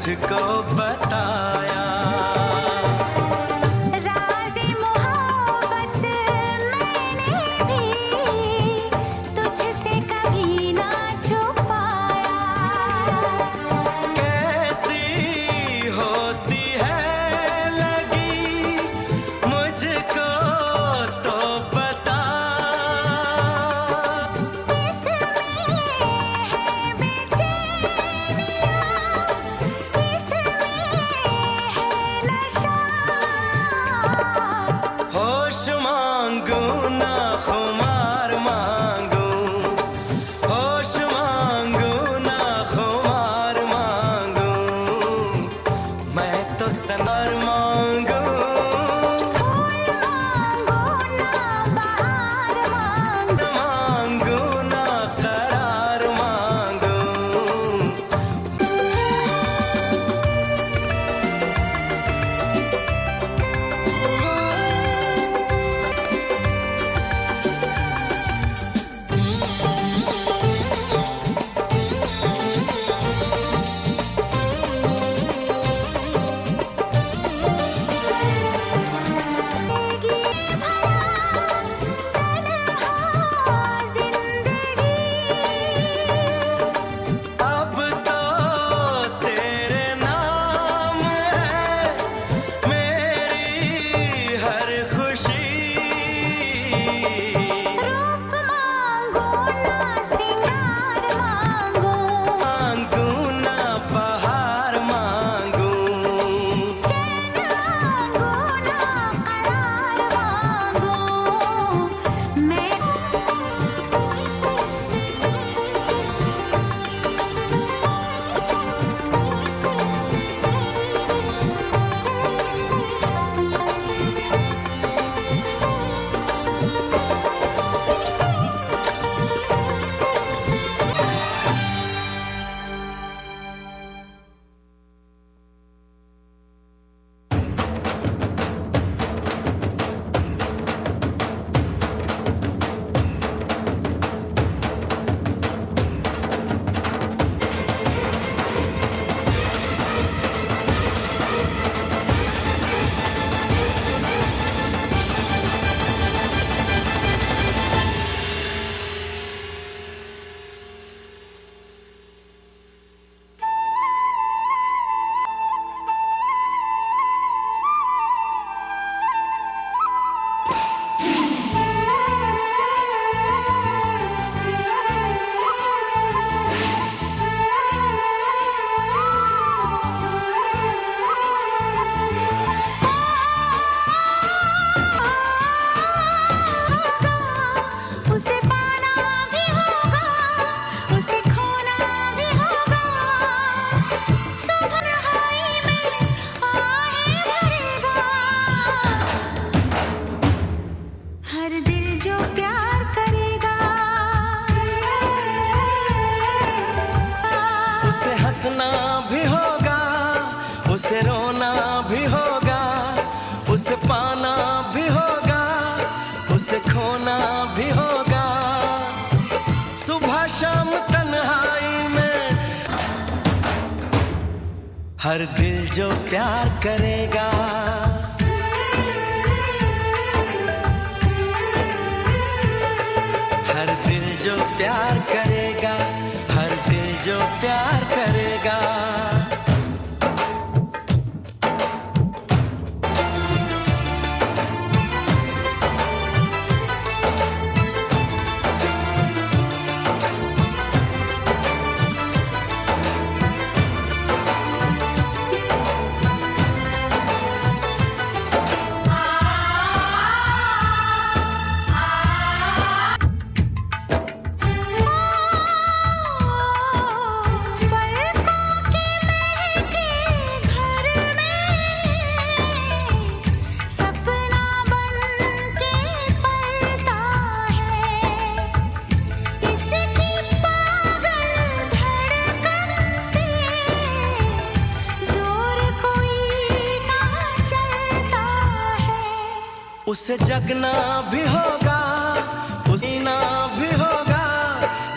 मुझको बताया। हंसना भी होगा, उसे रोना भी होगा, उसे पाना भी होगा, उसे खोना भी होगा। सुबह शाम तन्हाई में हर दिल जो प्यार करेगा, हर दिल जो प्यार करेगा, हर दिल जो प्यार करेगा। उसे जगना भी होगा, उसे जीना भी होगा,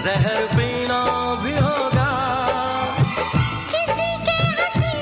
जहर पीना भी होगा। किसी के हंसी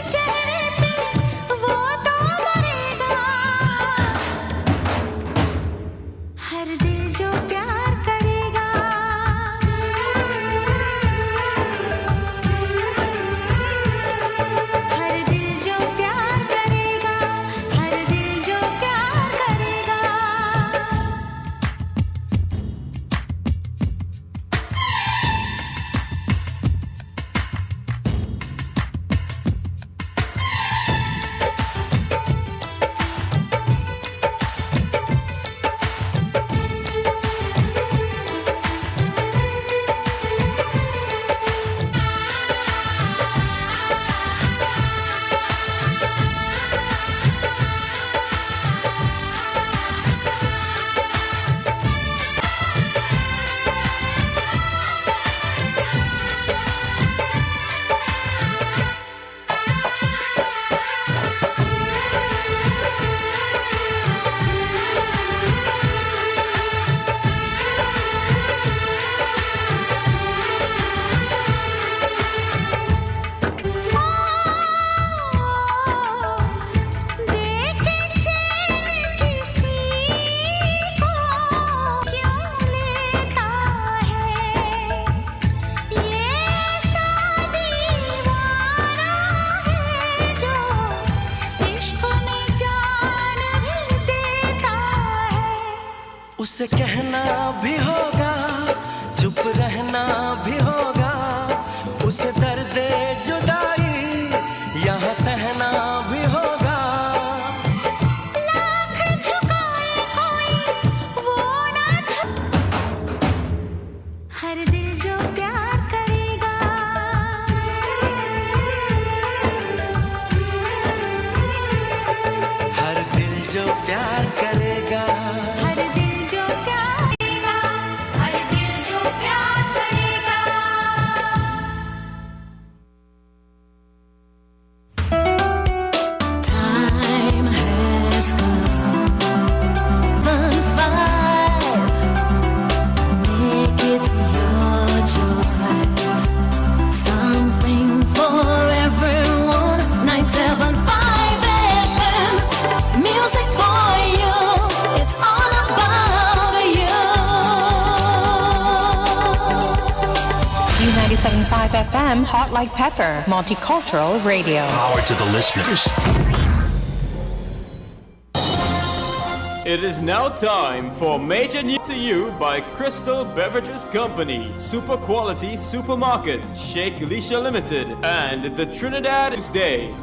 उसे कहना भी होगा, चुप रहना भी होगा, उसे दर्द जुदाई यहाँ सहना भी होगा। लाख झुकाए कोई वो ना हर दिल जो प्यार करेगा, हर दिल जो प्यार करेगा, हर दिल जो प्यार करेगा, हर दिल जो प्यार करेगा। Time has come. Burn fire. Make it your choice. Something for everyone. 975 FM. Music for you. It's all about you. U97.5 FM, Hot Like Pepper, multicultural radio. Power to the listeners. It is now time for Major News to You by Crystal Beverages Company, Super Quality Supermarket, Sheikh Elisha Limited, and the Trinidad Day.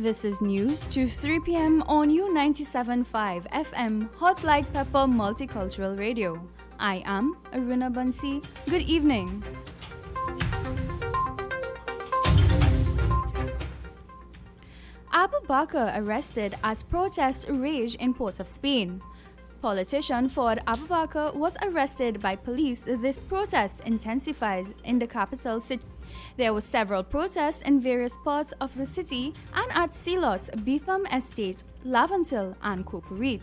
This is news to 3 p.m. on U97.5 FM, Hot Like Pepper Multicultural Radio. I am Aruna Bansi. Good evening. Abu Bakr arrested as protests rage in Port of Spain. Politician Ford Abu Bakr was arrested by police. This protest intensified in the capital city. There were several protests in various parts of the city and at Silos, Beetham Estate, Lavantil and Cocorit.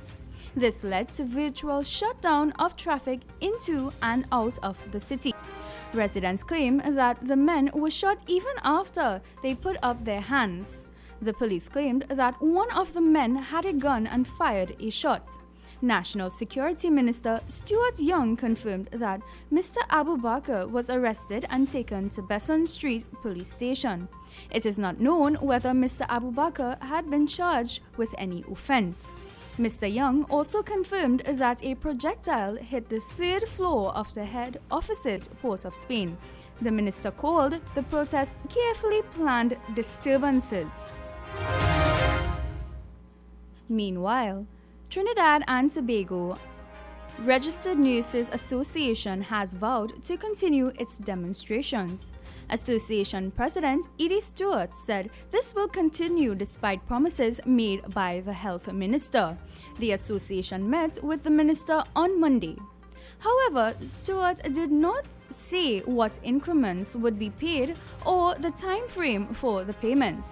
This led to virtual shutdown of traffic into and out of the city. Residents claim that the men were shot even after they put up their hands. The police claimed that one of the men had a gun and fired a shot. National Security Minister Stuart Young confirmed that Mr. Abu Bakr was arrested and taken to Besson Street Police Station. It is not known whether Mr. Abu Bakr had been charged with any offense. Mr. Young also confirmed that a projectile hit the third floor of the head office Port of Spain. The minister called the protest carefully planned disturbances. Meanwhile, Trinidad and Tobago Registered Nurses Association has vowed to continue its demonstrations. Association President Edie Stewart said this will continue despite promises made by the health minister. The association met with the minister on Monday. However, Stewart did not say what increments would be paid or the time frame for the payments.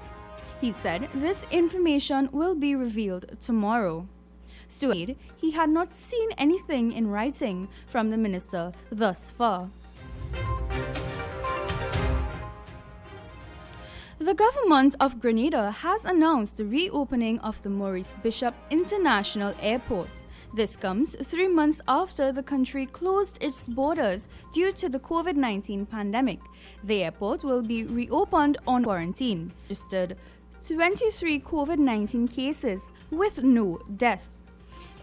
He said this information will be revealed tomorrow. Stewart said he had not seen anything in writing from the minister thus far. The government of Grenada has announced the reopening of the Maurice Bishop International Airport. This comes 3 months after the country closed its borders due to the COVID-19 pandemic. The airport will be reopened on quarantine. Registered 23 COVID-19 cases with no deaths.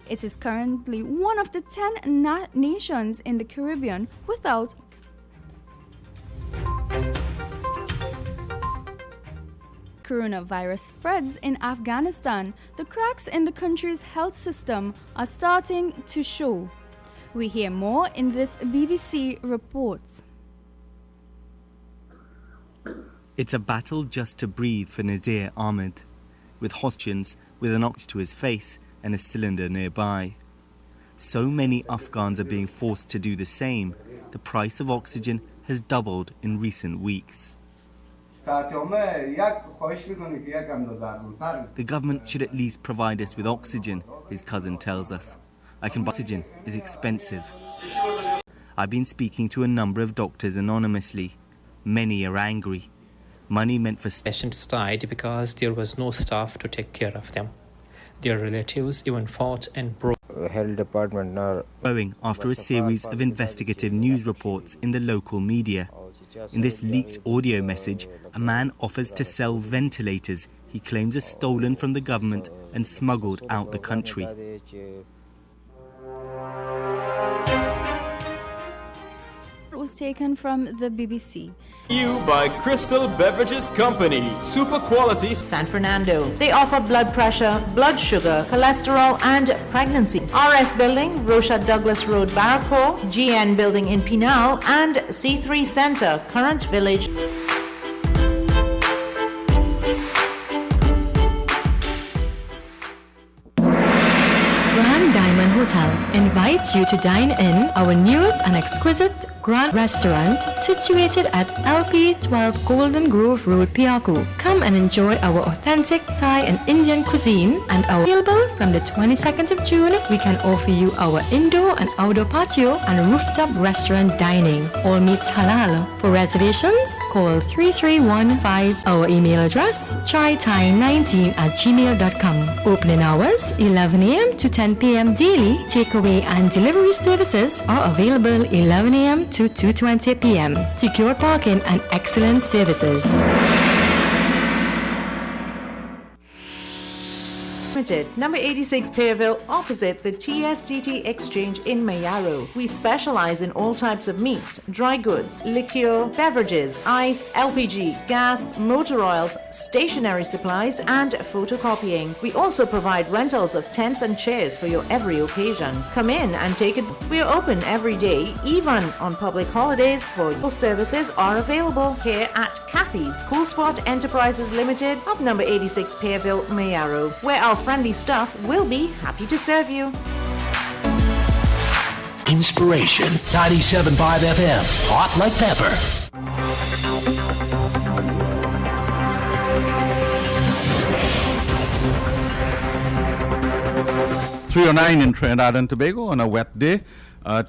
It is currently one of the 10 nations in the Caribbean without coronavirus spreads in Afghanistan. The cracks in the country's health system are starting to show. We hear more in this BBC report. It's a battle just to breathe for Nazir Ahmed, with hostages with an oxygen to his face and a cylinder nearby. So many Afghans are being forced to do the same. The price of oxygen has doubled in recent weeks. The government should at least provide us with oxygen, his cousin tells us. Oxygen is expensive. I've been speaking to a number of doctors anonymously. Many are angry. Money meant for patients died because there was no staff to take care of them. Their relatives even fought and broke. health department nor growing after a series of investigative news reports in the local media. In this leaked audio message, a man offers to sell ventilators he claims are stolen from the government and smuggled out the country. Was taken from the BBC. You by Crystal Beverages Company, super quality. San Fernando. They offer blood pressure, blood sugar, cholesterol, and pregnancy. RS Building, Rochelle Douglas Road, Barrackpore, GN Building in Pinal, and C3 Center, Current Village. Grand Diamond Hotel invites you to dine in our newest and exquisite Grand Restaurant situated at LP 12 Golden Grove Road, Piaku. Come and enjoy our authentic Thai and Indian cuisine and our available from the 22nd of June. We can offer you our indoor and outdoor patio and rooftop restaurant dining. All meats halal. For reservations, call 3315. Our email address chaitai19@gmail.com. Opening hours 11 a.m. to 10 p.m. daily. Takeaway and delivery services are available 11 a.m. to 2:20 p.m. Secure parking and excellent services. Number 86 Pearville, opposite the TSTT Exchange in Mayaro. We specialize in all types of meats, dry goods, liquor, beverages, ice, LPG, gas, motor oils, stationery supplies, and photocopying. We also provide rentals of tents and chairs for your every occasion. Come in and take it. We are open every day, even on public holidays. For your services are available here at Kathy's Cool Spot Enterprises Limited of number 86 Pearville, Mayaro, where our friendly staff will be happy to serve you. Inspiration 97.5 FM, hot like pepper. .309 in Trinidad and Tobago on a wet day.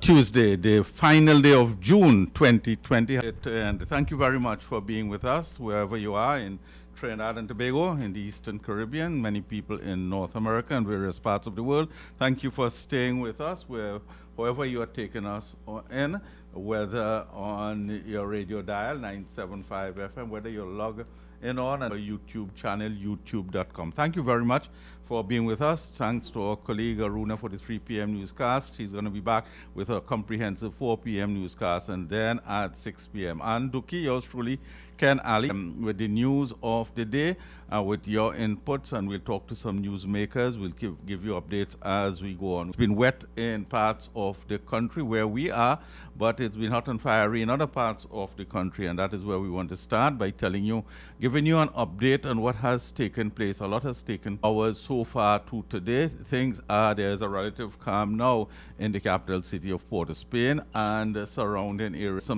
Tuesday, the final day of June 2020. And thank you very much for being with us wherever you are in Trinidad and Tobago, in the Eastern Caribbean, many people in North America and various parts of the world. Thank you for staying with us wherever you are taking us in, whether on your radio dial, 975 FM, whether you're logged in on our YouTube channel, youtube.com. Thank you very much for being with us. Thanks to our colleague Aruna for the 3 p.m. newscast. She's going to be back with a comprehensive 4 p.m. newscast, and then at 6 p.m. And Duki, yours truly, Ken Ali, with the news of the day, with your inputs, and we'll talk to some newsmakers. We'll give you updates as we go on. It's been wet in parts of the country where we are, but it's been hot and fiery in other parts of the country, and that is where we want to start by giving you an update on what has taken place. A lot has taken hours so far to today. There's a relative calm now in the capital city of Port of Spain and surrounding areas.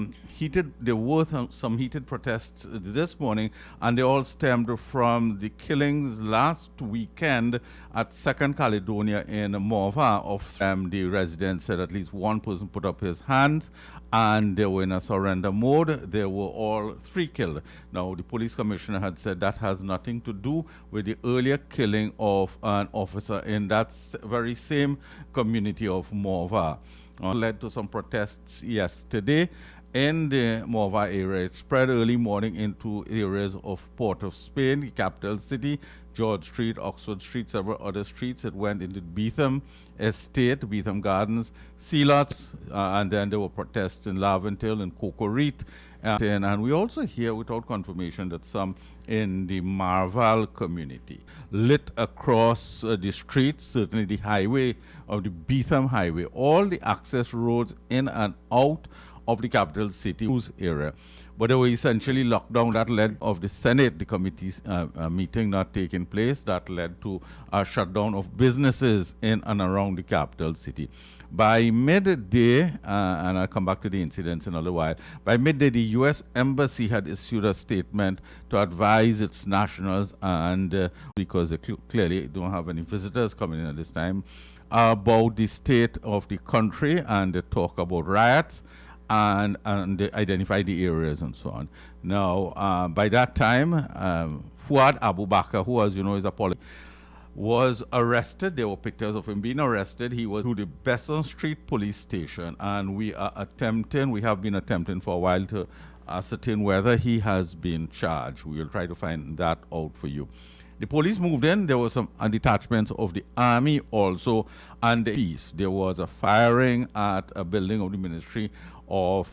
There were some heated protests this morning, and they all stemmed from the killings last weekend at Second Caledonia in Morva. The residents said at least one person put up his hands, and they were in a surrender mode. They were all 3 killed. Now, the police commissioner had said that has nothing to do with the earlier killing of an officer in that very same community of Morva. Led to some protests yesterday in the Morva area. It spread early morning into areas of Port of Spain, the capital city, George Street, Oxford Street, several other streets. It went into Beetham Estate, Beetham Gardens, Sealots, and then there were protests in Laventille and Cocoreet. And we also hear, without confirmation, that some in the Marval community lit across the streets, certainly the highway of the Beetham Highway, all the access roads in and out of the capital city area. But they were essentially locked down. That led of the Senate, the committee's meeting not taking place. That led to a shutdown of businesses in and around the capital city. By midday, and I'll come back to the incidents in a little while, by midday the U.S. Embassy had issued a statement to advise its nationals, and because they clearly don't have any visitors coming in at this time, about the state of the country, and they talk about riots, and they identify the areas and so on. Now, by that time, Fuad Abu Bakr, who, as you know, is a politician, was arrested. There were pictures of him being arrested. He was to the Besson Street Police Station, and we have been attempting for a while to ascertain whether he has been charged. We will try to find that out for you. The police moved in. There were some detachments of the army also, and the peace. There was a firing at a building of the Ministry of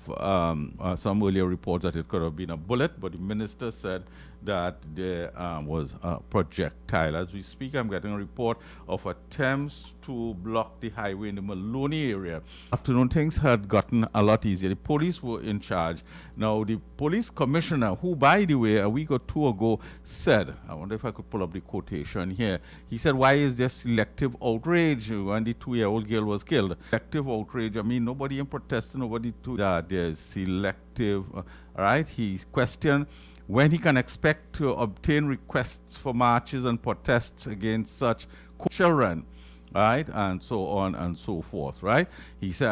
some earlier reports that it could have been a bullet, but the minister said that there was a projectile. As we speak, I'm getting a report of attempts to block the highway in the Maloney area. Afternoon, things had gotten a lot easier. The police were in charge. Now, the police commissioner, who, by the way, a week or two ago said, I wonder if I could pull up the quotation here. He said, why is there selective outrage when the 2-year-old girl was killed? Selective outrage, I mean, nobody in protest, nobody to that. There's selective, all right? He questioned when he can expect to obtain requests for marches and protests against such children, right, and so on and so forth, right? He said,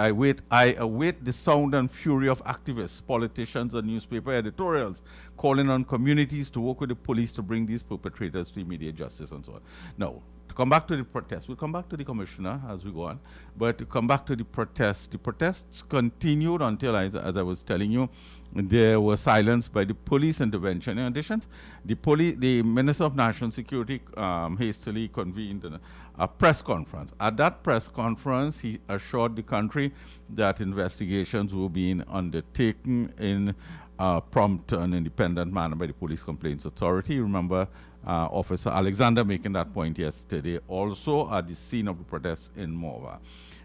I await the sound and fury of activists, politicians, and newspaper editorials calling on communities to work with the police to bring these perpetrators to immediate justice and so on. Now, to come back to the protest, we'll come back to the commissioner as we go on, but to come back to the protests continued until, as I was telling you, there was silence by the police intervention. In addition, the Minister of National Security hastily convened a press conference. At that press conference, he assured the country that investigations were being undertaken in a prompt and independent manner by the Police Complaints Authority. Remember Officer Alexander making that point yesterday, also at the scene of the protests in Morva.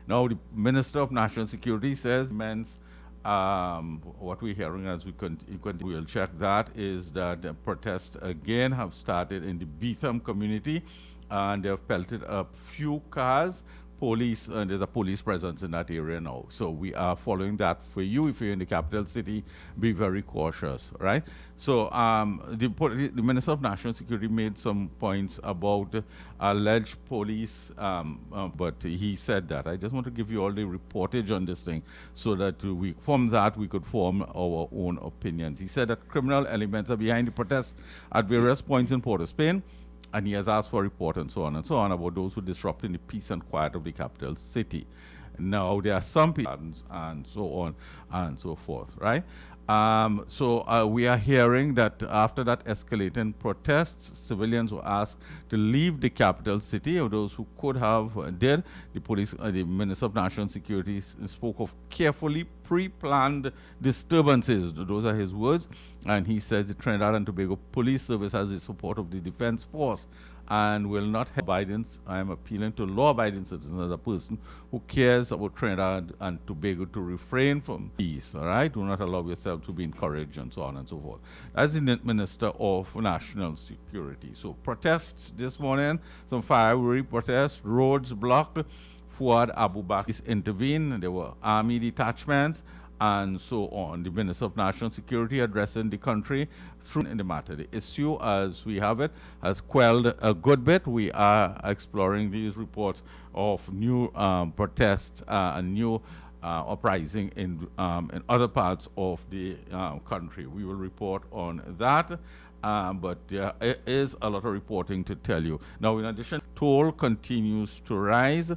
Now, the Minister of National Security says what we're hearing as we'll check that is that the protests again have started in the Beetham community, and they've pelted a few cars. There's a police presence in that area now. So we are following that for you. If you're in the capital city, be very cautious, right? So the Minister of National Security made some points about alleged police, but he said that. I just want to give you all the reportage on this thing so that from that we could form our own opinions. He said that criminal elements are behind the protests at various points in Port-of-Spain, and he has asked for a report and so on about those who disrupting the peace and quiet of the capital city. Now, there are some people and so on and so forth, right? We are hearing that after that escalating protests, civilians were asked to leave the capital city, or those who could have did. The Minister of National Security spoke of carefully pre-planned disturbances. Those are his words. And he says the Trinidad and Tobago Police Service has the support of the Defense Force and will not have abidance. I am appealing to law-abiding citizens as a person who cares about Trinidad and Tobago to refrain from peace, all right? Do not allow yourself to be encouraged and so on and so forth. That's the Minister of National Security. So protests this morning, some fiery protests, roads blocked. Fuad Abu Bakr intervened. There were army detachments and so on. The Minister of National Security addressing the country through the matter. The issue, as we have it, has quelled a good bit. We are exploring these reports of new protests and new uprising in other parts of the country. We will report on that. But there is a lot of reporting to tell you. Now, in addition, toll continues to rise,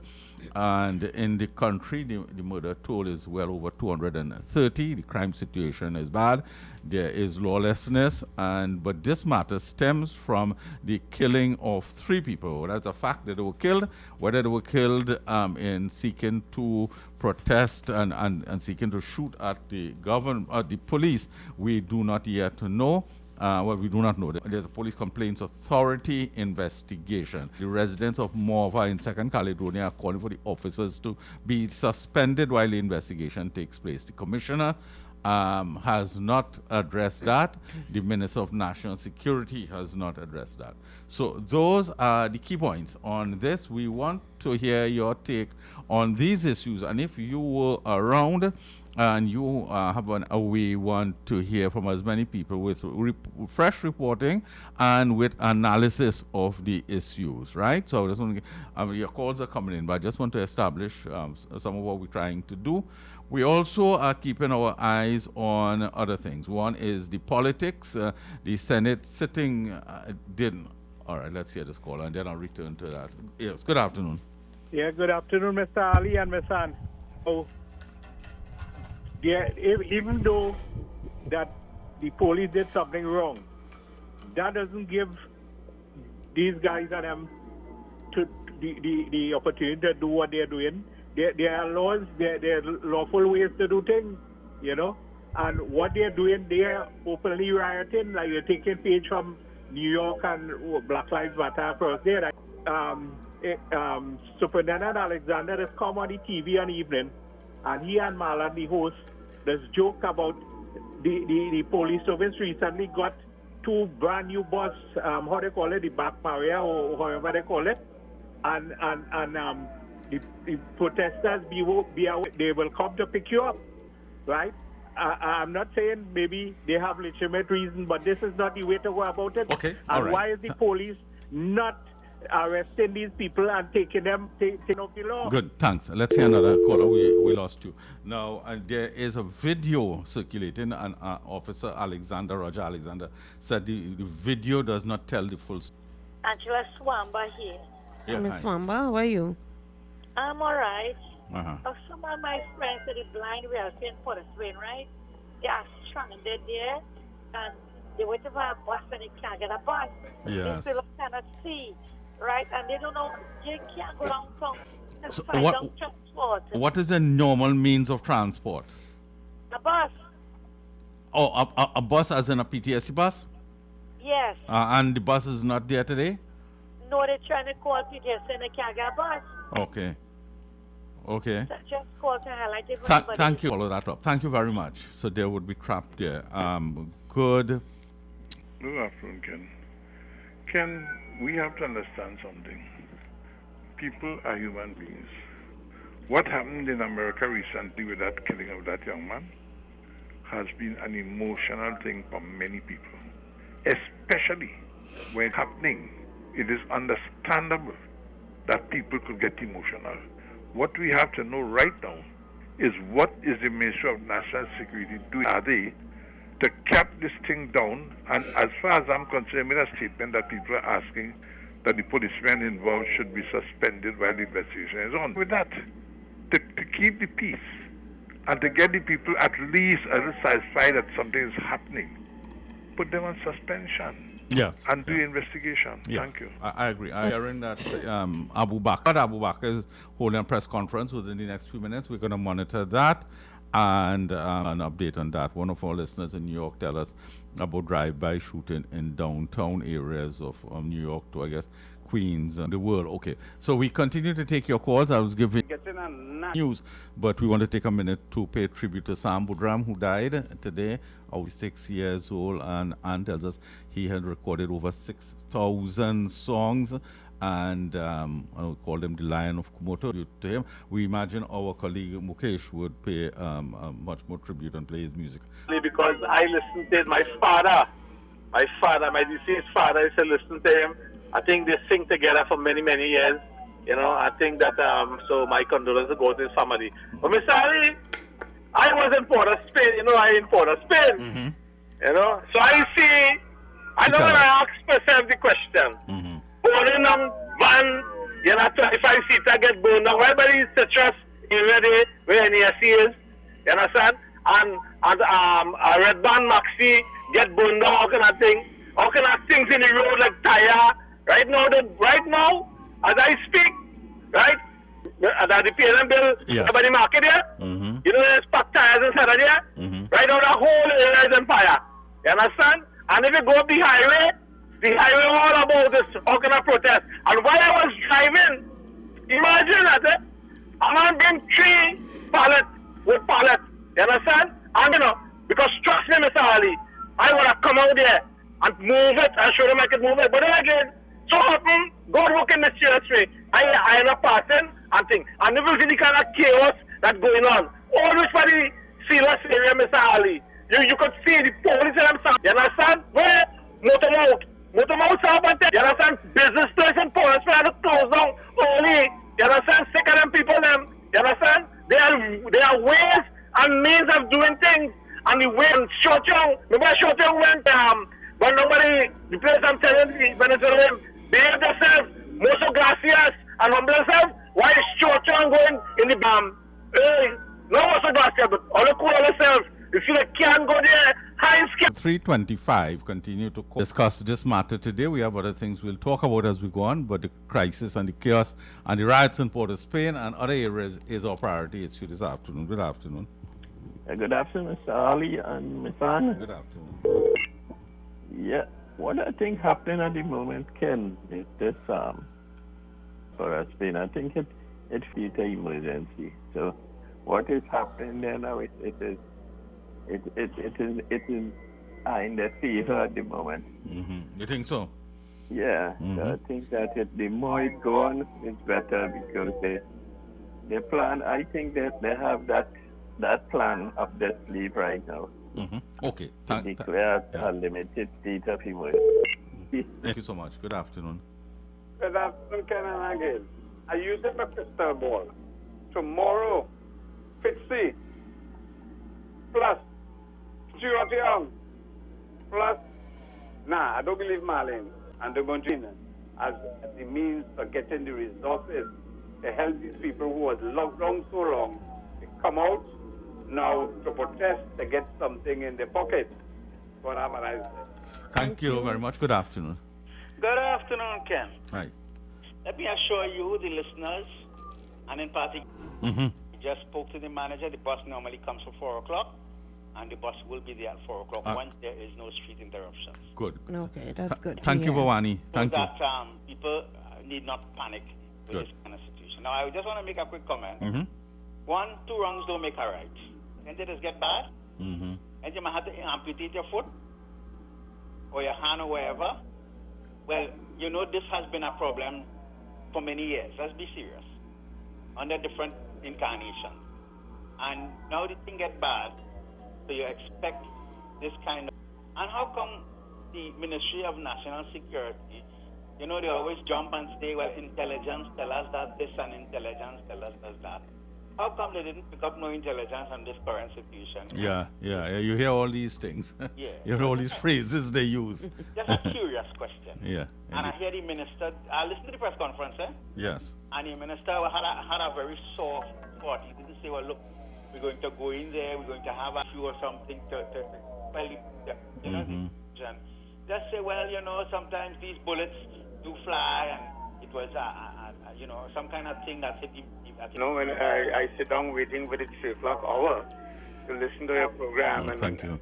and in the country, the murder toll is well over 230. The crime situation is bad. There is lawlessness, but this matter stems from the killing of 3 people. That's a fact that they were killed. Whether they were killed in seeking to protest and seeking to shoot at the the police, we do not yet know. We do not know. There's a Police Complaints Authority investigation. The residents of Morva in Second Caledonia are calling for the officers to be suspended while the investigation takes place. The Commissioner has not addressed that. The Minister of National Security has not addressed that. So those are the key points on this. We want to hear your take on these issues. And if you were around and you we want to hear from as many people with fresh reporting and with analysis of the issues, right? So I just want to your calls are coming in, but I just want to establish some of what we're trying to do. We also are keeping our eyes on other things. One is the politics. The Senate sitting All right, let's hear this caller, and then I'll return to that. Yes, good afternoon. Yeah, good afternoon, Mr. Ali and Mr. Ann. So, even though that the police did something wrong, that doesn't give these guys and them to the opportunity to do what they're doing. There are laws, there are lawful ways to do things, you know. And what they're doing, they're openly rioting, like they're taking page from New York and Black Lives Matter across there. Superintendent Alexander has come on the TV on the evening, and he and Marlon, the host, this joke about the police service recently got 2 brand new bus, how they call it, the back barrier or however they call it, and the protesters be aware, they will come to pick you up, right? I'm not saying maybe they have legitimate reason, but this is not the way to go about it. Okay, and all right. Why is the police not arresting these people and taking off the law? Good, thanks. Let's hear another caller. We lost you. Now, there is a video circulating, and Officer Roger Alexander, said the video does not tell the full story. Angela Swamba here. Yeah, Miss hi. Swamba, how are you? I'm all right. Uh-huh. Some of my friends that are blind were in Portisville, right? They are stranded there, and they wait for a bus and they can't get a bus. Yes. These people cannot see, right? And they don't know, they can't go downtown and So find out transport. what is the normal means of transport? A bus, Oh, a bus as in a PTSD bus? yes. And the bus is not there today? No, they're trying to call PTS and they can't get a bus. Okay. Okay. So just call to highlight it for Thank you. Follow that up. Thank you very much. So there would be trapped there. Good. Good afternoon, Ken. Ken, we have to understand something. People are human beings. What happened in America recently with that killing of that young man has been an emotional thing for many people. Especially when it's happening, it is understandable that people could get emotional. What we have to know right now is what is the Ministry of National Security doing? Are they to cap this thing down? And as far as I'm concerned, I made a statement that people are asking that the policemen involved should be suspended while the investigation is on. With that, to keep the peace and to get the people at least a little satisfied that something is happening, put them on suspension. Yes. And do investigation. Yeah. Thank you. I agree. I'm hearing that Abu Bakr is holding a press conference within the next few minutes. We're going to monitor that and an update on that. One of our listeners in New York tell us about drive-by shooting in downtown areas of New York to, I guess, Queens and the world. Okay, so we continue to take your calls. I was giving news, but we want to take a minute to pay tribute to Sam Budram, who died today, 6 years old, and Ann tells us he had recorded over 6,000 songs, and I would call him the Lion of Kumoto. To him, we imagine our colleague Mukesh would pay much more tribute and play his music. Because I listened to my deceased father, I used to listen to him. I think they sing together for many, many years. You know, I think that, so my condolences go to his family. But Mr. Ali, I was in Port of Spain, you know, Mm-hmm. You know, so I don't want to ask myself the question. Mm-hmm. Burning on van, you know, 25 seats get burned down. Why by the citrus area there, where NESC is, you understand? And a red band maxi get burned down, all kind of thing. All kind of things in the road like tire. Right now, as I speak, right, the PLM bill, by the market there, Mm-hmm. you know, there's packed tires inside of there. Mm-hmm. Right now, the whole area is on fire. You understand? And if you go up the highway all about this, all kind of protest. And while I was driving, imagine that, I'm going to bring 3 pallets with pallets. You understand? And, you know, because trust me, Mr. Ali, I want to come out there and move it and show them I can move it. But then again, so often, God work in mysterious way. I end up passing and things. And if you see the kind of chaos that's going on, always for the Silas area, Mr. Ali, you could see the police and them. You understand? Where? Motormouth, you understand? Business place and police trying to close down only. You understand? Sick of them people, them. You understand? There are ways and means of doing things. And the way Short Young, remember Short Young went, but nobody, the place I'm telling you, Venezuela, and humble yourself. Why is Chocha going in the bomb? Hey, no more so basket, but all the cool yourself. If you can't go there, high scale. 325 continue to discuss this matter today. We have other things we'll talk about as we go on, but the crisis and the chaos and the riots in Port-of-Spain and other areas is our priority issue this afternoon. Good afternoon. Good afternoon, Mr. Ali and Ms. Ann. Good afternoon. Yeah, what I think happening at the moment, Ken, is this Port-of-Spain. I think it feels an emergency. So what is happening there now? It is in their favor at the moment. You think so? Yeah, so I think that the more it goes on, it's better because they plan. I think that they have that plan up their sleeve right now. Okay. To declare a limited state of emergency. Thank you so much. Good afternoon. Good afternoon, Ken and again. I use it for crystal ball. Tomorrow, Fitzy plus Stuart Young plus I don't believe Marlene and the Montreal as the means for getting the resources to help these people who was locked down so long to come out now to protest to get something in their pocket. What have I said? Thank you very much. Good afternoon. Good afternoon, Ken. Hi. Let me assure you, the listeners, and in particular, just spoke to the manager. The bus normally comes for 4 o'clock, and the bus will be there at 4 o'clock once there is no street interruptions. Good. Okay, that's good. Thank you, Bhavani. Thank so you. that people need not panic with this kind of situation. Now, I just want to make a quick comment. 1, 2 wrongs don't make a right. Can't it just get bad? And you might have to amputate your foot or your hand or wherever. Well, you know this has been a problem for many years. Let's be serious. Under different incarnations. And now the thing get bad, so you expect this kind of... And how come the Ministry of National Security, they always jump and say, well, intelligence tell us that this and intelligence tell us that. How come they didn't pick up no intelligence on this current situation? Yeah. You hear all these things. Yeah. You hear all these phrases they use. Just a curious question. Yeah. And I hear the minister, I listened to the press conference, Yes. and the minister had a very soft spot. He didn't say, well, look, we're going to go in there, we're going to have a few or something just say, well, sometimes these bullets do fly, and it was, some kind of thing that hit him. When I sit down waiting for the 3 o'clock hour to listen to your program, and thank you.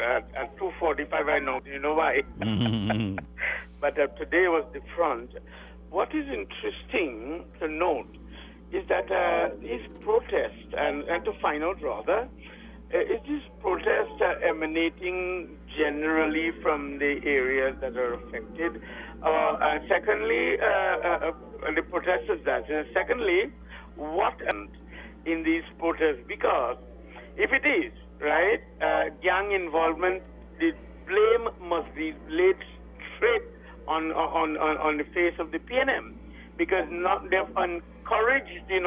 At 2:45 I know, you know why. But today was different. What is interesting to note is that these protests, and to find out rather, is this protest emanating generally from the areas that are affected? Secondly, the protesters that. Secondly, what in these protests? Because if it is, right, gang involvement, the blame must be laid straight on the face of the PNM, because they've encouraged, they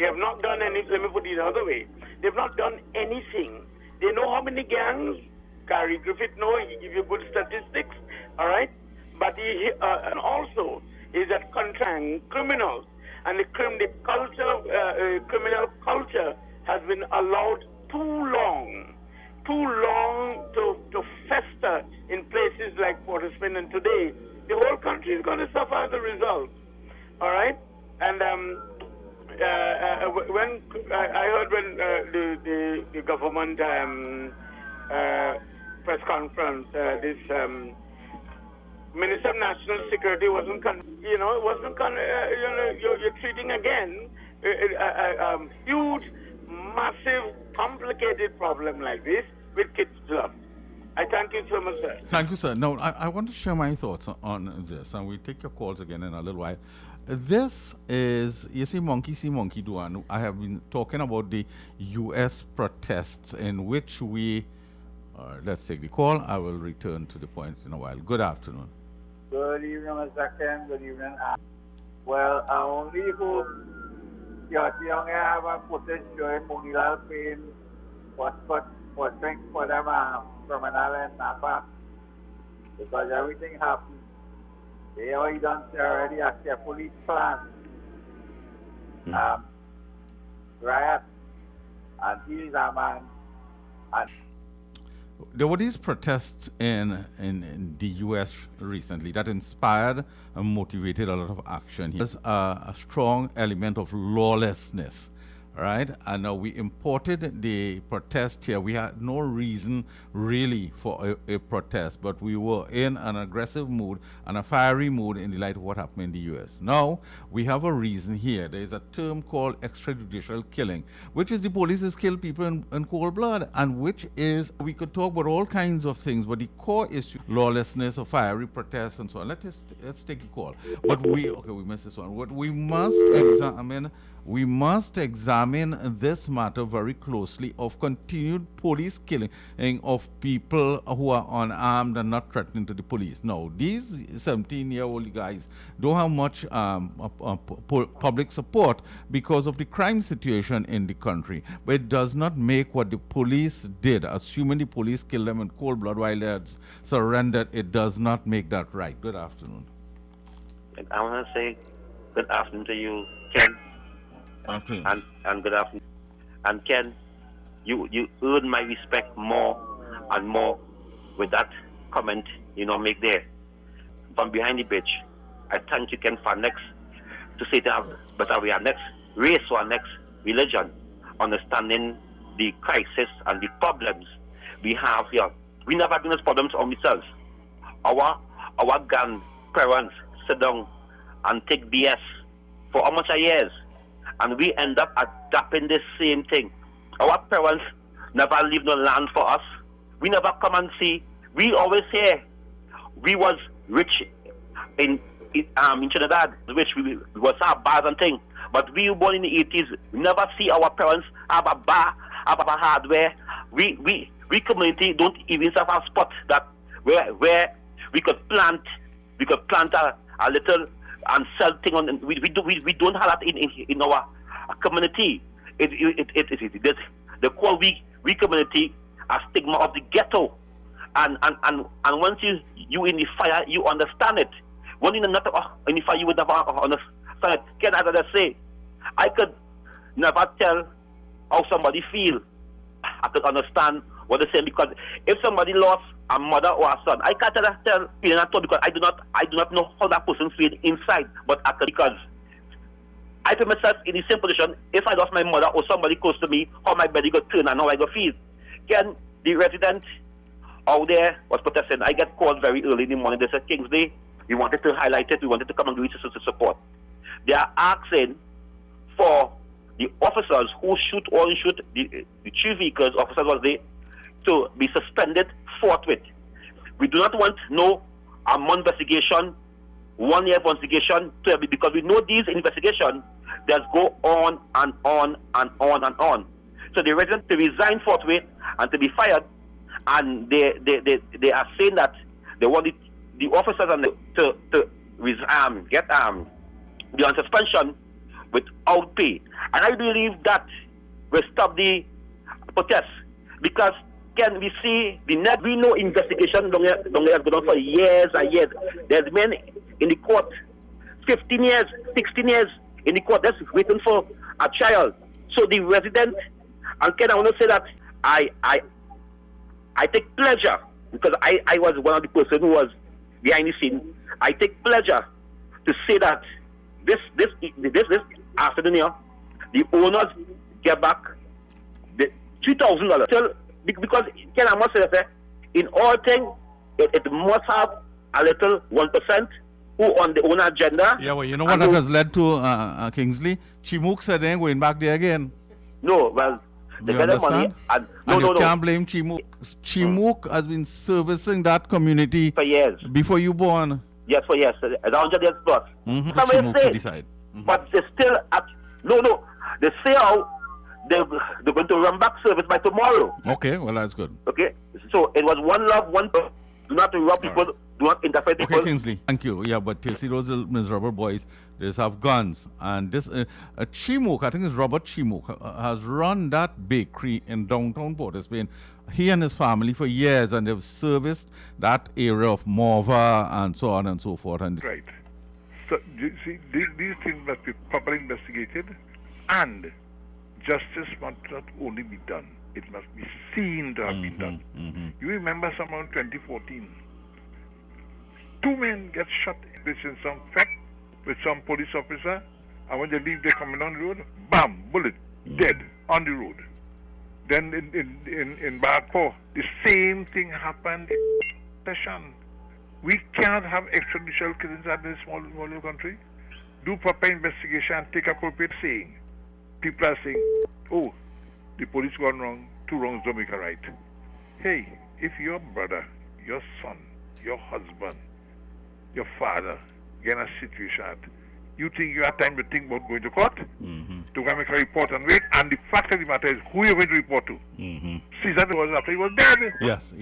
have not done any. Let me put it the other way. They've not done anything. They know how many gangs. Gary Griffith he give you good statistics, all right? But and also is that contrang criminals, and the criminal culture has been allowed too long to fester in places like Port-of-Spain, and today the whole country is going to suffer as a result, all right? And when I heard when the government press conference, this Minister of National Security wasn't, you're treating again a huge, massive, complicated problem like this with kids' love. I thank you so much, sir. Thank you, sir. Now, I want to share my thoughts on this, and we'll take your calls again in a little while. This is, you see monkey do, and I have been talking about the U.S. protests in which we, let's take the call. I will return to the point in a while. Good afternoon. Good evening, Mr. Ken. Good evening. Well, I only hope your young have a footage showing Munilal Pain was for them criminal and Napa, because everything happened They already done already a carefully planned riot, and he is a man. And there were these protests in the U.S. recently that inspired and motivated a lot of action. There's a strong element of lawlessness, right? And we imported the protest here. We had no reason really for a protest, but we were in an aggressive mood and a fiery mood in the light of what happened in the U.S. Now, we have a reason here. There is a term called extrajudicial killing, which is the police has killed people in cold blood, and which is, we could talk about all kinds of things, but the core issue, lawlessness or fiery protests and so on. Let's take a call. But we missed this one. What we must examine this matter very closely of continued police killing of people who are unarmed and not threatening to the police. No, these 17-year-old guys don't have much public support because of the crime situation in the country. But it does not make what the police did, assuming the police killed them in cold blood while they had surrendered, it does not make that right. Good afternoon. I want to say good afternoon to you, Ken. Afternoon. And good afternoon. And Ken, you earn my respect more and more with that comment make there. From behind the bench, I thank you, Ken, for next to say that but we are next race or our next religion, understanding the crisis and the problems we have here. We never had these problems ourselves. Our grandparents sit down and take BS for how much years, and we end up adapting the same thing. Our parents never leave no land for us. We never come and see. We always say we was rich in Trinidad, which we was our bars and thing. But we were born in the 80s. We never see our parents have a bar, have a hardware. We community don't even have a spot that where we could plant a little and sell thing on. We don't have that in our community. The core we community a stigma of the ghetto, and once you in the fire, you understand it. When you're not in the fire, you would never understand it. Can I just say, I could never tell how somebody feel. I could understand what they're saying, because if somebody lost a mother or a son, I can't tell feeling at all, because I do not know how that person feels inside. But I could, because I put myself in the same position. If I lost my mother or somebody close to me, how my body got turn and how I got feel. Can the resident out there was protesting? I get called very early in the morning. They said, Kingsley, we wanted to highlight it. We wanted to come and give you support. They are asking for the officers who shoot the three vehicles, officers was there, to be suspended forthwith. We do not want a month investigation, 1 year investigation, because we know these investigations just go on and on and on and on. So the resident to resign forthwith and to be fired, and they are saying that they want the officers and to get be on suspension without pay. And I believe that will stop the protest, because can we see we know investigation don't have gone on for years and years. There's men in the court 15 years, 16 years in the court, that's waiting for a trial. So the resident, and Ken, I want to say that I take pleasure, because I was one of the person who was behind the scene. I take pleasure to say that this afternoon here, the owners get back the $2,000. Because Ken, I must say that in all things, it must have a little 1% who on the owner agenda. Yeah, well, you know what that has led to, Kingsley? Chimook said they ain't going back there again. No, well, they get the money. And you can't blame Chimook. Chimook has been servicing that community for years. Before you born. Yes, for years. 100 years plus. Chimook to decide. But they still they say how they're going to run back service by tomorrow. Okay, well, that's good. Okay, so it was one love, one. Do not rob people. Do not interfere. Okay, Kingsley, thank you. Yeah, but you see those little miserable boys, they have guns. And this, Chimok, I think it's Robert Chimok, has run that bakery in downtown Port of Spain. He and his family for years, and they've serviced that area of Morva and so on and so forth. And right. So, you see, these things must be properly investigated, and justice must not only be done, it must be seen to have been done. You remember someone in 2014, 2 men get shot in some fact with some police officer, and when they leave, they're coming on the road, bam, bullet, dead on the road. Then in Barco, the same thing happened in Session. We cannot have extrajudicial killings in this small little country. Do proper investigation and take appropriate saying. People are saying, oh, the police gone wrong, 2 wrongs don't make a right. Hey, if your brother, your son, your husband, your father get in a situation, you think you have time to think about going to court, to go make a report and wait, and the fact of the matter is who you're going to report to. Caesar was after he was dead. Yes.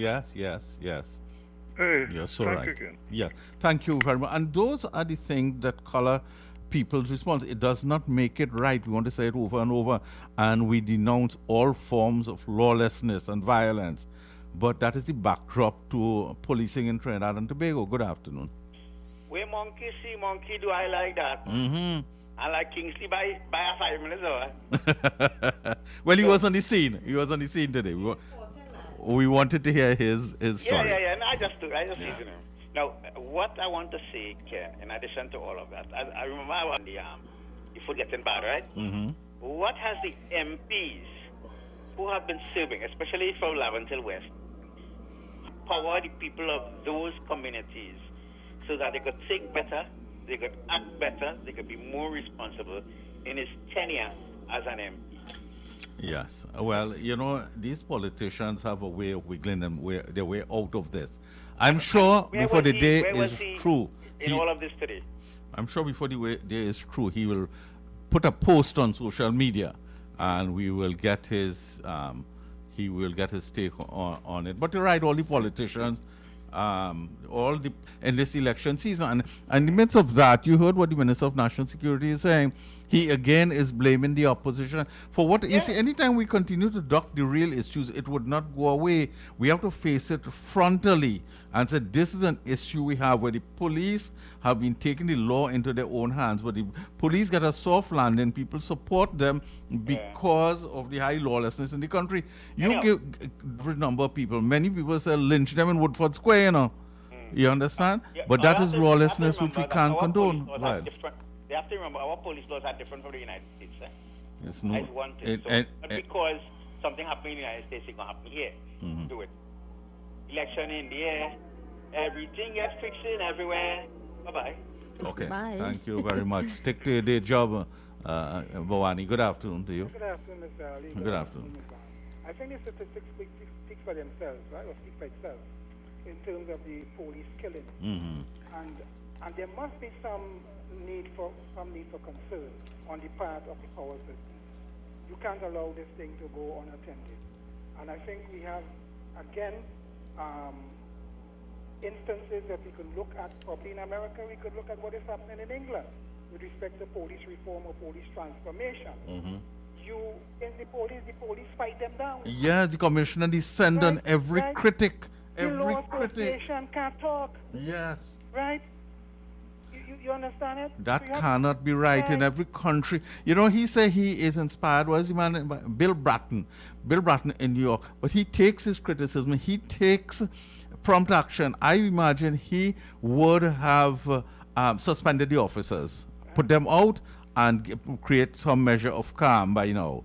Hey, you're so thank right. you again. Yeah, thank you very much. And those are the things that color people's response. It does not make it right. We want to say it over and over, and we denounce all forms of lawlessness and violence. But that is the backdrop to policing in Trinidad and Tobago. Good afternoon. Where monkey see monkey, do I like that? I like Kingsley by a 5 minutes over. Well, he was on the scene. He was on the scene today. We wanted to hear his story. Yeah. No, I just listened to him. Now, what I want to say, Ken, in addition to all of that, I remember I was on the food getting bad, right? What has the MPs who have been serving, especially from Laventille West, power the people of those communities so that they could think better, they could act better, they could be more responsible in his tenure as an MP? Yes. Well, you know, these politicians have a way of wiggling their way out of this. I'm sure before the day is through. In all of this today. I'm sure before the day is through, he will put a post on social media, and we will get his take on it. But you're right, all the politicians, in this election season, and in the midst of that, you heard what the Minister of National Security is saying. He again is blaming the opposition for what you see. Anytime we continue to duck the real issues, it would not go away. We have to face it frontally and say this is an issue we have where the police have been taking the law into their own hands. But the police get a soft landing. People support them because of the high lawlessness in the country. You give a number of people. Many people say lynch them in Woodford Square. You know, you understand? But that is lawlessness which we can't condone. They have to remember our police laws are different from the United States. Yes, no. That's one thing. Not because something happened in the United States, it's going to happen here. Do it. Election in the air, everything gets fixing everywhere. Bye-bye. Okay. Bye. Thank you very much. Take to your day job, Bhavani. Good afternoon to you. Good afternoon, Mr. Ali. Good afternoon. I think the statistics speak for themselves, right? Or speak for itself in terms of the police killing. And there must be some need for concern on the part of the power system. You can't allow this thing to go unattended. And I think we have, again, instances that we could look at. Probably in America, we could look at what is happening in England with respect to police reform or police transformation. The police fight them down. Yeah, the commissioner descend on every critic. The law association can't talk. Yes. Right? You understand it? That cannot be right in every country. You know, he said he is inspired. What is the man? Bill Bratton in New York. But he takes his criticism. He takes prompt action. I imagine he would have suspended the officers, put them out, and create some measure of calm by now.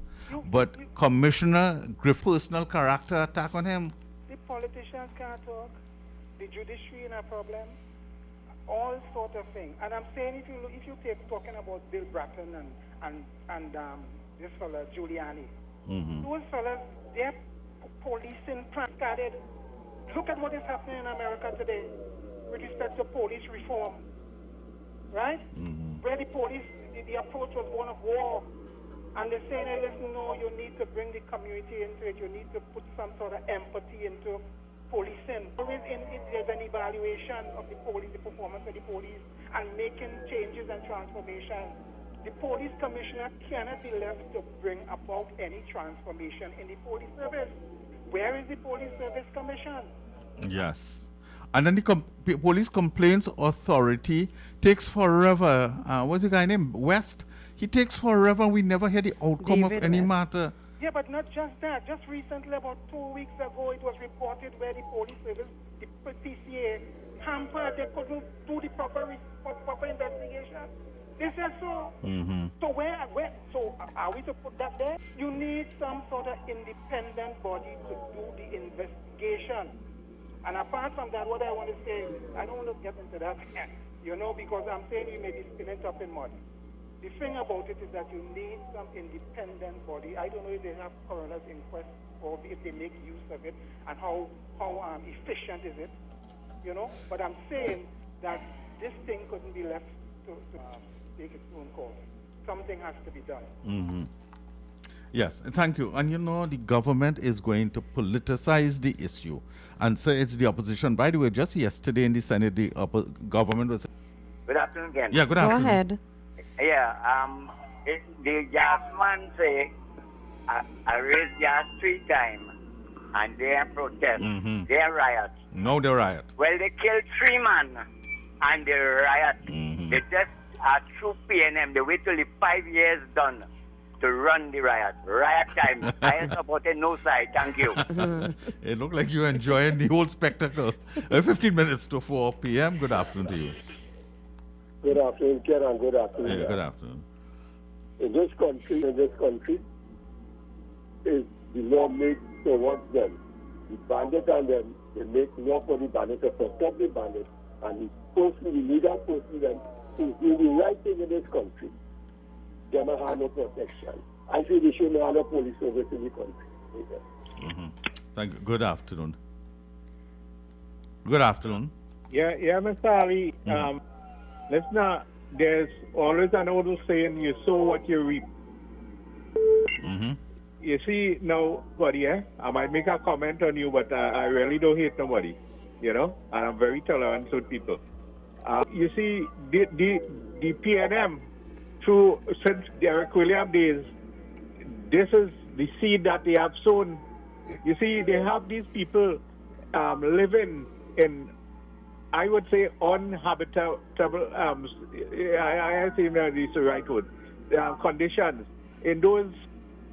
But Commissioner Griff's personal character attack on him. The politicians can't talk. The judiciary in a problem. All sort of things. And I'm saying if you take talking about Bill Bratton and this fella Giuliani, those fellas, they're policing started. Look at what is happening in America today with respect to police reform, right? Where the police, the approach was one of war, and they're saying, hey, listen, no, you need to bring the community into it. You need to put some sort of empathy into policing. Always there's an evaluation of the police, the performance of the police, and making changes and transformation. The police commissioner cannot be left to bring about any transformation in the police service. Where is the police service commission? Yes. And then the Police Complaints Authority takes forever. What's the guy named? West? He takes forever. We never hear the outcome of any matter. Yeah, but not just that. Just recently, about 2 weeks ago, it was reported where the police service, the PCA, hampered. They couldn't do the proper investigation. They said so. So so are we to put that there? You need some sort of independent body to do the investigation. And apart from that, what I want to say, I don't want to get into that, because I'm saying you may be spinning top in mud. The thing about it is that you need some independent body. I don't know if they have coroner's inquest or if they make use of it and how efficient is it, But I'm saying that this thing couldn't be left to take its own course. Something has to be done. Yes, thank you. And the government is going to politicize the issue and say it's the opposition. By the way, just yesterday in the Senate, the government was... Good afternoon again. Yeah, good afternoon. Go ahead. Yeah, the gas man say, I raised gas 3 times, and they are protest. They are riot. No, they riot. Well, they killed 3 men, and they riot. They just are through PNM. They wait till the 5 years done to run the riot. Riot time. I supported no side. Thank you. It looked like you're enjoying the whole spectacle. 15 minutes to 4 p.m. Good afternoon to you. Good afternoon, Ken, and good afternoon. Yeah, good afternoon. In this country, is the law made towards them. The bandit and them, they make law for the bandit to protect the bandit, and the leader forcing them to do the right thing in this country. They don't have no protection. I feel they should not have a police service in the country. Thank you. Good afternoon. Good afternoon. Yeah, Mr. Ali. Listen, there's always an old saying, you sow what you reap. You see, now, buddy, I might make a comment on you, but I really don't hate nobody, and I'm very tolerant with people. You see, the PNM, since Derek Williams days, this is the seed that they have sown. You see, they have these people living in, I would say, uninhabitable, I think that is the right word, conditions. In those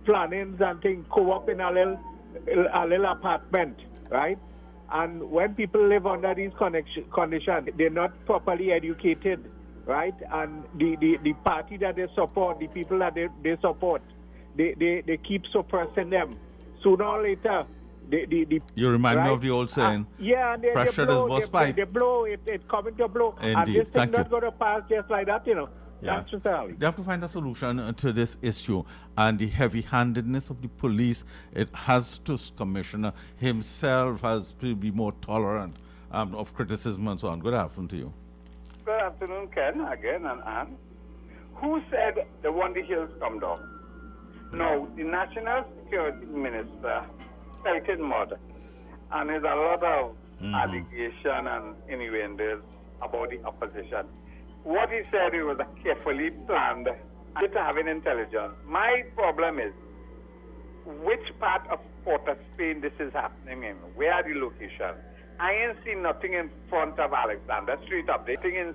plannings and things, co-op in a little apartment, right? And when people live under these conditions, they're not properly educated, right? And the party that they support, the people that they support, they keep suppressing them. Sooner or later, you remind me of the old saying. Yeah, and pressure blow, is burst pipe. They blow, it's coming to blow. Indeed. And this thing Thank not you. going to pass just like that, Yeah. Thanks, Mr. Ali. They have to find a solution to this issue, and the heavy-handedness of the police. It has to, Commissioner himself has to be more tolerant of criticism and so on. Good afternoon to you. Good afternoon, Ken, again, and Anne. Who said they want the hills come down? No, the National Security Minister cited mud, and there's a lot of allegation and innuendos about the opposition. What he said, it was a carefully planned with having intelligence. My problem is, which part of Port of Spain this is happening in? Where are the locations? I ain't seen nothing in front of Alexander Street updating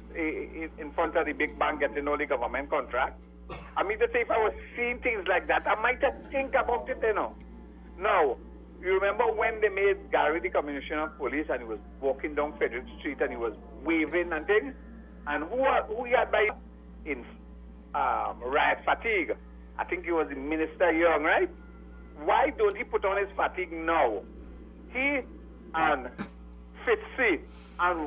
in front of the big bank getting all the government contracts. I mean to say, if I was seeing things like that, I might have think about it, No. You remember when they made Gary the Commissioner of Police and he was walking down Frederick Street and he was waving and things? And who he had by in riot fatigue? I think he was the Minister Young, right? Why don't he put on his fatigue now? He and Fitzy and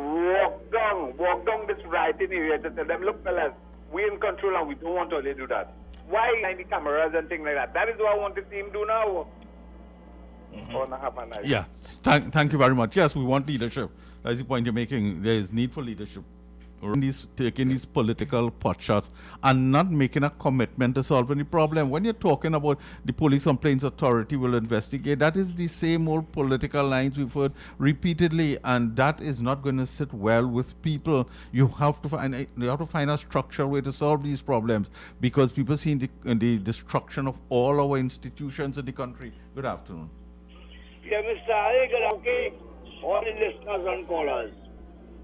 walk down this rioting area to tell them, look, fellas, we're in control and we don't want to do that. Why behind the cameras and things like that? That is what I want to see him do now. Yeah, thank you very much. Yes, we want leadership. That's the point you're making. There is need for leadership. taking these political potshots and not making a commitment to solving the problem. When you're talking about the Police Complaints Authority will investigate, that is the same old political lines we've heard repeatedly, and that is not going to sit well with people. You have to find a structural way to solve these problems, because people see the destruction of all our institutions in the country. Good afternoon. Yeah, Mr. Ali, good afternoon. All the listeners and callers.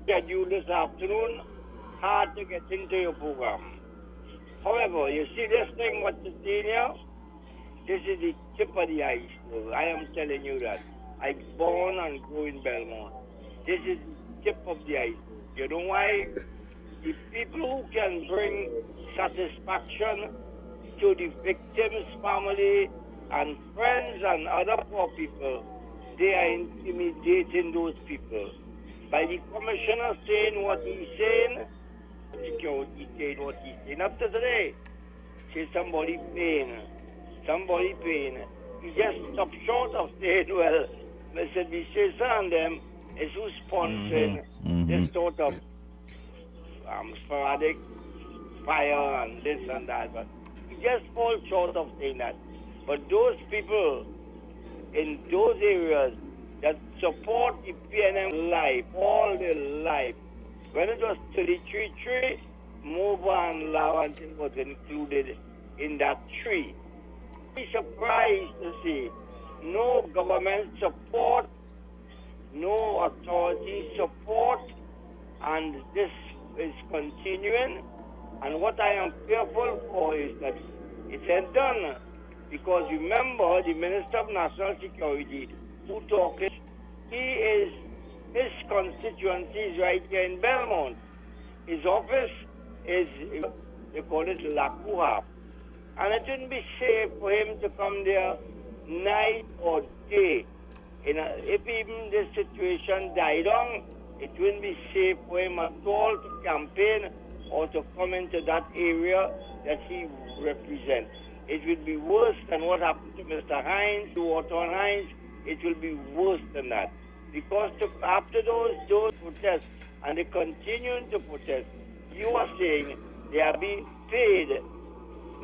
Schedule this afternoon, hard to get into your program. However, you see this thing, what you're seeing here? This is the tip of the iceberg. I am telling you that. I'm born and grew in Belmont. This is the tip of the iceberg. You know why? The people who can bring satisfaction to the victim's family and friends and other poor people, they are intimidating those people. By the commissioner saying what he's saying, security saying what he's saying. Up to today, say somebody paying. He just stopped short of saying, well, Mr. Bishesa and them is who's sponsoring this sort of sporadic fire and this and that. But he just falls short of saying that. But those people in those areas that support the PNM life, all their life. When it was 33 Mova and Lawantin was included in that tree. Be surprised to see no government support, no authority support, and this is continuing. And what I am fearful for is that it ain't done. Because remember, the Minister of National Security who talking, his constituency is right here in Belmont. His office is, they call it Lakuha. And it wouldn't be safe for him to come there night or day. If even this situation died on, it wouldn't be safe for him at all to campaign or to come into that area that he represents. It will be worse than what happened to Mr. Hines, to Otto Hines. It will be worse than that. Because after those protests, and they continue to protest, you are saying they are being paid.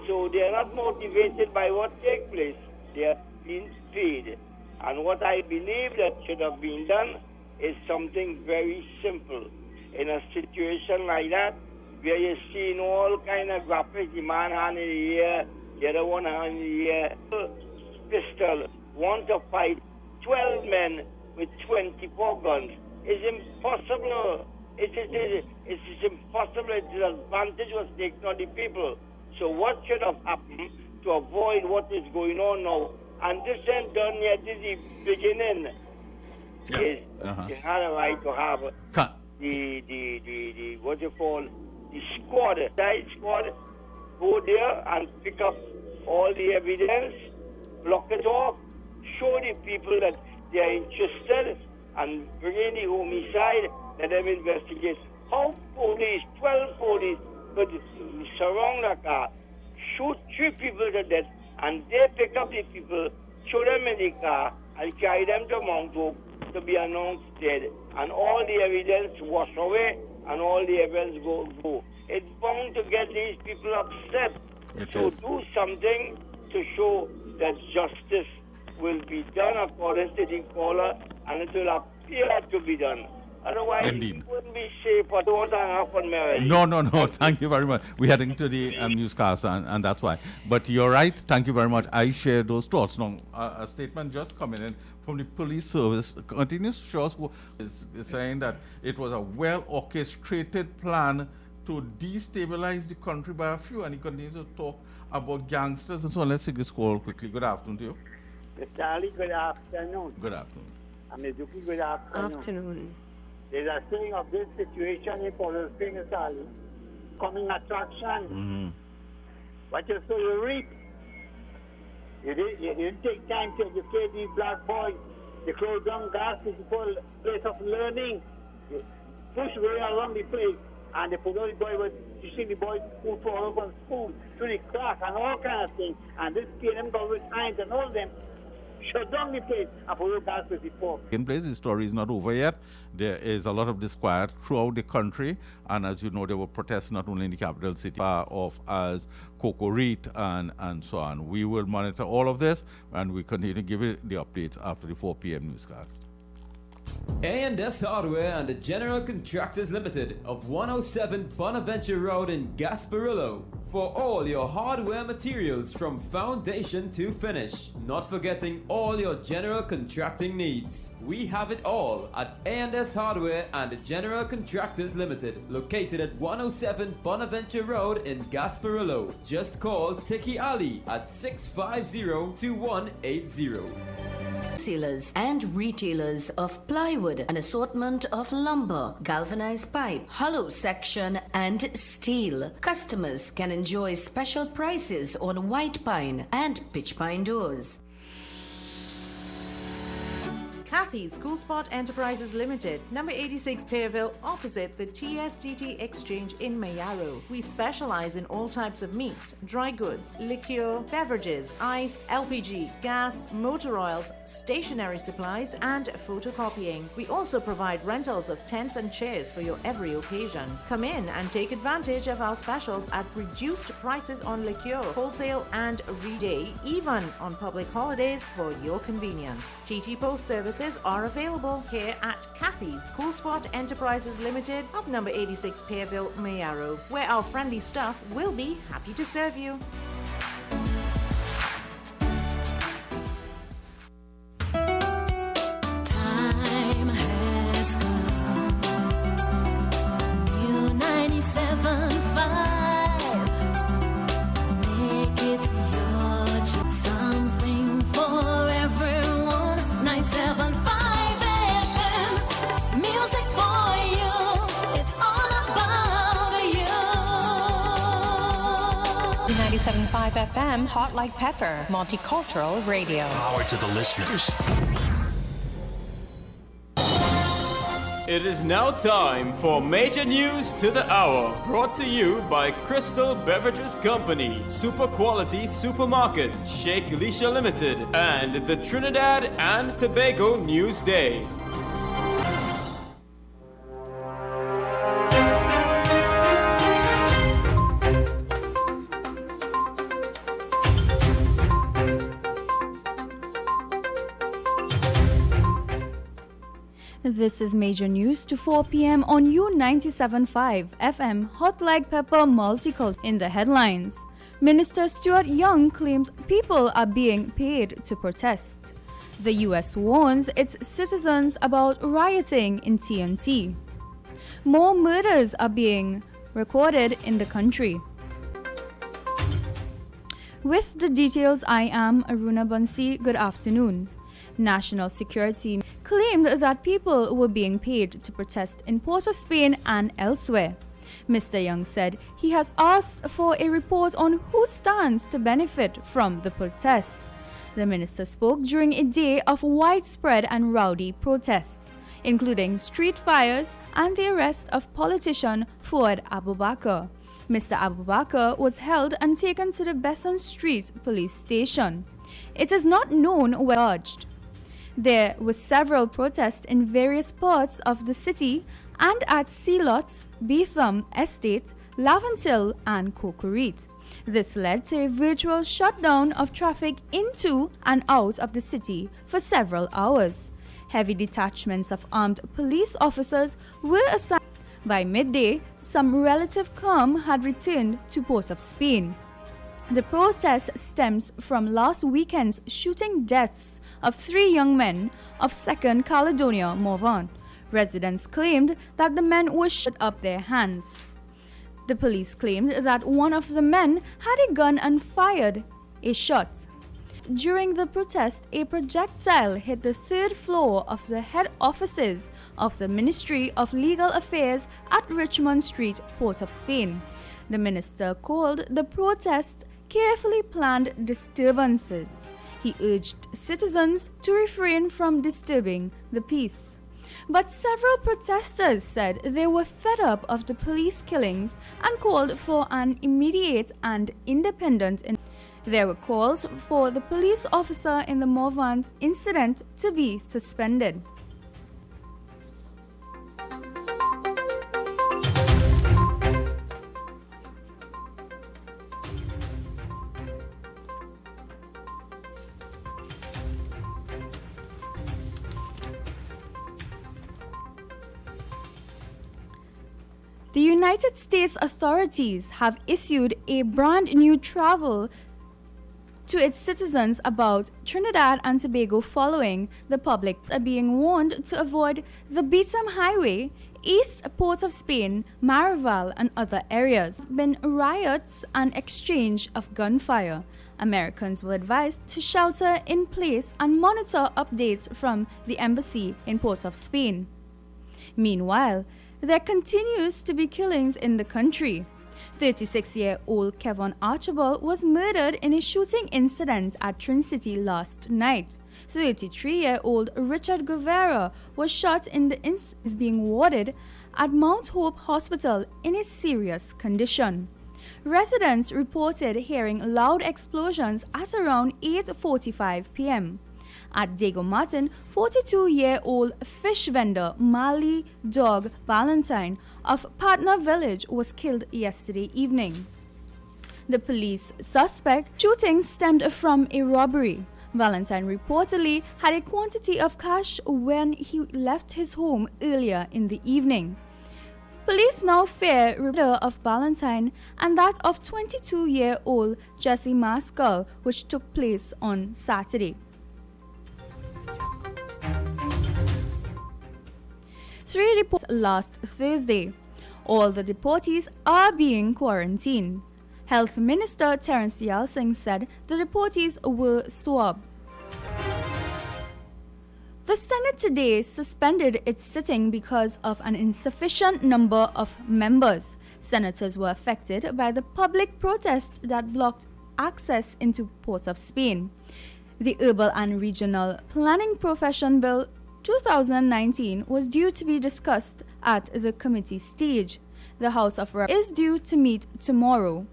So they are not motivated by what takes place. They are being paid. And what I believe that should have been done is something very simple. In a situation like that, where you're seeing all kind of graphics, the man hand in the air, the other one hand in the air, pistol, want to fight 12 men with 24 guns. It's impossible. It's impossible. The advantage was taken on the people. So what should have happened to avoid what is going on now? And this ain't done yet. This is the beginning. Yes. They had a right to have the what you call the squad, side squad, go there and pick up all the evidence, block it off, show the people that they are interested, and bring in the homicide, let them investigate. How police, 12 police, could surround a car, shoot 3 people to death, and they pick up the people, show them in the car, and carry them to Mount Hope to be announced dead. And all the evidence wash away, and all the evidence go. It's bound to get these people upset. So do something to show that justice will be done according to the caller, and it will appear to be done. Otherwise, it wouldn't be safe for those hang up on marriage. No. Thank you very much. We're heading to the newscast, and that's why. But you're right. Thank you very much. I share those thoughts. Now, a statement just coming in from the police service continues to show us is saying that it was a well-orchestrated plan to destabilize the country by a few, and he continues to talk about gangsters and so on. Let's take this call quickly. Good afternoon to you. Mr. Ali, good afternoon. Good afternoon. Amizuki, good afternoon. Afternoon. There's a saying of this situation in Port of Spain, Mr. Ali, coming attraction. What you sow, you reap. You didn't take time to educate these black boys. They close down gas is for place of learning. They push way along the place. And they put all the boys with teaching the boys food for all from school to the class and all kind of things. And this PNM government signs and all them shut down the place and for gas 54. In place, the story is not over yet. There is a lot of disquiet throughout the country, and as you know, there were protests not only in the capital city, far off as Cocorite and so on. We will monitor all of this, and we continue to give you the updates after the 4 p.m. newscast. A&S Hardware and the General Contractors Limited of 107 Bonaventure Road in Gasparillo for all your hardware materials from foundation to finish. Not forgetting all your general contracting needs. We have it all at A&S Hardware and the General Contractors Limited, located at 107 Bonaventure Road in Gasparillo. Just call Tiki Ali at 650-2180. Wholesalers and retailers of plywood, an assortment of lumber, galvanized pipe, hollow section, and steel. Customers can enjoy special prices on white pine and pitch pine doors. Kathy's Cool Spot Enterprises Limited, number 86 Pearville, opposite the TSTT Exchange in Mayaro. We specialize in all types of meats, dry goods, liquor, beverages, ice, LPG, gas, motor oils, stationery supplies, and photocopying. We also provide rentals of tents and chairs for your every occasion. Come in and take advantage of our specials at reduced prices on liquor, wholesale and everyday, even on public holidays for your convenience. TT Post services are available here at Kathy's Cool Spot Enterprises Limited of number 86 Pearville, Mayaro, where our friendly staff will be happy to serve you. Time has come. New 97.5. Make it your choice. Something for everyone. 97.5 FM. Music for you. It's all about you. 97.5 FM, Hot Like Pepper, multicultural radio. Power to the listeners. It is now time for Major News to the Hour, brought to you by Crystal Beverages Company, Super Quality Supermarket, Sheikh Elisha Limited, and the Trinidad and Tobago News Day. This is Major News to 4 p.m. on U97.5 FM Hot Like Pepper Multicult. In the headlines, Minister Stuart Young claims people are being paid to protest. The U.S. warns its citizens about rioting in TNT. More murders are being recorded in the country. With the details, I am Aruna Bansi. Good afternoon. National Security claimed that people were being paid to protest in Port of Spain and elsewhere. Mr. Young said he has asked for a report on who stands to benefit from the protests. The minister spoke during a day of widespread and rowdy protests, including street fires and the arrest of politician Fuad Abubakar. Mr. Abubakar was held and taken to the Besson Street police station. It is not known where charged. There were several protests in various parts of the city and at Sealots, Beetham Estate, Lavantil and Cocorite. This led to a virtual shutdown of traffic into and out of the city for several hours. Heavy detachments of armed police officers were assigned. By midday, some relative calm had returned to Port of Spain. The protest stems from last weekend's shooting deaths of 3 young men of 2nd Caledonia, Morvan. Residents claimed that the men were shot up their hands. The police claimed that one of the men had a gun and fired a shot. During the protest, a projectile hit the 3rd floor of the head offices of the Ministry of Legal Affairs at Richmond Street, Port of Spain. The minister called the protest carefully planned disturbances. He urged citizens to refrain from disturbing the peace. But several protesters said they were fed up of the police killings and called for an immediate and independent. There were calls for the police officer in the Morvant incident to be suspended. The United States authorities have issued a brand new travel to its citizens about Trinidad and Tobago following the public are being warned to avoid the Beetham Highway, East Port of Spain, Marival and other areas. Been riots and exchange of gunfire. Americans were advised to shelter in place and monitor updates from the embassy in Port of Spain. Meanwhile, there continues to be killings in the country. 36-year-old Kevin Archibald was murdered in a shooting incident at Trin City last night. 33-year-old Richard Guevara was shot in the is being warded at Mount Hope Hospital in a serious condition. Residents reported hearing loud explosions at around 8:45 p.m. At Diego Martin, 42-year-old fish vendor Mali Dog Valentine of Partner Village was killed yesterday evening. The police suspect shooting stemmed from a robbery. Valentine reportedly had a quantity of cash when he left his home earlier in the evening. Police now fear the murder of Valentine and that of 22-year-old Jesse Maskell, which took place on Saturday. 3 reports last Thursday. All the deportees are being quarantined. Health Minister Terence Yal Singh said the deportees were swabbed. The Senate today suspended its sitting because of an insufficient number of members. Senators were affected by the public protest that blocked access into Port of Spain. The Urban and Regional Planning Profession Bill 2019 was due to be discussed at the committee stage. The House of Representatives is due to meet tomorrow.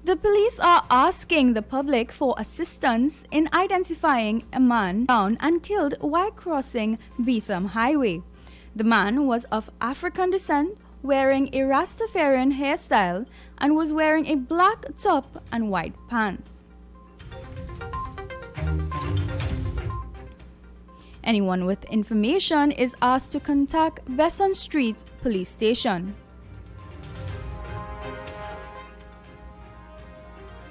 The police are asking the public for assistance in identifying a man found and killed while crossing Beetham Highway. The man was of African descent, wearing a Rastafarian hairstyle, and was wearing a black top and white pants. Anyone with information is asked to contact Besson Street Police Station.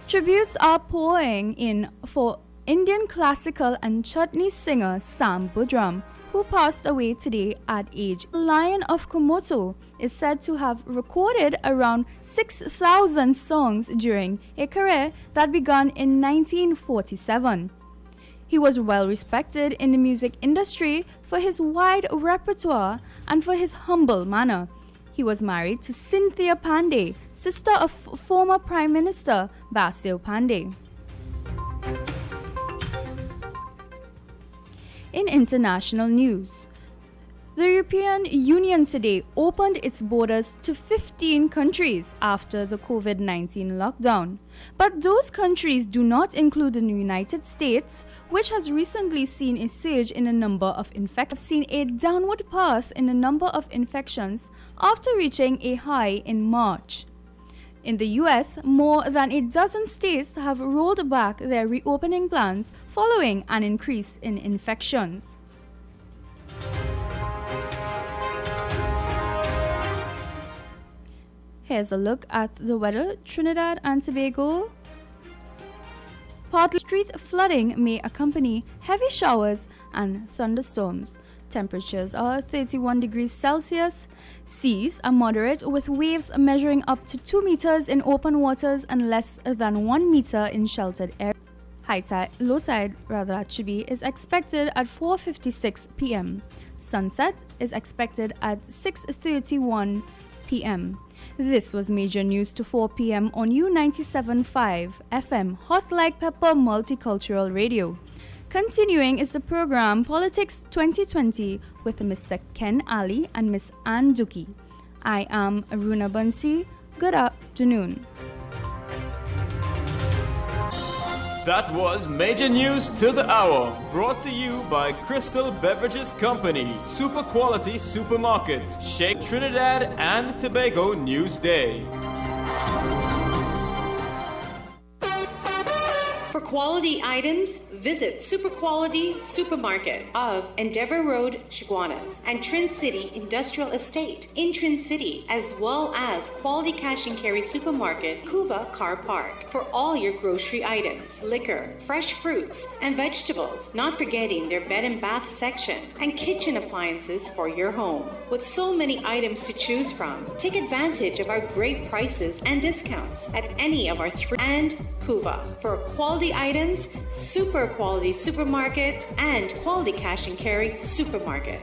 Tributes are pouring in for Indian classical and chutney singer Sam Budram, who passed away today at age. Lion of Komodo is said to have recorded around 6,000 songs during a career that began in 1947. He was well respected in the music industry for his wide repertoire and for his humble manner. He was married to Cynthia Pandey, sister of former Prime Minister Basdeo Pandey. In international news, the European Union today opened its borders to 15 countries after the COVID-19 lockdown. But those countries do not include the United States, which has recently seen a surge in the number of infections, seen a downward path in the number of infections after reaching a high in March. In the US, more than a dozen states have rolled back their reopening plans following an increase in infections. Here's a look at the weather. Trinidad and Tobago. Partly street flooding may accompany heavy showers and thunderstorms. Temperatures are 31 degrees Celsius. Seas are moderate with waves measuring up to 2 meters in open waters and less than 1 meter in sheltered areas. Low tide is expected at 4:56 p.m. Sunset is expected at 6:31 p.m. This was major news to 4 p.m. on U97.5 FM, Hot Like Pepper Multicultural Radio. Continuing is the program Politics 2020 with Mr. Ken Ali and Miss Ann Dookie. I am Aruna Bansi. Good afternoon. That was Major News to the Hour, brought to you by Crystal Beverages Company, Super Quality Supermarket, Shake Trinidad and Tobago Newsday. For quality items, visit Super Quality Supermarket of Endeavour Road, Chaguanas, and Trin City Industrial Estate in Trin City, as well as Quality Cash and Carry Supermarket, Cuba Car Park, for all your grocery items, liquor, fresh fruits, and vegetables, not forgetting their bed and bath section, and kitchen appliances for your home. With so many items to choose from, take advantage of our great prices and discounts at any of our and Cuba. For quality items, Super Quality Supermarket and Quality Cash and Carry Supermarket.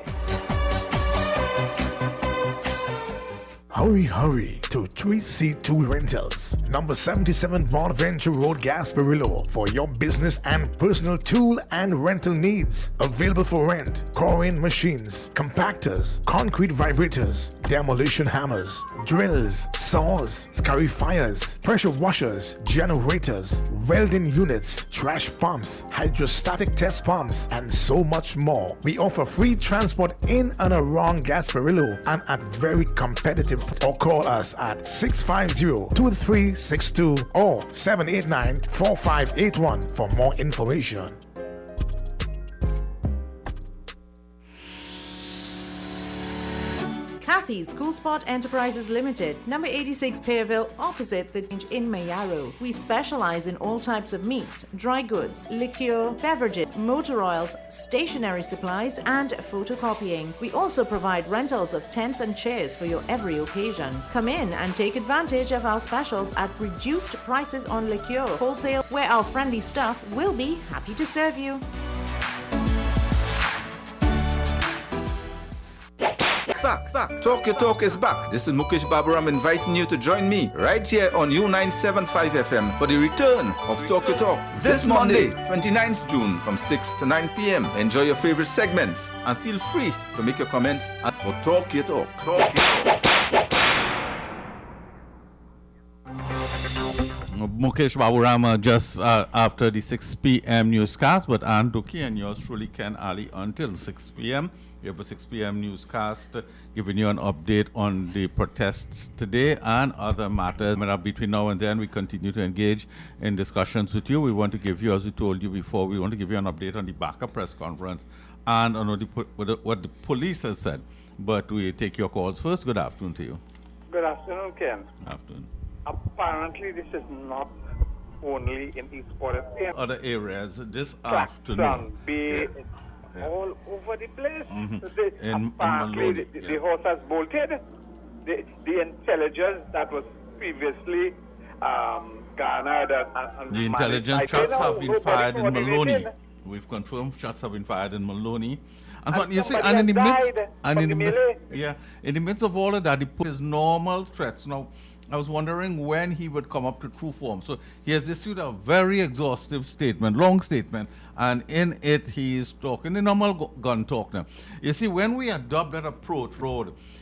Hurry to 3C Tool Rentals, number 77 Bonaventure Road, Gasparillo, for your business and personal tool and rental needs. Available for rent: coring machines, compactors, concrete vibrators, demolition hammers, drills, saws, scarifiers, pressure washers, generators, welding units, trash pumps, hydrostatic test pumps, and so much more. We offer free transport in and around Gasparillo and at very competitive, or call us at 650-2362 or 789-4581 for more information. Kathy's Cool Spot Enterprises Limited, number 86 Pearville, opposite the Change in Mayaro. We specialize in all types of meats, dry goods, liquor, beverages, motor oils, stationery supplies, and photocopying. We also provide rentals of tents and chairs for your every occasion. Come in and take advantage of our specials at reduced prices on liquor wholesale, where our friendly staff will be happy to serve you. Fact. Talk Your Talk is back. This is Mukesh Baburam inviting you to join me right here on U975 FM for the return of Talk Your Talk this Monday, 29th June from 6 to 9 p.m. Enjoy your favorite segments and feel free to make your comments at Talk Your Talk. Mukesh Baburam just after the 6 p.m. newscast, but Ann Duki and yours truly Ken Ali until 6 p.m. We have a 6 p.m. newscast giving you an update on the protests today and other matters. Between now and then, we continue to engage in discussions with you. We want to give you, as we told you before, we want to give you an update on the Baka press conference and on what the police has said. But we take your calls first. Good afternoon to you. Good afternoon, Ken. Afternoon. Apparently, this is not only in Eastport. In other areas this Jackson, afternoon. Bay, all over the place. Mm-hmm. Apparently, the horse has bolted. The intelligence that was previously garnered. The intelligence shots have been fired in Maloney. We've confirmed shots have been fired in Maloney. And so, you see, and in the midst of all of that, he put his normal threats. Now, I was wondering when he would come up to true form. So he has issued a very exhaustive statement, long statement, and in it he is talking the normal gun talk now. You see, when we adopt that approach,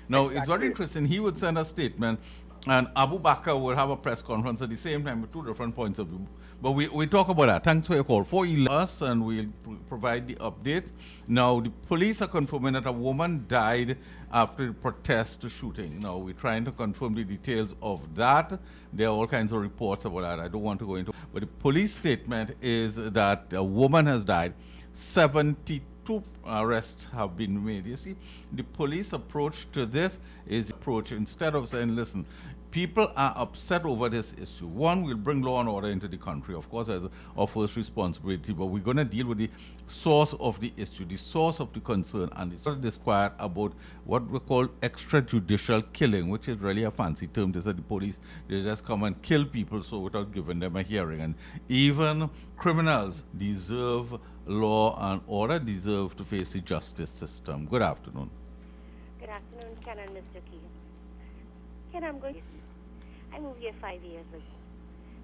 now it's very interesting. He would send a statement, and Abu Bakr would have a press conference at the same time with two different points of view. But we talk about that. Thanks for your call. 411 us, and we'll provide the update. Now, the police are confirming that a woman died after the protest shooting. Now, we're trying to confirm the details of that. There are all kinds of reports about that. I don't want to go into. But the police statement is that a woman has died. 72 arrests have been made. You see, the police approach to this is instead of saying, listen, people are upset over this issue. One, we'll bring law and order into the country, of course, as our first responsibility, but we're going to deal with the source of the issue, the source of the concern, and it's sort of disquiet about what we call extrajudicial killing, which is really a fancy term. They said the police, they just come and kill people so without giving them a hearing. And even criminals deserve law and order, deserve to face the justice system. Good afternoon. Good afternoon, Ken and Mr. Key. Ken, I moved here 5 years ago.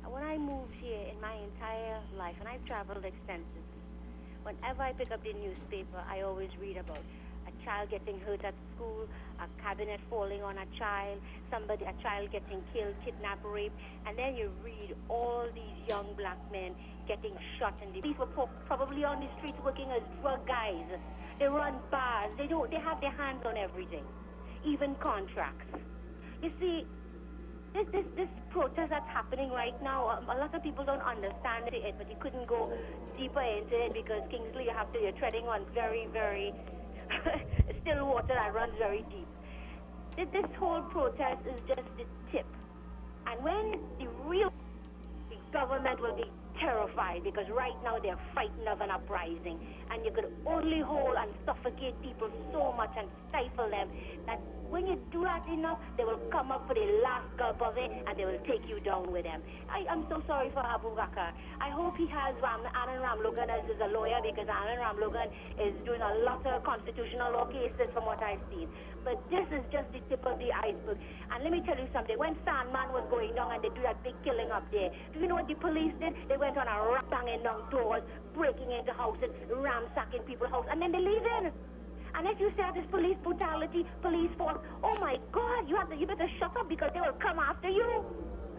And when I moved here in my entire life, and I've traveled extensively, whenever I pick up the newspaper, I always read about a child getting hurt at school, a cabinet falling on a child, a child getting killed, kidnapped, raped, and then you read all these young black men getting shot, and these were probably on the streets working as drug guys. They run bars. They have their hands on everything, even contracts. You see, this protest that's happening right now, a lot of people don't understand it, but you couldn't go deeper into it because Kingsley, you're treading on very, very still water that runs very deep. This whole protest is just the tip, and when the government will be terrified because right now they're frightened of an uprising, and you could only hold and suffocate people so much and stifle them that when you do that enough, they will come up for the last gulp of it and they will take you down with them. I'm so sorry for Abu Bakr. I hope he has Alan Ramlogan as a lawyer, because Alan Ramlogan is doing a lot of constitutional law cases from what I've seen. But this is just the tip of the iceberg. And let me tell you something. When Sandman was going down and they do that big killing up there, do you know what the police did? They went on a banging down doors, breaking into houses, ransacking people's houses, and then they leave in. And if you say this police brutality, police force, oh my God, you better shut up because they will come after you.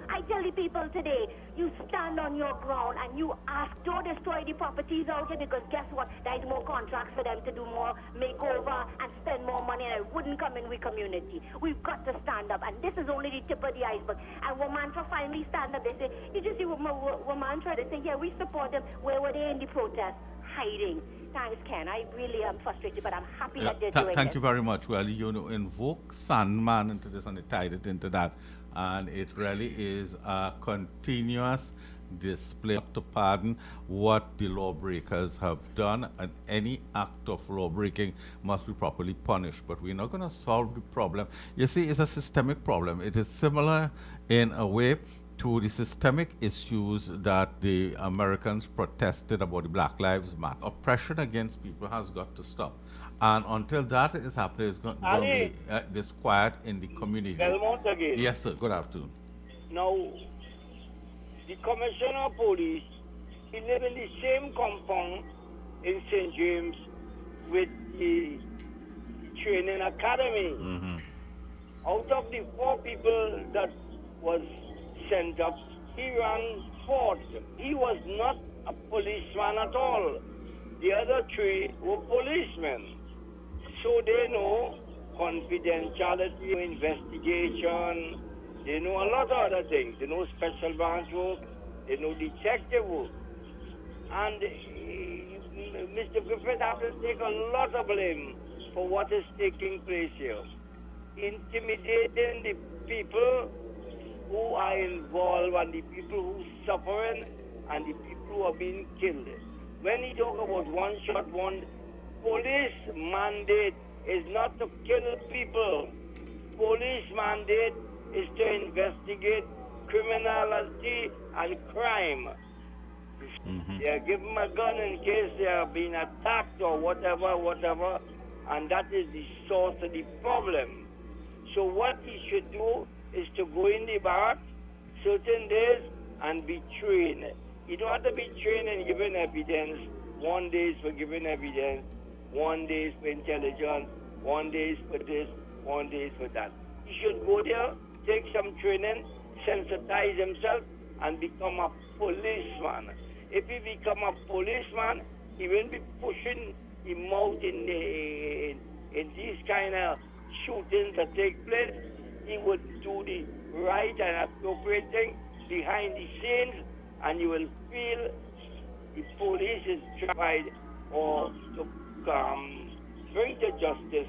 I tell the people today, you stand on your ground and you ask, don't destroy the properties out here, because guess what? There is more contracts for them to do more makeover and spend more money, and it wouldn't come in with community. We've got to stand up, and this is only the tip of the iceberg. And Womantra finally stand up. They say, you just see Womantra, they say, yeah, we support them. Where were they in the protest? Hiding. Thanks, Ken. I really am frustrated, but I'm happy that they're doing it. Thank you very much. Well, invoke Sandman into this and tied it into that. And it really is a continuous display to pardon what the lawbreakers have done, and any act of lawbreaking must be properly punished. But we're not going to solve the problem. You see, it's a systemic problem. It is similar in a way to the systemic issues that the Americans protested about the Black Lives Matter. Oppression against people has got to stop. And until that is happening, it's going to be disquiet in the community. Belmont again. Yes, sir. Good afternoon. Now, the Commissioner of Police, he lives in the same compound in St. James with the training academy. Mm-hmm. Out of the 4 people that was sent up, he ran 4th. He was not a policeman at all. The other 3 were policemen. So they know confidentiality, investigation, they know a lot of other things. They know special branch work, they know detective work. And Mr. Griffith has to take a lot of blame for what is taking place here. Intimidating the people who are involved and the people who are suffering and the people who are being killed. When he talk about one shot, one, police mandate is not to kill people. Police mandate is to investigate criminality and crime. Mm-hmm. They are given a gun in case they are being attacked or whatever, and that is the source of the problem. So what he should do is to go in the barrack certain days and be trained. You don't have to be trained in giving evidence. 1 day is for giving evidence, 1 day is for intelligence, 1 day is for this, 1 day is for that. He should go there, take some training, sensitize himself, and become a policeman. If he become a policeman, he won't be pushing him out in these kind of shootings that take place. He would do the right and appropriate thing behind the scenes, and you will feel the police is tried or to bring to justice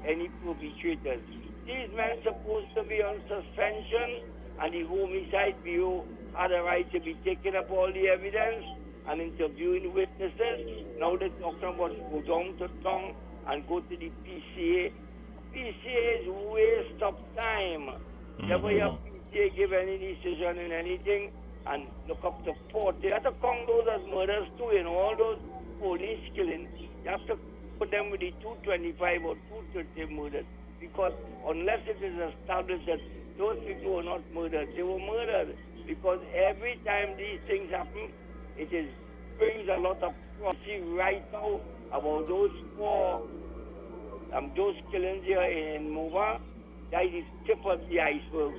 any perpetrators. These men supposed to be on suspension, and the Homicide Bureau had a right to be taking up all the evidence and interviewing witnesses. Now they're talking about go down to town and go to the PCA. PCA is waste of time. Never hear PCA give any decision in anything and look up to 40. You have to count those as murders too, all those police killings. You have to put them with the 225 or 230 murders, because unless it is established that those people were not murdered, they were murdered. Because every time these things happen, it brings a lot of prophecy right now about those 4 those killings here in Mova, that is tip of the iceberg.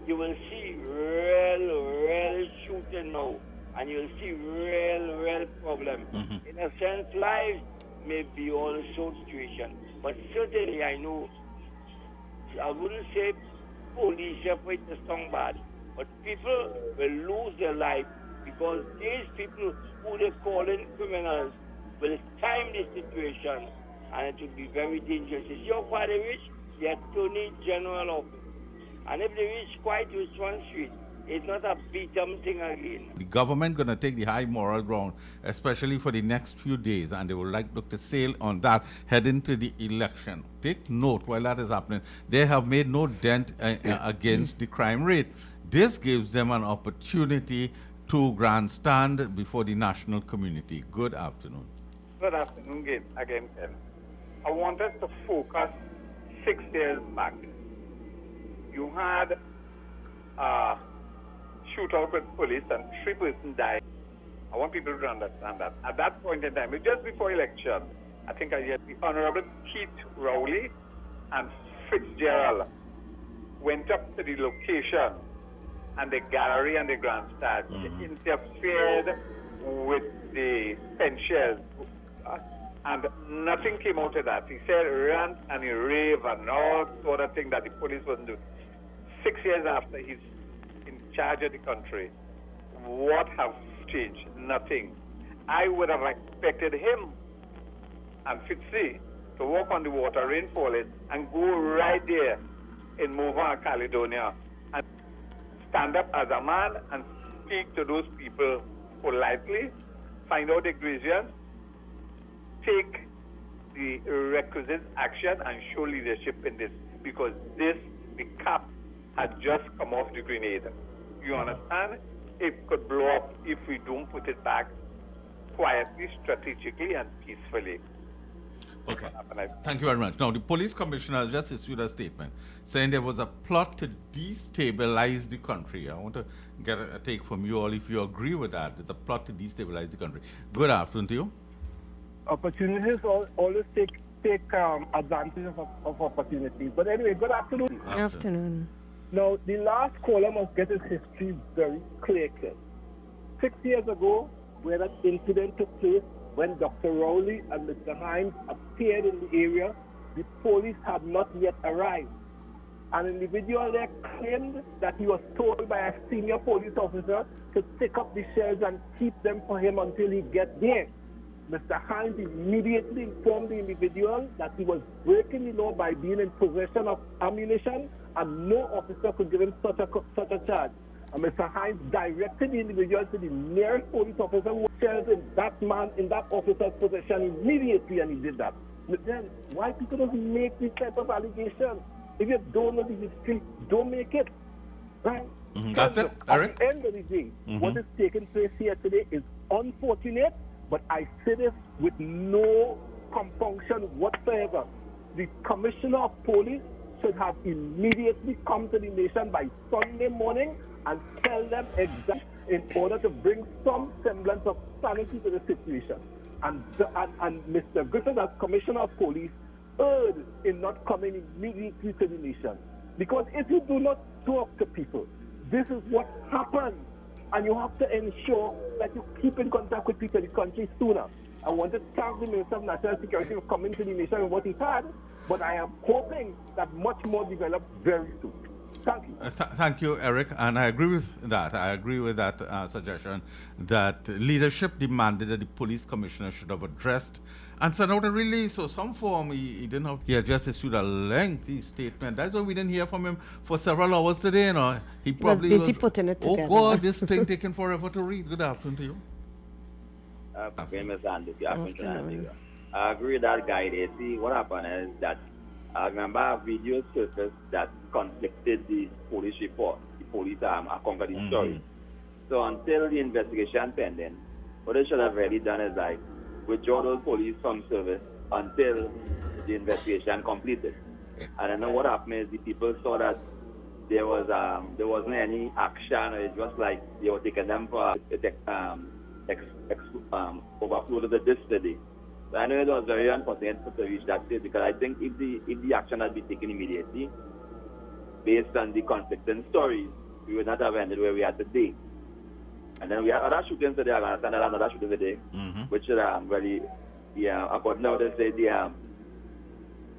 You will see real shooting now, and you'll see real problem. In a sense, lives may be also situation, but certainly I know, I wouldn't say police separate the strong bad, but people will lose their life because these people who they call in criminals will time the situation, and it will be very dangerous. It's your father reach the Attorney General office, and if they reach quite Richmond Street, it's not a beat them thing again. The government going to take the high moral ground, especially for the next few days, and they would like to sail on that heading to the election. Take note while that is happening. They have made no dent against the crime rate. This gives them an opportunity to grandstand before the national community. Good afternoon. Good afternoon again, Ken. I wanted to focus 6 years back. You had a shootout with police and 3 persons died. I want people to understand that. At that point in time, just before election, I think I had the Honorable Keith Rowley and Fitzgerald went up to the location and the gallery and the grandstand. They interfered with the benches, and nothing came out of that. He said rant and he rave and all sort of thing that the police wasn't doing. 6 years after he's in charge of the country, what have changed? Nothing. I would have expected him and Fitzy to walk on the water, rain falling, and go right there in Mova, Caledonia, and stand up as a man and speak to those people politely, find out the grievance, take the requisite action, and show leadership in this, because the cap had just come off the grenade. You understand? It could blow up if we don't put it back quietly, strategically, and peacefully. Okay. Thank you very much. Now, the police commissioner has just issued a statement saying there was a plot to destabilize the country. I want to get a take from you all if you agree with that. There's a plot to destabilize the country. Good afternoon to you. Opportunities always take advantage of opportunities. But anyway, good afternoon. Good afternoon. Now, the last caller must get his history very clear. 6 years ago, where that incident took place, when Dr. Rowley and Mr. Hines appeared in the area, the police had not yet arrived. An individual there claimed that he was told by a senior police officer to pick up the shells and keep them for him until he gets there. Mr. Hines immediately informed the individual that he was breaking the law by being in possession of ammunition, and no officer could give him such a charge. And Mr. Hines directed the individual to the nearest police officer who was shells in that officer's possession immediately, and he did that. But then, why people don't make this type of allegation? If you don't know the history, don't make it. Right? That's it, Eric. At the end of the day, what is taking place here today is unfortunate, but I say this with no compunction whatsoever. The Commissioner of Police should have immediately come to the nation by Sunday morning and tell them exactly in order to bring some semblance of sanity to the situation. And Mr. Griffith, as Commissioner of Police, erred in not coming immediately to the nation. Because if you do not talk to people, this is what happens. And you have to ensure that you keep in contact with people in the country sooner. I want to thank the Minister of National Security for coming to the nation with what he had, but I am hoping that much more develops very soon. Thank you. Thank you, Eric, and I agree with that. I agree with that suggestion that leadership demanded that the police commissioner should have addressed and sent out a release or some form. He didn't have. He had just issued a lengthy statement. That's why we didn't hear from him for several hours today. You know, he probably was busy putting it together. Oh God, this thing taking forever to read. Good afternoon to you. I agree with that guy there. See, what happened is that I remember a video surfaced that conflicted the police report, the police conquered the story. So until the investigation pending, what they should have really done is like withdraw those police from service until the investigation completed. And I know what happened is the people saw that there wasn't any action. It was like they were taking them for overflow of the distillery. But I know it was very unfortunate to reach that stage because I think if the action had been taken immediately, based on the conflicting stories, we would not have ended where we are today. And then we have other shootings today, I'm going to another shooting today, which really, according to they say, the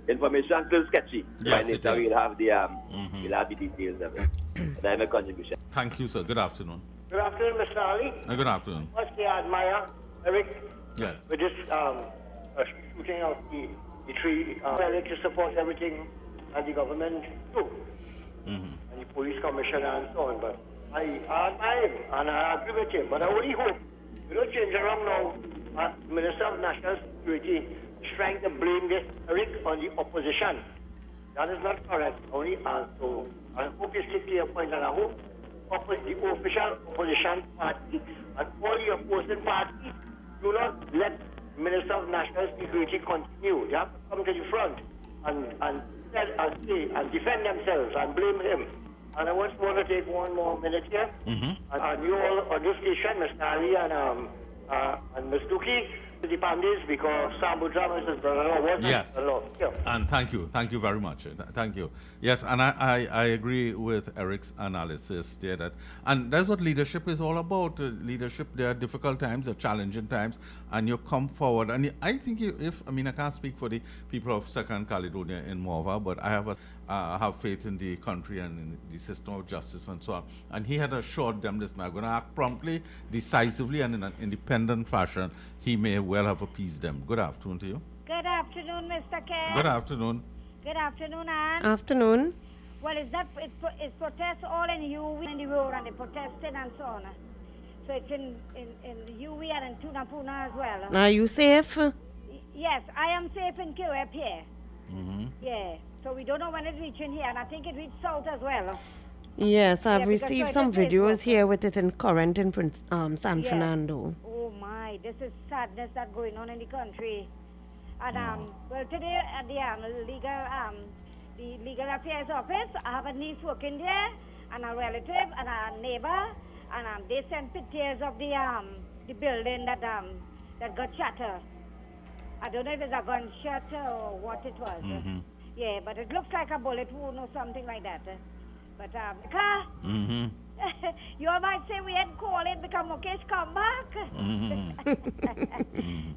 information still sketchy. Yes, it is. We'll have the details of it. That's my contribution. Thank you, sir. Good afternoon. Good afternoon, Mr. Ali. Good afternoon. Firstly, I admire Eric Yes. with this shooting of the three Eric to support everything that the government do, and the police commissioner and so on. But I admire him and I agree with him. But I only hope we don't change around now. Minister of National Security is trying to blame this Eric on the opposition. That is not correct. Only so I hope you stick to your point, and I hope the official opposition party and all the opposing parties do not let Minister of National Security continue. They have to come to the front and say and defend themselves and blame him. And I want to take one more minute here. And you all on this station, Mr. Ali and Ms. Duki, the Pandis, because Sambudra, Mrs. Brother, was Yes. And thank you very much. Thank you. Yes, and I agree with Eric's analysis there. And that's what leadership is all about. Leadership, there are difficult times, there are challenging times, and you come forward. And I think I can't speak for the people of Second Caledonia in Morva, but I have faith in the country and in the system of justice and so on. And he had assured them this, I'm going to act promptly, decisively, and in an independent fashion. He may well have appeased them. Good afternoon to you. Good afternoon, Mr. Ken. Good afternoon. Good afternoon, Anne. Afternoon. Well, it's protests all in UWI in the road, and they're protesting and so on. So it's in UWI and in Tunapuna as well. Are you safe? Yes, I am safe in Kirep here. Yeah. So we don't know when it's reaching here, and I think it reached south as well. Yes, I've because received so some it is videos Facebook. here with it in current in San Yeah. Fernando. Oh my, this is sadness that's going on in the country. And well, today at the legal affairs office, I have a niece working there, and a relative, and a neighbor, and they sent pictures of the building that got shattered. I don't know if it's a gunshot or what it was. Yeah, but it looks like a bullet wound or something like that. But car. You all might say we had called it because Mukesh come back.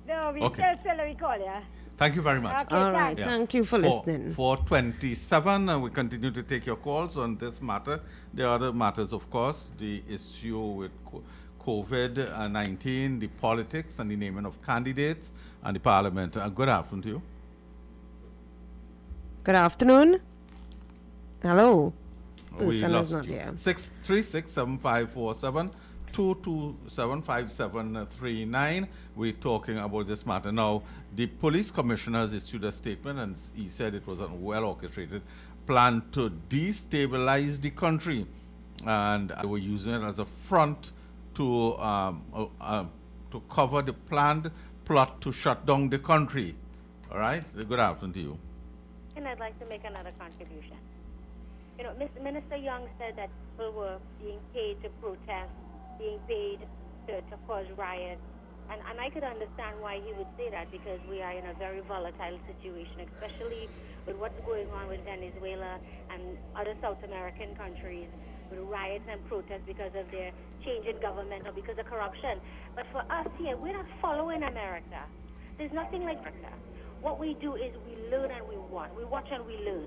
No, we still recall, yeah. Thank you very much. Okay, all right, thank you for listening. 4:27, we continue to take your calls on this matter. There are other matters, of course, the issue with COVID-19, the politics and the naming of candidates, and the parliament. Good afternoon to you. Good afternoon. Hello. We Person lost is not you. here. 636-7547, 227-5739. We're talking about this matter. Now, the police commissioner has issued a statement, and he said it was a well-orchestrated plan to destabilize the country. And they were using it as a front to cover the planned plot to shut down the country. All right? Good afternoon to you. And I'd like to make another contribution. You know, Minister Young said that people were being paid to protest, being paid to cause riots. And I could understand why he would say that, because we are in a very volatile situation, especially with what's going on with Venezuela and other South American countries, with riots and protests because of their change in government or because of corruption. But for us here, we're not following America. There's nothing like America. What we do is we learn and we watch. We watch and we learn.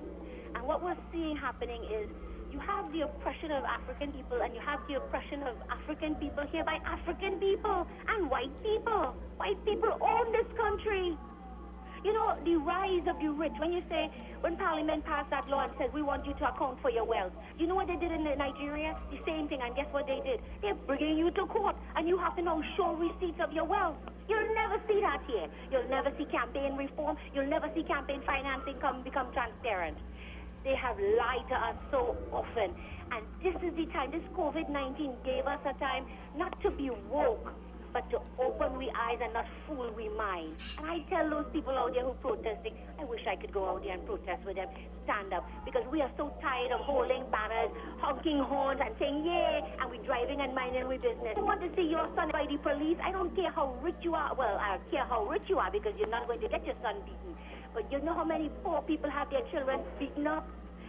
And what we're seeing happening is you have the oppression of African people, and you have the oppression of African people here by African people and white people. White people own this country. You know, the rise of the rich, when Parliament passed that law and said, we want you to account for your wealth. You know what they did in Nigeria? The same thing, and guess what they did? They're bringing you to court, and you have to now show receipts of your wealth. You'll never see that here. You'll never see campaign reform. You'll never see campaign financing become transparent. They have lied to us so often. And this is the time, this COVID-19 gave us a time not to be woke, but to open we eyes and not fool we mind. And I tell those people out there who protesting, I wish I could go out there and protest with them, stand up, because we are so tired of holding banners, honking horns and saying, yeah, and we driving and minding we business. I want to see your son by the police. I don't care how rich you are. Well, I care how rich you are because you're not going to get your son beaten. But you know how many poor people have their children beaten up?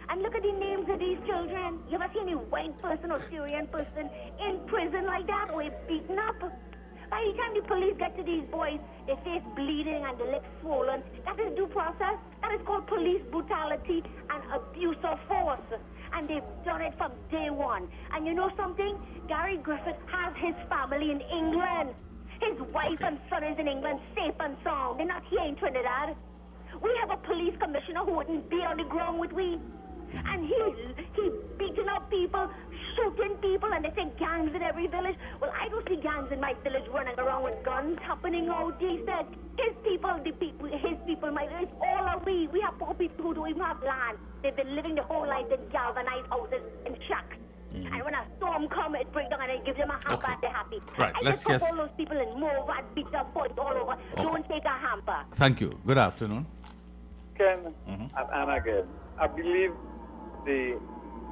And look at the names of these children. You ever seen a white person or Syrian person in prison like that or beaten up? By the time the police get to these boys, their face bleeding and their lips swollen. That is due process. That is called police brutality and abuse of force. And they've done it from day one. And you know something? Gary Griffith has his family in England. His wife and son is in England, safe and sound. They're not here in Trinidad. We have a police commissioner who wouldn't be on the ground with we. And he's beating up people, shooting people, and they say gangs in every village. Well, I don't see gangs in my village running around with guns happening out. He said his people, his people, it's all of we. We have poor people who don't even have land. They've been living their whole life in galvanized houses and shacks. And when a storm comes, it breaks down and it gives them a hamper and they're happy. Right, I just hope all those people in Mova and beat up boys all over don't take a hamper. Thank you. Good afternoon. Ken, and Anna again, I believe the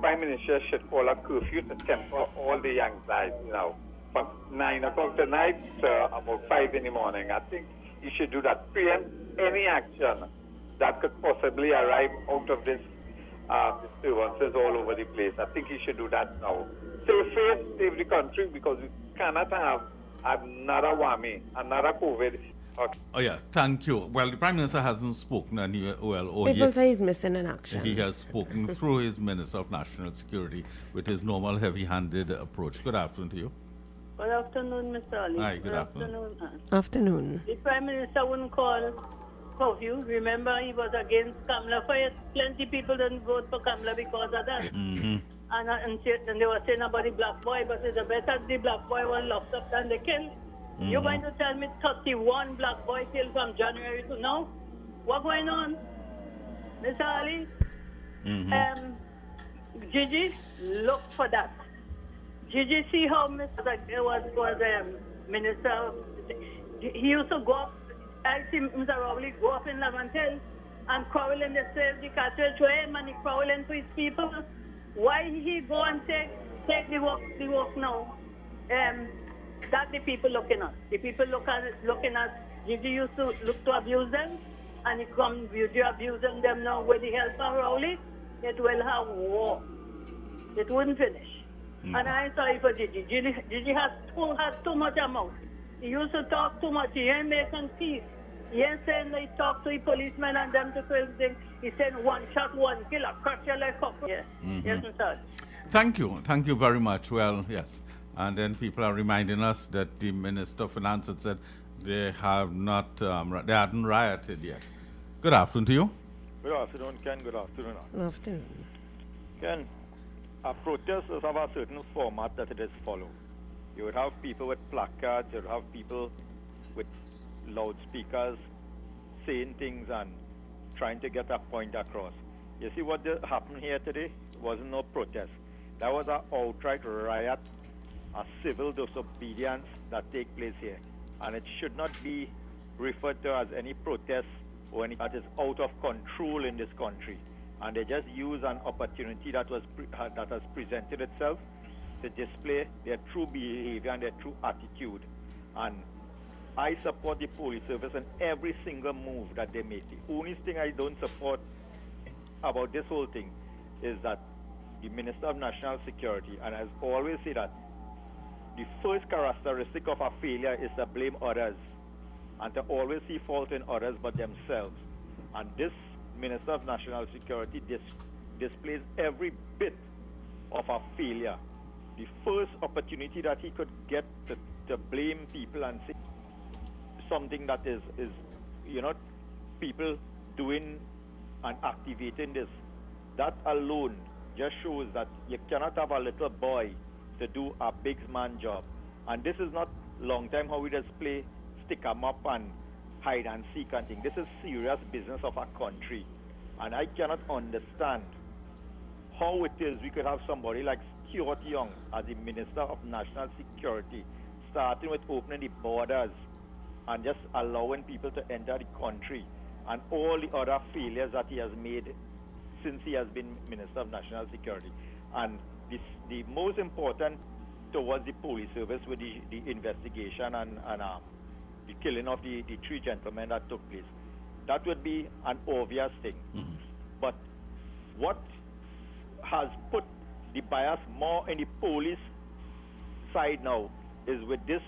Prime Minister should call a curfew to temper all the anxiety now. From 9 o'clock tonight to about 5 in the morning. I think he should do that. Preempt any action that could possibly arrive out of this disturbances all over the place. I think he should do that now. Save face, save the country, because we cannot have another WAMI, another COVID. Oh yeah, thank you. Well, the Prime Minister hasn't spoken, and people say he's missing in action. He has spoken through his Minister of National Security with his normal heavy-handed approach. Good afternoon to you. Good afternoon, Mr. Ali. Hi, good afternoon. Afternoon. The Prime Minister wouldn't call curfew. Remember, he was against Kamala Fayed. Plenty people didn't vote for Kamala because of that. And they were saying about the black boy, but it's better the black boy was locked up than they killed. You're going to tell me 31 black boys killed from January to now? What's going on? Mr. Ali? Gigi, look for that. Gigi, see how Mr. was Minister. He used to go up, I see Mr. Rowley go up in Laventille and crawl in the safety cartridge to him and he crawl into his people. Why he go and take the work now? That the people looking at. The people looking at Gigi used to look to abuse them, and he come Gigi abusing them now with the help of Rowley. It will have war. It wouldn't finish. And I'm sorry for Gigi. Gigi has too much mouth. He used to talk too much. He ain't making peace. He ain't saying they talk to the policemen and them to kill things. He said one shot, one killer, crush you like a yes. Yes, Mr. Thank you. Thank you very much. Well, yes. And then people are reminding us that the Minister of Finance had said they have not, they hadn't rioted yet. Good afternoon to you. Good afternoon, Ken. Good afternoon. Good afternoon. Ken, a protest is of a certain format that it is followed. You would have people with placards, you would have people with loudspeakers saying things and trying to get a point across. You see what happened here today? It wasn't no protest. That was an outright riot, a civil disobedience that take place here. And it should not be referred to as any protest or any that is out of control in this country. And they just use an opportunity that has presented itself to display their true behavior and their true attitude. And I support the police service in every single move that they make. The only thing I don't support about this whole thing is that the Minister of National Security, and I always say that the first characteristic of a failure is to blame others and to always see fault in others but themselves. And this Minister of National Security displays every bit of a failure. The first opportunity that he could get to blame people and say something that is people doing and activating this, that alone just shows that you cannot have a little boy to do a big man job. And this is not long time how we just play stick 'em up and hide and seek and thing. This is serious business of our country. And I cannot understand how it is we could have somebody like Stuart Young as the Minister of National Security starting with opening the borders and just allowing people to enter the country, and all the other failures that he has made since he has been Minister of National Security. And the most important towards the police service with the investigation and the killing of the three gentlemen that took place. That would be an obvious thing. But what has put the bias more in the police side now is with this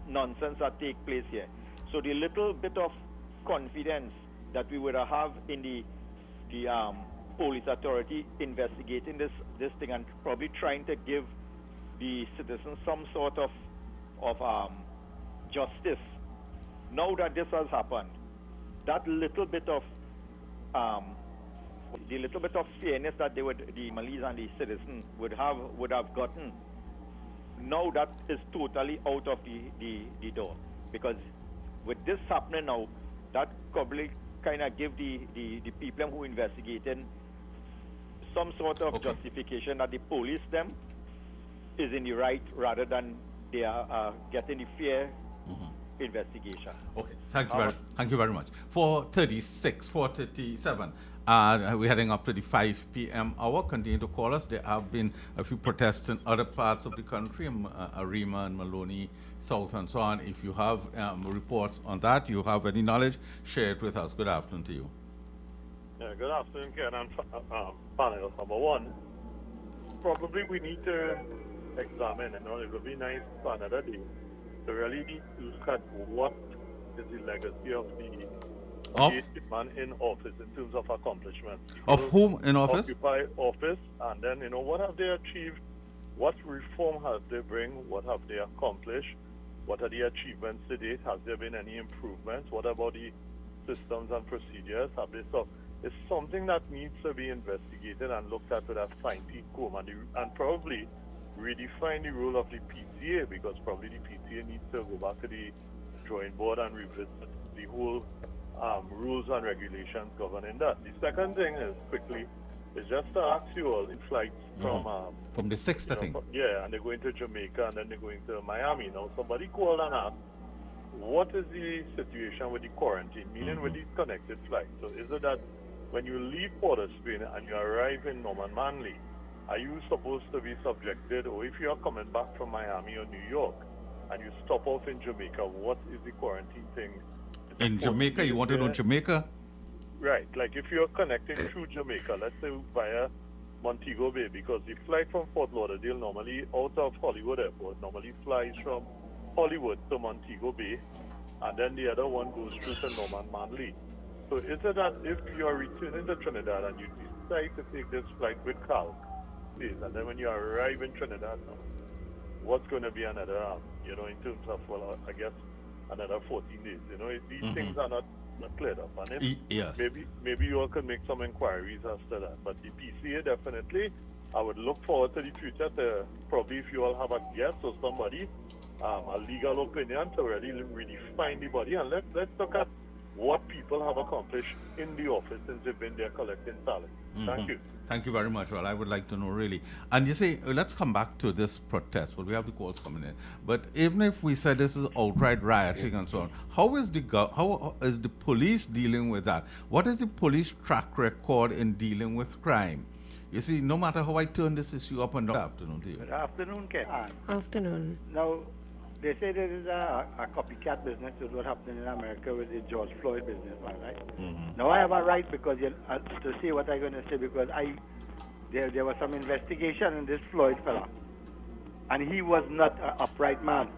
nonsense that take place here. So the little bit of confidence that we would have in the police authority investigating this thing and probably trying to give the citizens some sort of justice. Now that this has happened, that little bit of the little bit of fairness that the Malays and the citizens would have gotten, now that is totally out of the door. Because with this happening now, that probably kind of give the people who investigated some sort of justification that the police them is in the right rather than they are getting the fair investigation. Okay, thank you very much. 4:37. We're heading up to the 5 p.m. hour. Continue to call us. There have been a few protests in other parts of the country, Arima and Maloney South and so on. If you have reports on that, you have any knowledge, share it with us. Good afternoon to you. Yeah, good afternoon, Ken and panel. Number one, probably we need to examine, it would be nice for another day to really need to look at what is the legacy of the man in office in terms of accomplishments. Of whom in office? Occupy office, and then, what have they achieved? What reform have they bring? What have they accomplished? What are the achievements to date? Has there been any improvements? What about the systems and procedures? Have they so it's something that needs to be investigated and looked at with a fine-tooth comb and probably redefine the role of the PCA, because probably the PCA needs to go back to the drawing board and revisit the whole rules and regulations governing that. The second thing is just to ask you all in flights from the 6th, I think. Yeah, and they're going to Jamaica and then they're going to Miami. Now somebody called and asked, what is the situation with the quarantine, meaning with these connected flights? So is it that when you leave Port of Spain and you arrive in Norman Manley, are you supposed to be subjected, or if you are coming back from Miami or New York and you stop off in Jamaica, what is the quarantine thing? In Jamaica? You want to know Jamaica? Right. Like if you're connecting through Jamaica, let's say via Montego Bay, because the flight from Fort Lauderdale normally out of Hollywood Airport normally flies from Hollywood to Montego Bay, and then the other one goes through to Norman Manley. So is it that if you're returning to Trinidad and you decide to take this flight with Cal, and then when you arrive in Trinidad now, what's going to be another, in terms of, I guess, another 14 days. These things are not cleared up. And yes. Maybe you all could make some inquiries as to that. But the PCA definitely, I would look forward to the future to probably, if you all have a guest or somebody, a legal opinion to really find the body, and let's look at what people have accomplished in the office since they've been there collecting salary. Thank you. Thank you very much. Well, I would like to know really. And you say, let's come back to this protest. Well, we have the calls coming in. But even if we said this is outright rioting and so on, how is the police dealing with that? What is the police track record in dealing with crime? You see, no matter how I turn this issue up and down. Good afternoon to you. Good afternoon, Ken. Afternoon. Now, they say there is a copycat business is what happened in America with the George Floyd business, right? Now I have a right because to say what I'm going to say, because there was some investigation in this Floyd fella, and he was not an upright man.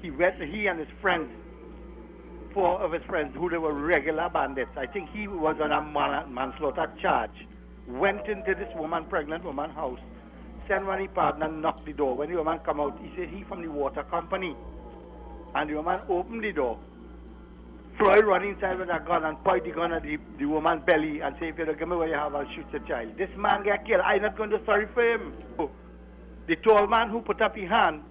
He and his friends, 4 of his friends, who they were regular bandits. I think he was on a manslaughter charge. Went into this pregnant woman's house. Send one partner, knocked the door. When the woman come out, he said he from the water company. And the woman opened the door. Floyd run inside with a gun and point the gun at the woman's belly and say, if you don't give me what you have, I'll shoot the child. This man get killed. I'm not going to sorry for him. The tall man who put up his hand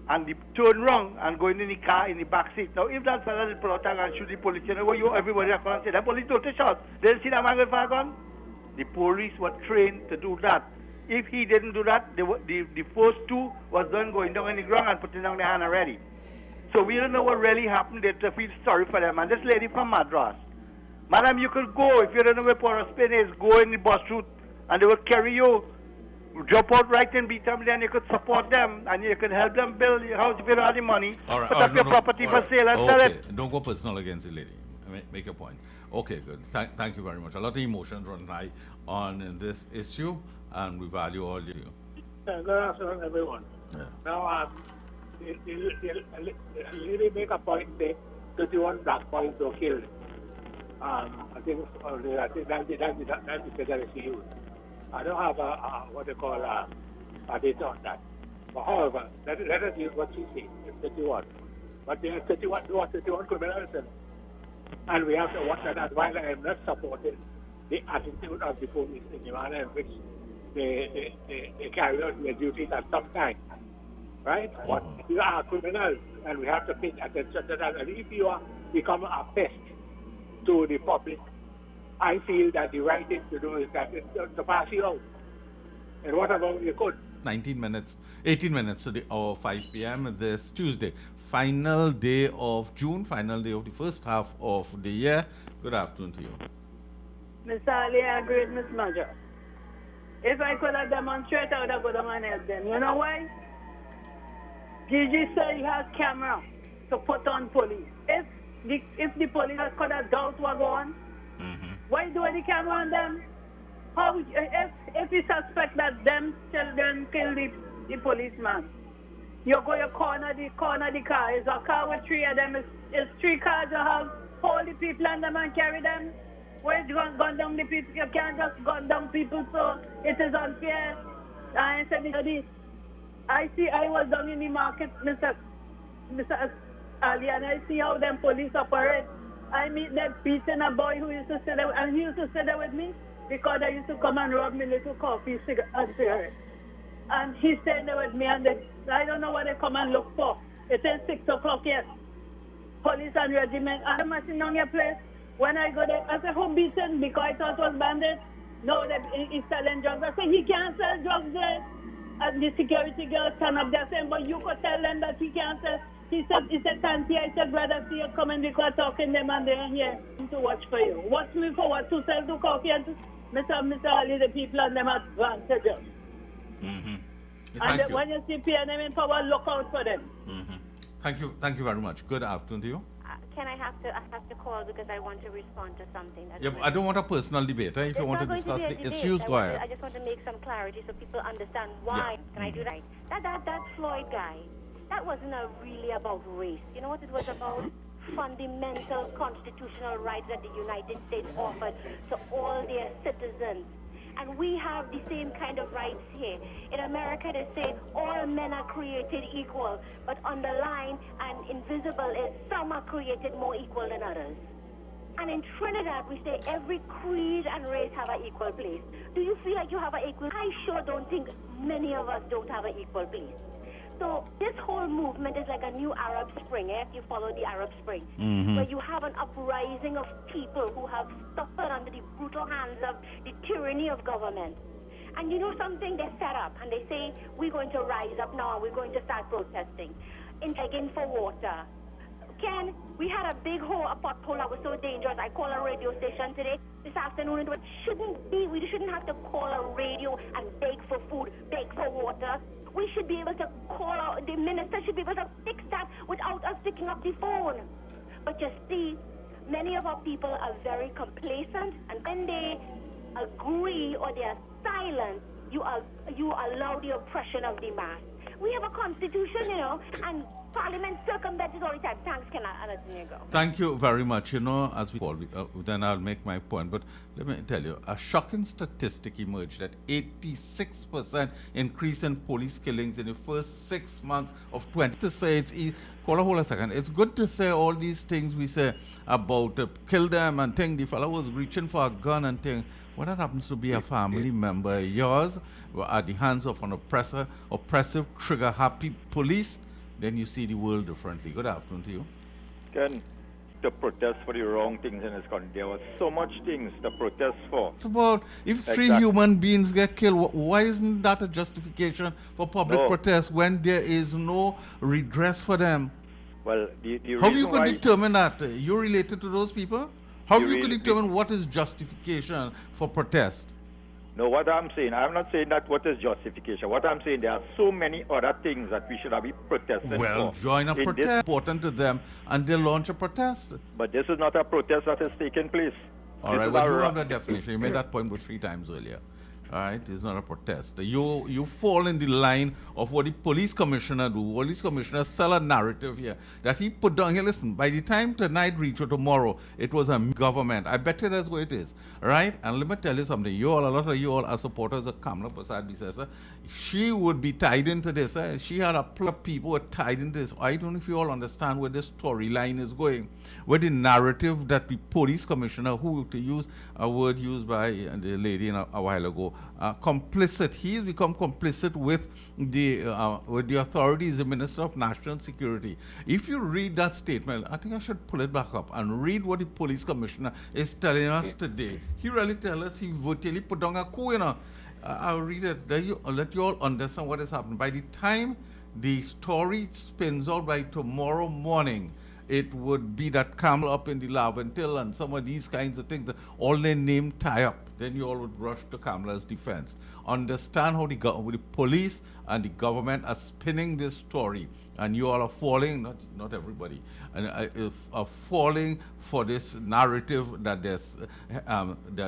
and the turn wrong and going in the car in the back seat. Now, if that fella did pull out and shoot the police, everybody are going to say, that police told the shot. They didn't see that man with a gun. The police were trained to do that. if he didn't do that, the first two was done going down on the ground and putting down their hand already. So we don't know what really happened there to feel sorry for them. And this lady from Madras, madam, you could go, if you don't know where Port of Spain is, go in the bus route and they will carry you, drop out right in Beetham, then you could support them and you could help them build your house if you don't have the money, put up your property for sale and sell it. Don't go personal against the lady. Make a point. Okay, good. Thank you very much. A lot of emotions run high on this issue, and we value all you. Good afternoon, everyone. Yeah. Now, the lady make a point that 31 black boys were killed. I think that's the figure she used. I don't have what they call a data on that. But however, let us use what she said, 31. But there are 31 criminals, and we have to watch that. While I am not supporting the attitude of the police in the manner in which they carry out their duties at some time, right? But you are criminals, and we have to pay attention to that. And if you are become a pest to the public, I feel that the right thing to do is that to pass you out. And whatever you could. 18 minutes to the hour 5 p.m. this Tuesday. Final day of June, final day of the first half of the year. Good afternoon to you. Mr. Ali, I agree with Ms. Major. If I could have demonstrated, I would have gone down and helped them. You know why? Gigi said he has camera to put on police. If the police could have doubt what go on, why do the camera on them? How if you suspect that them children kill the policeman, you go your corner the car. Is a car with three of them. Is three cars you have, hold the people on them and carry them. Where you gun down the people? You can't just gun down people, so it is unfair. I said I was down in the market, Mr. Ali, and I see how them police operate. I meet them beating a boy who used to sit there, and he used to sit there with me because I used to come and rub me little coffee and cigarette. And he stayed there with me, and I don't know what they come and look for. It is 6 o'clock yet. Police and regiment, and I'm sitting on your place. When I go there, I said, who beaten? Because I thought it was bandit. No, he's selling drugs. I said, he can't sell drugs there. And the security girl stand up there saying, but you could tell them that he can't sell. He said, Tanti, I said, brother, see you coming because talking them and they're here to watch for you. Watch me for what? To sell the coffee and to Mr. Ali, the people and them advantages. And when you see PNM in power, look out for them. Thank you very much. Good afternoon to you. Can I have to call because I want to respond to something. I don't want a personal debate. If you want to discuss the issues, go ahead. I just want to make some clarity so people understand why. Yeah. Can I do that? That Floyd guy, that wasn't really about race. You know what it was about? Fundamental constitutional rights that the United States offered to all their citizens. And we have the same kind of rights here. In America, they say all men are created equal, but underlined and invisible is some are created more equal than others. And in Trinidad, we say every creed and race have an equal place. Do you feel like you have an equal? I sure don't think many of us don't have an equal place. So this whole movement is like a new Arab Spring, if you follow the Arab Spring, where you have an uprising of people who have suffered under the brutal hands of the tyranny of government. And you know something? They set up and they say, we're going to rise up now and we're going to start protesting, begging for water. Ken, we had a big hole, a pothole that was so dangerous. I called a radio station this afternoon, and it shouldn't be. We shouldn't have to call a radio and beg for food, beg for water. We should be able to call out, the minister should be able to fix that without us picking up the phone. But you see, many of our people are very complacent, and when they agree or they are silent, you allow the oppression of the mass. We have a constitution, and Parliament circumvents all the time. Thanks, Ken. I'll let you go. Thank you very much. As we call, then I'll make my point. But let me tell you, a shocking statistic emerged that 86% increase in police killings in the first 6 months of 20. To say hold a second. It's good to say all these things we say about kill them and thing. The fellow was reaching for a gun and thing. When that happens to be a family member of yours at the hands of an oppressive, trigger-happy police, then you see the world differently. Good afternoon to you. Ken, to protest for the wrong things in this country. There was so much things to protest for. It's about if three human beings get killed, why isn't that a justification for public protest when there is no redress for them? Well, the how reason you could why determine that? You're related to those people? How The you could re- determine what is justification for protest? No, what I'm saying, I'm not saying that what is justification. What I'm saying, there are so many other things that we should have been protesting Well, for. join a In protest this- important to them and they launch a protest. But this is not a protest that is taking place. All This right, is well, a you ra- have that definition. You made that point about 3 times earlier. All right, it's not a protest. You fall in the line of what the police commissioner do. Police commissioner sell a narrative here that he put down here. Listen, by the time tonight reach or tomorrow, it was a government. I bet you that's what it is. All right, and let me tell you something. A lot of you all are supporters of Kamala Prasad Bisesa. She would be tied into this. She had a plot of people who were tied into this. I don't know if you all understand where this storyline is going, where the narrative that the police commissioner, who to use a word used by the lady a while ago, complicit. He's become complicit with the authorities, the Minister of National Security. If you read that statement, I think I should pull it back up and read what the police commissioner is telling us today. He really tells us he virtually put down a coup, I'll read it. Let you all understand what has happened. By the time the story spins out by tomorrow morning, it would be that Kamala up in the Laventil and some of these kinds of things, all their name tie up. Then you all would rush to Kamala's defense. Understand how the police and the government are spinning this story, and you all are falling, not everybody, and are falling for this narrative that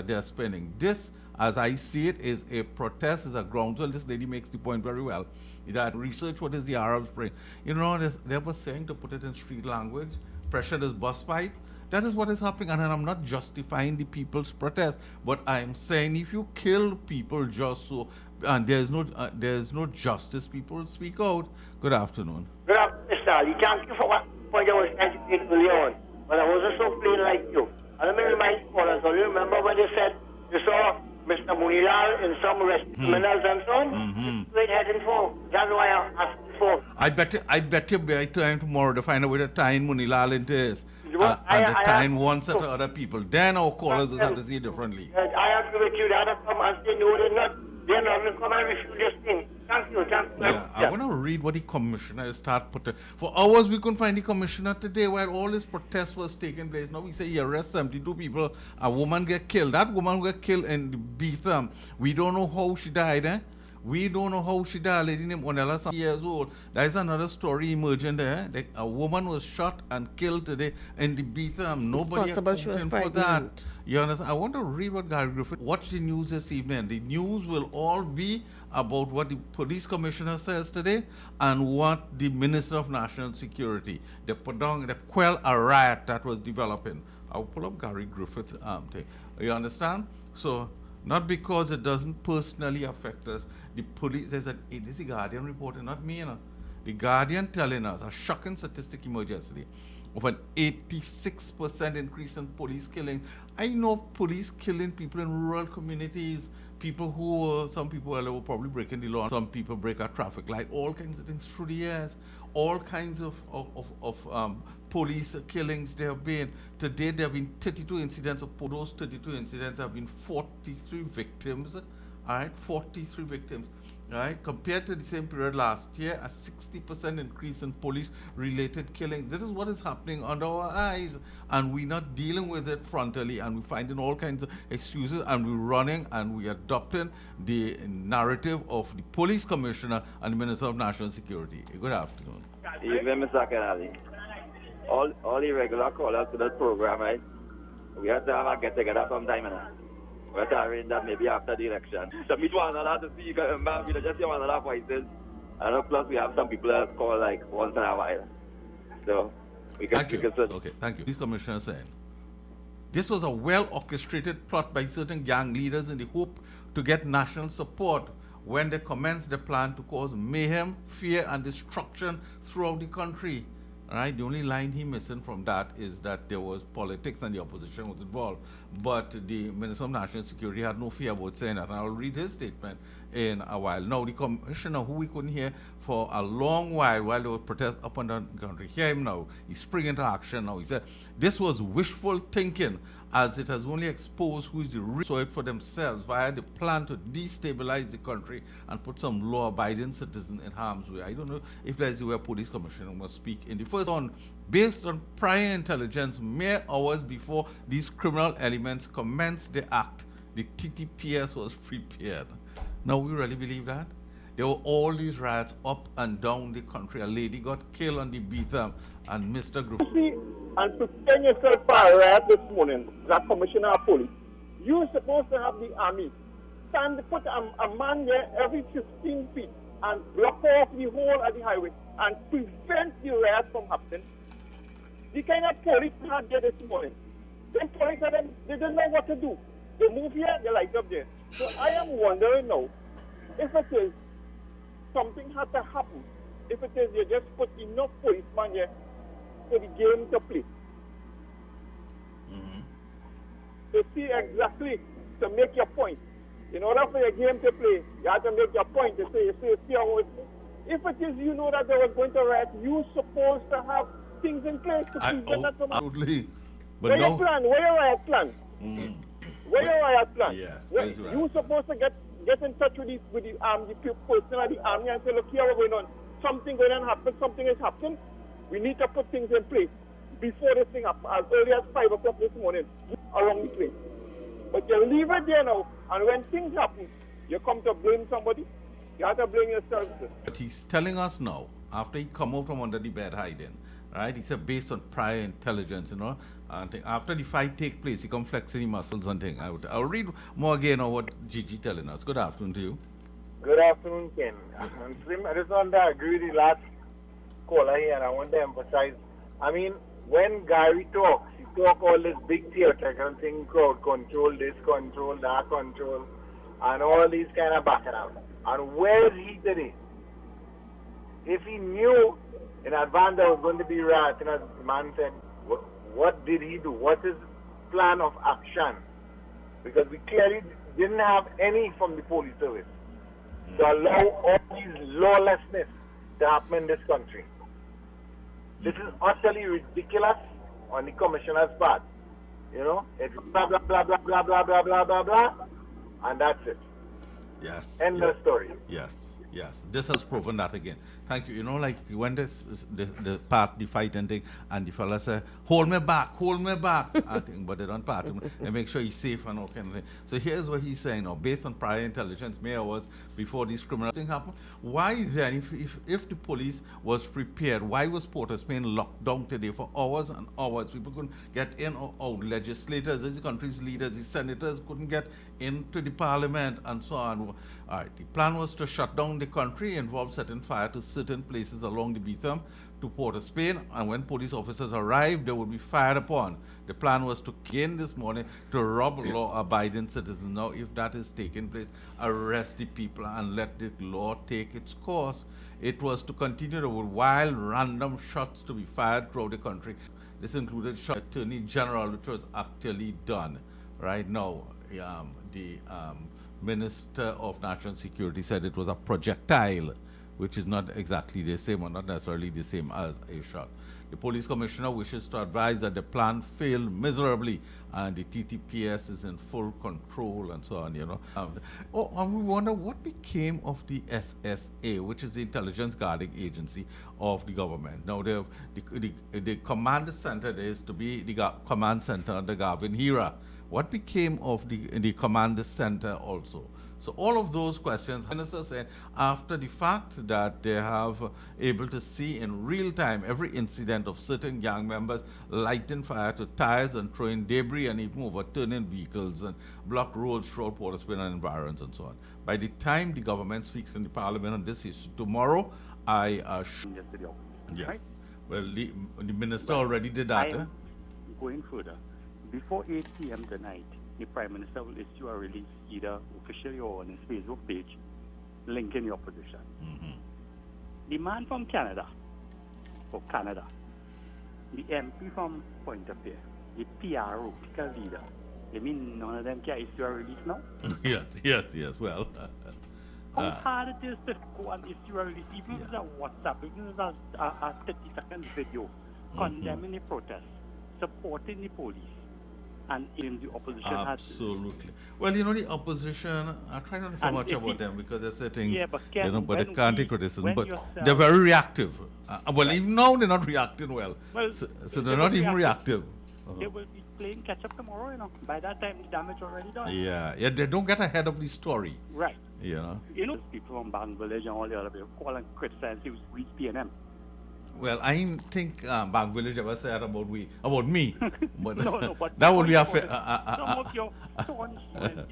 they're spinning. This, as I see it, is a protest, is a groundswell. This lady makes the point very well, that research what is the Arab Spring. They were saying, to put it in street language, pressure is bus pipe. That is what is happening, and I'm not justifying the people's protest, but I'm saying if you kill people just so, and there's no justice, people speak out. Good afternoon. Good afternoon, Mr. Ali. Thank you for what point I was trying to make earlier on, but I wasn't so plain like you. And let me remind callers, so you remember when they said you saw Mr. Munilal in some criminals and so on? Straight heading for. That's why I'm asking for. I bet you by time tomorrow to find out where to tie Munilal into this. And the time once at other people. Then our callers will have to see it differently. I agree with you. The other come and say no, they're not going to come and refute this thing. Thank you. Yeah, I want to read what the commissioner start putting. For hours we couldn't find the commissioner today while all this protest was taking place. Now we say he arrests 72 people, a woman get killed. That woman got killed in Betham. We don't know how she died, We don't know how she died. Lady named Onella, some years old. There's another story emerging there. A woman was shot and killed today in the Betham. Nobody possible she was for pregnant. that. You understand? I want to read what Gary Griffith. Watch the news this evening. The news will all be about what the police commissioner says today and what the Minister of National Security. They put down, they quell a riot that was developing. I'll pull up Gary Griffith thing. You understand? So, not because it doesn't personally affect us. The police, this is the Guardian reporting, not me, The Guardian telling us a shocking statistic emerged yesterday of an 86% increase in police killing. I know police killing people in rural communities, people who, some people were probably breaking the law, some people break a traffic light, all kinds of things through the years, all kinds of police killings there have been. Today there have been 32 incidents. Of those 32 incidents have been 43 victims. All right, 43 victims. All right, compared to the same period last year, a 60% increase in police-related killings. This is what is happening under our eyes, and we're not dealing with it frontally, and we're finding all kinds of excuses, and we're running and we're adopting the narrative of the police commissioner and the Minister of National Security. Good afternoon. Even Mr. Kennedy. All the regular callers to this program, right? We have to have a get-together sometime, we have to arrange that maybe after the election. So meet one another to see, we just hear one another voices. And plus we have some people that call like once in a while. So we can... Okay, thank you. This commissioner said, this was a well-orchestrated plot by certain gang leaders in the hope to get national support when they commenced the plan to cause mayhem, fear, and destruction throughout the country. Right? The only line he missing from that is that there was politics and the opposition was involved. But the Minister of National Security had no fear about saying that. And I'll read his statement in a while. Now, the commissioner, who we couldn't hear for a long while there was protests up and down the country, hear him now. He's springing into action now. He said, this was wishful thinking, as it has only exposed who is the real saw it for themselves via the plan to destabilize the country and put some law-abiding citizens in harm's way. I don't know if that is where police commissioner must speak. In the first one, based on prior intelligence, mere hours before these criminal elements commenced the act, the TTPS was prepared. Now, we really believe that? There were all these riots up and down the country. A lady got killed on the Beetham, and Mr. Group. See, and prepare yourself for a riot this morning, that commissioner of police. You're supposed to have the army stand, put a man there every 15 feet and block off the whole of the highway and prevent the riot from happening. The kind of police we had there this morning, them police, they didn't know what to do. They move here, they light up there. So I am wondering now, if it is something had to happen, if it is you just put enough policemen here for the game to play. To see exactly, to make your point. In order for your game to play, you have to make your point to say, see how it is. If it is you know that they were going to riot, you're supposed to have things in place to prevent that from happening. Where your plan? Where your riot plan? Where your riot plan? Yes, right. You're supposed to get in touch with the person of the army and say, look here, what's going on? Something going to happen, something is happening. We need to put things in place before this thing happens, as early as 5 o'clock this morning, around the place. But you leave it there now, and when things happen, you come to blame somebody, you have to blame yourself. But he's telling us now, after he come out from under the bed hiding, right? He said based on prior intelligence, you know, and after the fight take place, he come flexing the muscles and things. I'll read more again on what Gigi telling us. Good afternoon to you. Good afternoon, Ken. And Slim, I just want to agree with the last caller here, and I want to emphasize, I mean, when Gary talks, he talk all this big theatrical thing, crowd control, this control, that control, and all these kind of bacchanal. And where is he today? If he knew in advance there was going to be riot, as the man said, what did he do? What is his plan of action? Because we clearly didn't have any from the police service to allow all these lawlessness to happen in this country. This is utterly ridiculous on the commissioner's part. You know, it's blah, blah, blah, blah, blah, blah, blah, blah, blah, blah, and that's it. Yes. End of story. Yes, yes. This has proven that again. Thank you. You know, like when the fight and thing, and the fella say, hold me back, I think, but they don't part him. They make sure he's safe and all kind of thing. So here's what he's saying now, based on prior intelligence, mere hours before these criminal things happened. Why then, if the police was prepared, why was Port of Spain locked down today for hours and hours? People couldn't get in or out. Legislators, the country's leaders, the senators couldn't get into the parliament and so on. All right, the plan was to shut down the country, involve setting fire to certain places along the Beetham to Port of Spain, and when police officers arrived, they would be fired upon. The plan was to gain this morning to rob law-abiding citizens. Now, if that is taking place, arrest the people and let the law take its course. It was to continue the wild, random shots to be fired throughout the country. This included shot Attorney General, which was actually done. Right now, the Minister of National Security said it was a projectile, which is not exactly the same or not necessarily the same as a shot. The police commissioner wishes to advise that the plan failed miserably and the TTPS is in full control and so on, you know. And we wonder what became of the SSA, which is the intelligence guarding agency of the government. Now, the command center there is to be the command center under Garvin Hira. What became of the command center also? So all of those questions, Minister said, after the fact that they have able to see in real time every incident of certain gang members lighting fire to tires and throwing debris and even overturning vehicles and block roads throughout Port of Spain and environs and so on. By the time the government speaks in the parliament on this issue tomorrow, yes. Right? Well, the minister already did that. Going further, before 8 p.m. tonight, the Prime Minister will issue a release either officially or on his Facebook page linking your position. The man from Canada, the MP from Pointe-a-Pierre, the PRO, political leader, you mean none of them care issue a release now? Yes. Well, how hard it is to go and issue a release, even if it's a WhatsApp, even if it's a 30-second video condemning the protest, supporting the police, and in the opposition absolutely. Well, the opposition, I try not to say much about them because they say things, but they can't take criticism, but they're very reactive. Even now they're not reacting well. So they're not even reactive. They will be playing catch up tomorrow, By that time, the damage already done. Yeah, they don't get ahead of the story. Right. People from Bang Village and all the other people call and criticize who's PNM. Well, I didn't think Bang Village ever said about me. But but that would be a fair. Some of your staunch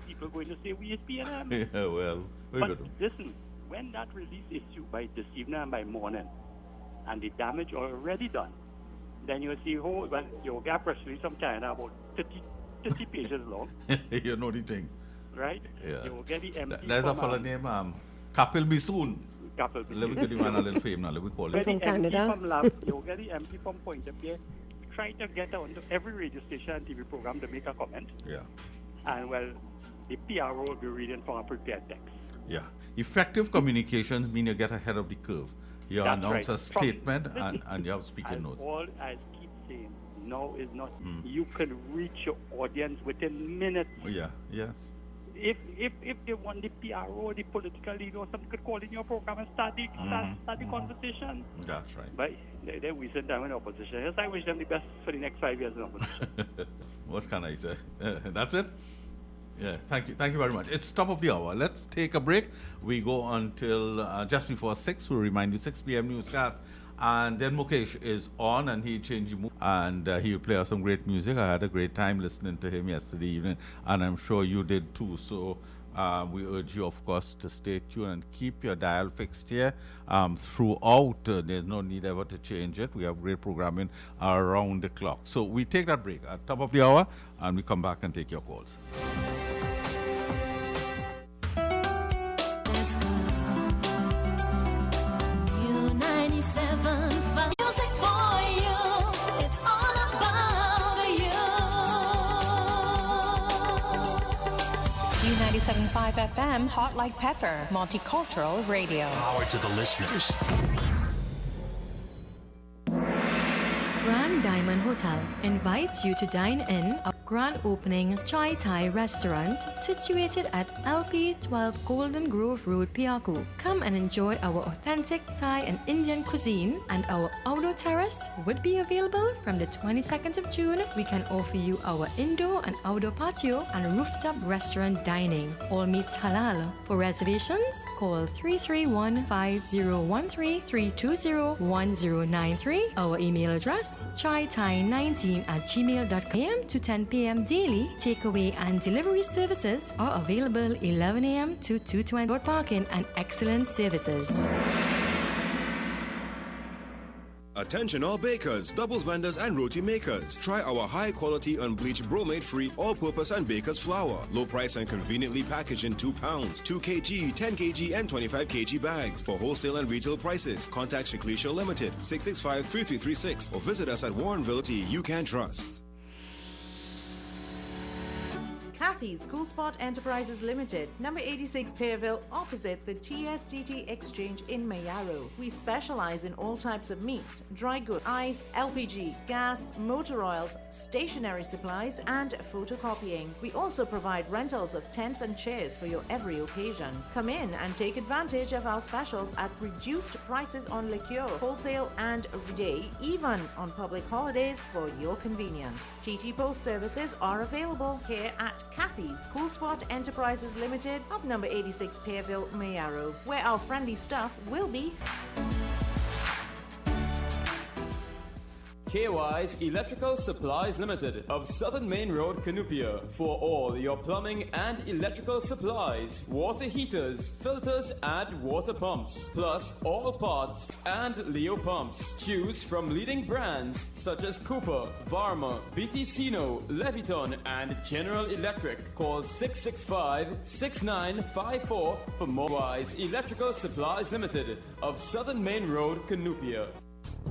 people going to say we is PNM. Yeah, well, but listen, when that release is due by this evening and by morning, and the damage already done, then you'll see you'll get press release some kind about 30 pages long. You know the thing. Right? Yeah. You will get the MP. There's a fellow named Kapil Bisoon. Let me give the man a little fame now. Let me call him. From Canada. You'll get the MP from Pointe-a-Pierre. Try to get onto every radio station and TV program to make a comment. Yeah. And the PRO will be reading from a prepared text. Yeah. Effective communications mean you get ahead of the curve. You announce a statement and you have speaking notes. All I keep saying, now is not. You can reach your audience within minutes. Yeah. Yes. If they want the PRO, the political leader or something, could call in your program and start the conversation. That's right. But they're wasting time in opposition. Yes, I wish them the best for the next 5 years in opposition. What can I say? That's it? Yeah, thank you very much. It's top of the hour. Let's take a break. We go until just before 6. We'll remind you 6 p.m. newscast. And then Mukesh is on and he changed the mood and he will play us some great music. I had a great time listening to him yesterday evening and I'm sure you did too. So we urge you, of course, to stay tuned and keep your dial fixed here throughout. There's no need ever to change it. We have great programming around the clock. So we take that break at top of the hour and we come back and take your calls. Music for you, it's all about you. 97.5 FM, Hot Like Pepper, Multicultural Radio. Power to the listeners. Grand Diamond Hotel invites you to dine in a grand opening Chai Thai restaurant situated at LP 12 Golden Grove Road, Piaku. Come and enjoy our authentic Thai and Indian cuisine, and our outdoor terrace would be available from the 22nd of June. We can offer you our indoor and outdoor patio and rooftop restaurant dining. All meats halal. For reservations, call 331-5013-320-1093. Our email address, chaitai19@gmail.com. to 10 p.m. daily. Takeaway and delivery services are available 11 a.m. to 2:20. Parking and excellent services. Attention all bakers, doubles vendors and roti makers. Try our high quality unbleached bromate free all-purpose and baker's flour. Low price and conveniently packaged in 2 pounds, 2 kg, 10 kg and 25 kg bags. For wholesale and retail prices, contact Shiklisha Limited 665-3336 or visit us at Warrenville Tea You Can Trust. Kathy's School Spot Enterprises Limited, number 86 Pearville, opposite the TSTT Exchange in Mayaro. We specialize in all types of meats, dry goods, ice, LPG, gas, motor oils, stationery supplies, and photocopying. We also provide rentals of tents and chairs for your every occasion. Come in and take advantage of our specials at reduced prices on liqueur, wholesale and everyday, even on public holidays for your convenience. TT Post services are available here at Kathy's School Spot Enterprises Limited of number 86 Pearville, Mayaro, where our friendly staff will be. KY's Electrical Supplies Limited of Southern Main Road, Cunupia, for all your plumbing and electrical supplies, water heaters, filters and water pumps, plus all parts and Leo pumps. Choose from leading brands such as Cooper, Varma, BTCino, Leviton and General Electric. Call 665-6954 for more. KY's Electrical Supplies Limited of Southern Main Road, Cunupia.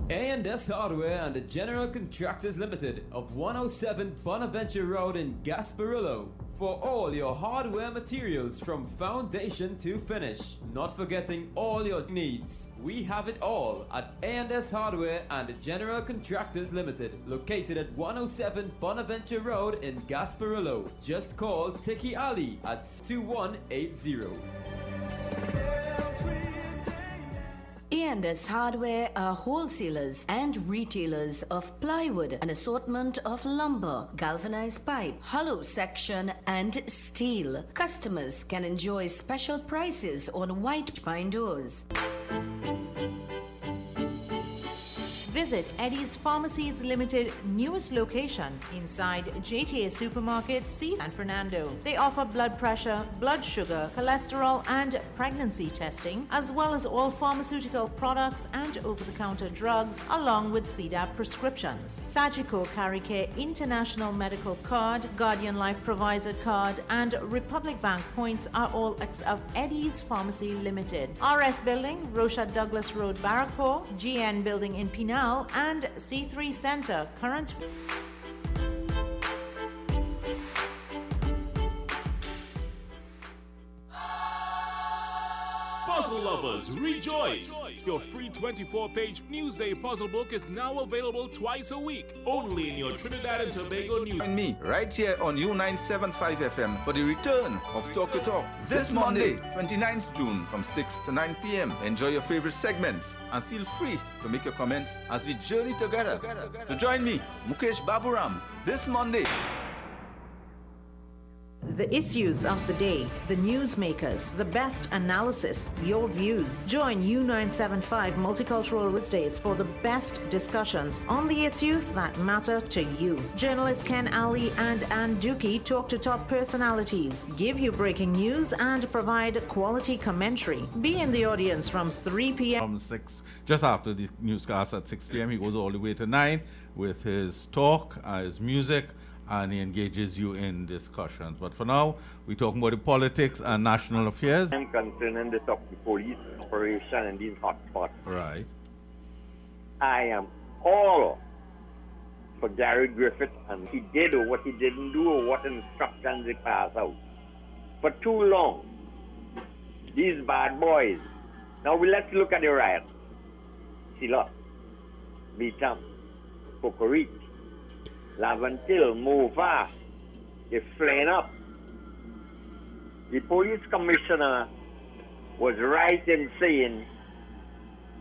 A&S Hardware and the General Contractors Limited of 107 Bonaventure Road in Gasparillo. For all your hardware materials from foundation to finish. Not forgetting all your needs. We have it all at A&S Hardware and the General Contractors Limited, located at 107 Bonaventure Road in Gasparillo. Just call Tiki Ali at 2180. A&S Hardware are wholesalers and retailers of plywood, an assortment of lumber, galvanized pipe, hollow section, and steel. Customers can enjoy special prices on white pine doors. Visit Eddie's Pharmacies Limited newest location inside JTA Supermarket, C. San Fernando. They offer blood pressure, blood sugar, cholesterol, and pregnancy testing, as well as all pharmaceutical products and over-the-counter drugs, along with CDAP prescriptions. Sagicor Caricare International Medical Card, Guardian Life Provider Card, and Republic Bank points are all of Eddie's Pharmacy Limited. RS Building, Rocha Douglas Road, Barrackpore, GN Building in Pinal, and C3 Center, current. Puzzle lovers, rejoice! Your free 24-page Newsday puzzle book is now available twice a week, only in your Trinidad and Tobago news. Join me right here on U975 FM for the return of Talk Your Talk this Monday, 29th June from 6 to 9 p.m. Enjoy your favorite segments and feel free to make your comments as we journey together. So join me, Mukesh Baburam, this Monday. The issues of the day, the newsmakers, the best analysis, your views. Join U975 Multicultural Wednesdays for the best discussions on the issues that matter to you. Journalists Ken Ali and Ann Dukey talk to top personalities, give you breaking news, and provide quality commentary. Be in the audience from 3 p.m. From 6, just after the newscast at 6 p.m. He goes all the way to 9 with his talk, his music, and he engages you in discussions. But for now, we're talking about the politics and national affairs. I'm concerning the police operation in these hotspots. Right. I am all for Gary Griffith, and he did or what he didn't do or what instructions he passed out. For too long, these bad boys. Now let's look at the riot. Silot, Beetham, Cocorite, Lavantil, Mova, they're flying up. The police commissioner was right in saying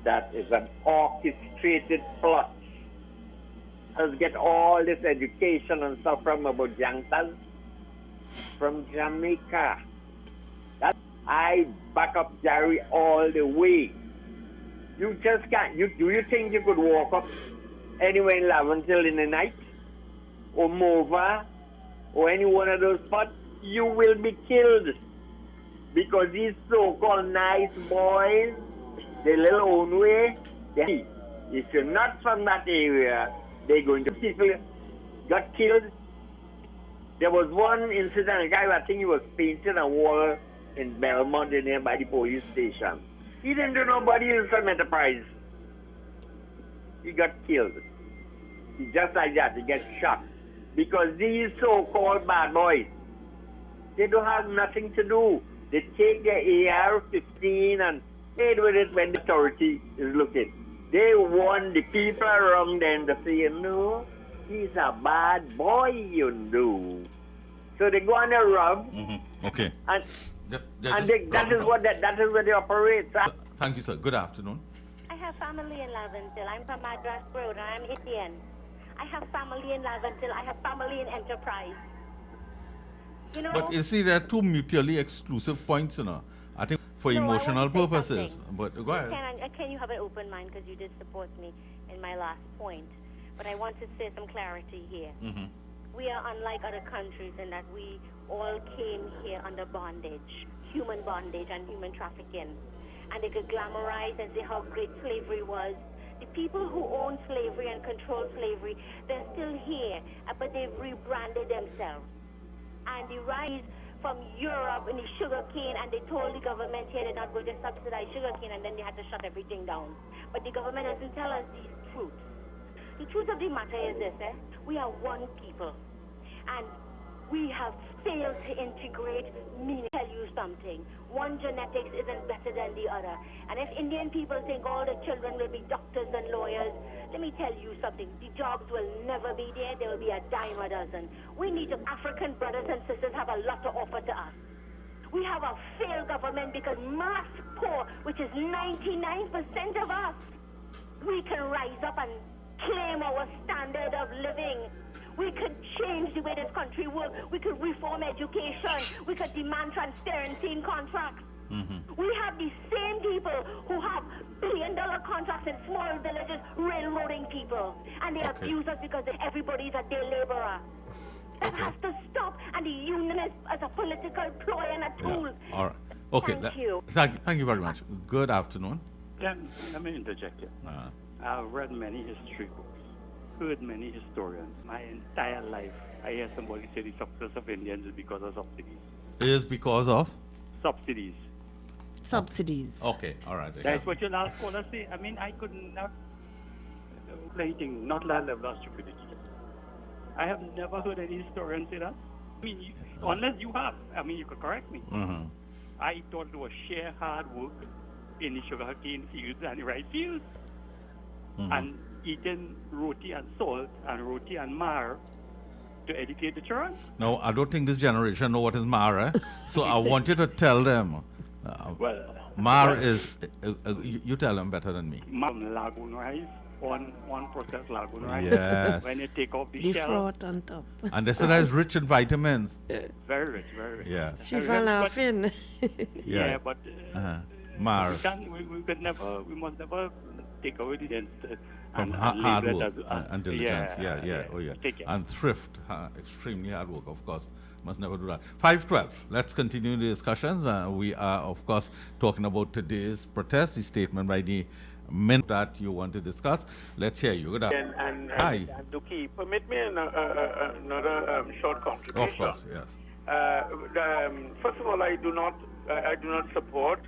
that it's an orchestrated plot. Let's get all this education and stuff from about Jantas, from Jamaica. I back up Gary all the way. You just can't. Do you think you could walk up anywhere in Lavantil in the night? Or Mova, or any one of those spots? You will be killed. Because these so-called nice boys, their little own way, if you're not from that area, they're going to people got killed. There was one incident, a guy, I think he was painting a wall in Belmont in there by the police station. He didn't do nobody else from Enterprise. He got killed. He just like that, he gets shot. Because these so-called bad boys, they don't have nothing to do. They take their AR-15 and play with it when the authority is looking. They want the people around them to say, no, he's a bad boy, you know. So they go on a rub. Mm-hmm. Okay. And, that is where they operate. Thank you, sir. Good afternoon. I have family in Laventil. I'm from Madras Road, and I'm Indian. I have family in Laventil. I have family in Enterprise. You know? But you see, there are two mutually exclusive points, you know. I think for emotional purposes. But go ahead. Can you have an open mind, because you did support me in my last point. But I want to say some clarity here. Mm-hmm. We are unlike other countries in that we all came here under bondage, human bondage and human trafficking. And they could glamorize and say how great slavery was. The people who own slavery and control slavery, they're still here, but they've rebranded themselves. And the rise from Europe in the sugar cane, and they told the government here they're not going to subsidize sugar cane, and then they had to shut everything down. But the government doesn't tell us these truths. The truth of the matter is this, we are one people, and we have failed to integrate meaning. Tell you something. One genetics isn't better than the other. And if Indian people think all the children will be doctors and lawyers, let me tell you something. The jobs will never be there. There will be a dime a dozen. We need to, African brothers and sisters have a lot to offer to us. We have a failed government because mass poor, which is 99% of us, we can rise up and claim our standard of living. We could change the way this country works. We could reform education. We could demand transparency in contracts. We have the same people who have billion-dollar contracts in small villages railroading people. And they abuse us because everybody's a day laborer. That has to stop. And the union is as a political ploy and a tool. Yeah. All right. Okay. Thank you. Thank you very much. Good afternoon. Let me interject here. I've read many history books, heard many historians. My entire life, I hear somebody say the success of Indians is because of subsidies. Is because of? Subsidies. Subsidies. Okay, all right. That's what your last caller say. I mean, I could not anything, not that level of stupidity. I have never heard any historian say that. I mean, unless you have, I mean, you could correct me. I thought it was sheer hard work in the sugarcane fields and the rice fields. And eating roti and salt and roti and mar to educate the children. No, I don't think this generation know what is mar. So I want you to tell them. Mar is, you tell them better than me. Lagoon rice, one processed lagoon rice. Yes. When you take off the The shell. froth on top. And they said it's rich in vitamins. Very rich, very rich. Yes. She fell laughing. Yeah, but Mar. We must never take away the From and hard label work it as, and diligence. Yeah. Oh, yeah. Take care. And thrift. Extremely hard work, of course. Must never do that. 5:12. Let's continue the discussions. We are, of course, talking about today's protest, the statement by the men that you want to discuss. Let's hear you. Good afternoon. Hi. And Duki, permit me another short contribution. Of course, yes. First of all, I do not support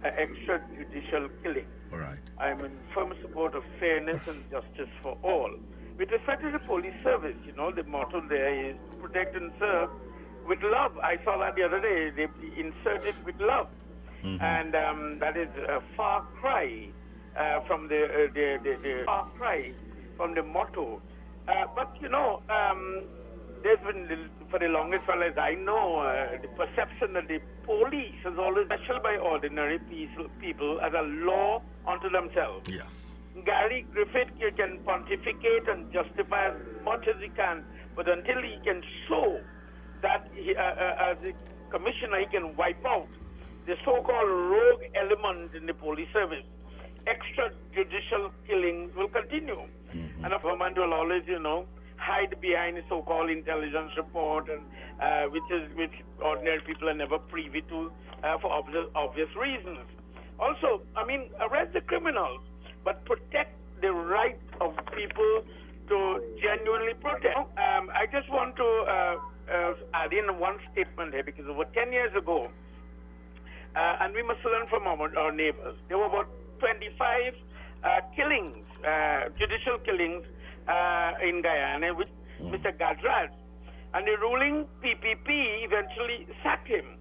extrajudicial killing. All right. I'm in firm support of fairness and justice for all. With respect to the police service, the motto there is protect and serve with love. I saw that the other day. They inserted with love, and that is a far cry from the far cry from the motto. But there's been for the longest while as I know, the perception that the police is always special by ordinary people as a law unto themselves. Yes. Gary Griffith can pontificate and justify as much as he can, but until he can show that as a commissioner he can wipe out the so-called rogue element in the police service, extrajudicial killings will continue. And the government will always, hide behind a so-called intelligence report, and which ordinary people are never privy to for obvious reasons. Also, arrest the criminals, but protect the right of people to genuinely protest. I just want to add in one statement here, because over 10 years ago, and we must learn from our neighbors, there were about 25 killings, judicial killings in Guyana with Mr. Gadras. And the ruling PPP eventually sacked him.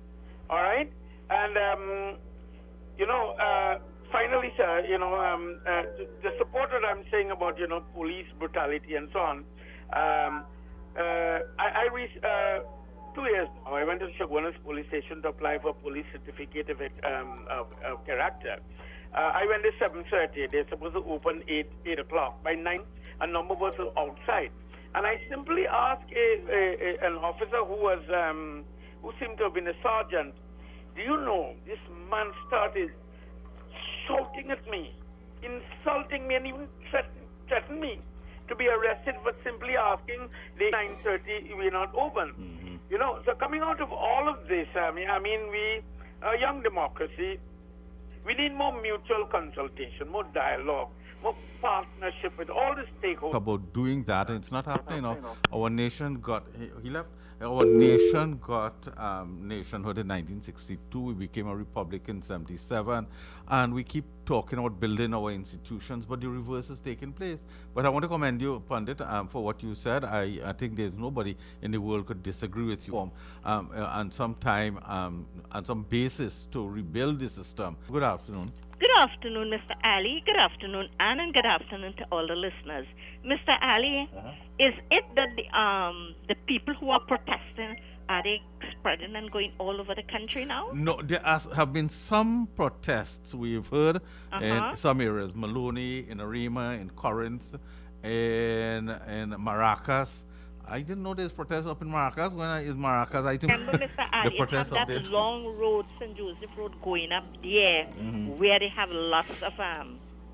All right? And, finally, sir, the support that I'm saying about, police brutality and so on, I 2 years now, I went to Chaguanas police station to apply for police certificate of character. I went at 7:30. They're supposed to open 8 o'clock. By 9, a number was outside. And I simply asked an officer who seemed to have been a sergeant, do you know, this man started shouting at me, insulting me, and even threatened me to be arrested for simply asking the 9:30 we're not open. So coming out of all of this, we are a young democracy. We need more mutual consultation, more dialogue, work partnership with all the stakeholders. About doing that, and it's not happening now. Our nation got, he left, our nation got nationhood in 1962. We became a republic in 77, and we keep talking about building our institutions, but the reverse is taking place. But I want to commend you, Pandit, for what you said. I think there's nobody in the world could disagree with you and some time and some basis to rebuild the system. Good afternoon. Good afternoon, Mr. Ali. Good afternoon, Anne, and good afternoon to all the listeners. Mr. Ali, is it that the people who are protesting, are they spreading and going all over the country now? No, there have been some protests we've heard in some areas, Maloney, in Arima, in Corinth, in Maracas. I didn't know there's protests up in Maracas. When is Maracas? I think remember, Mr. Ali, the protests have that long road, St. Joseph Road, going up there, where they have lots of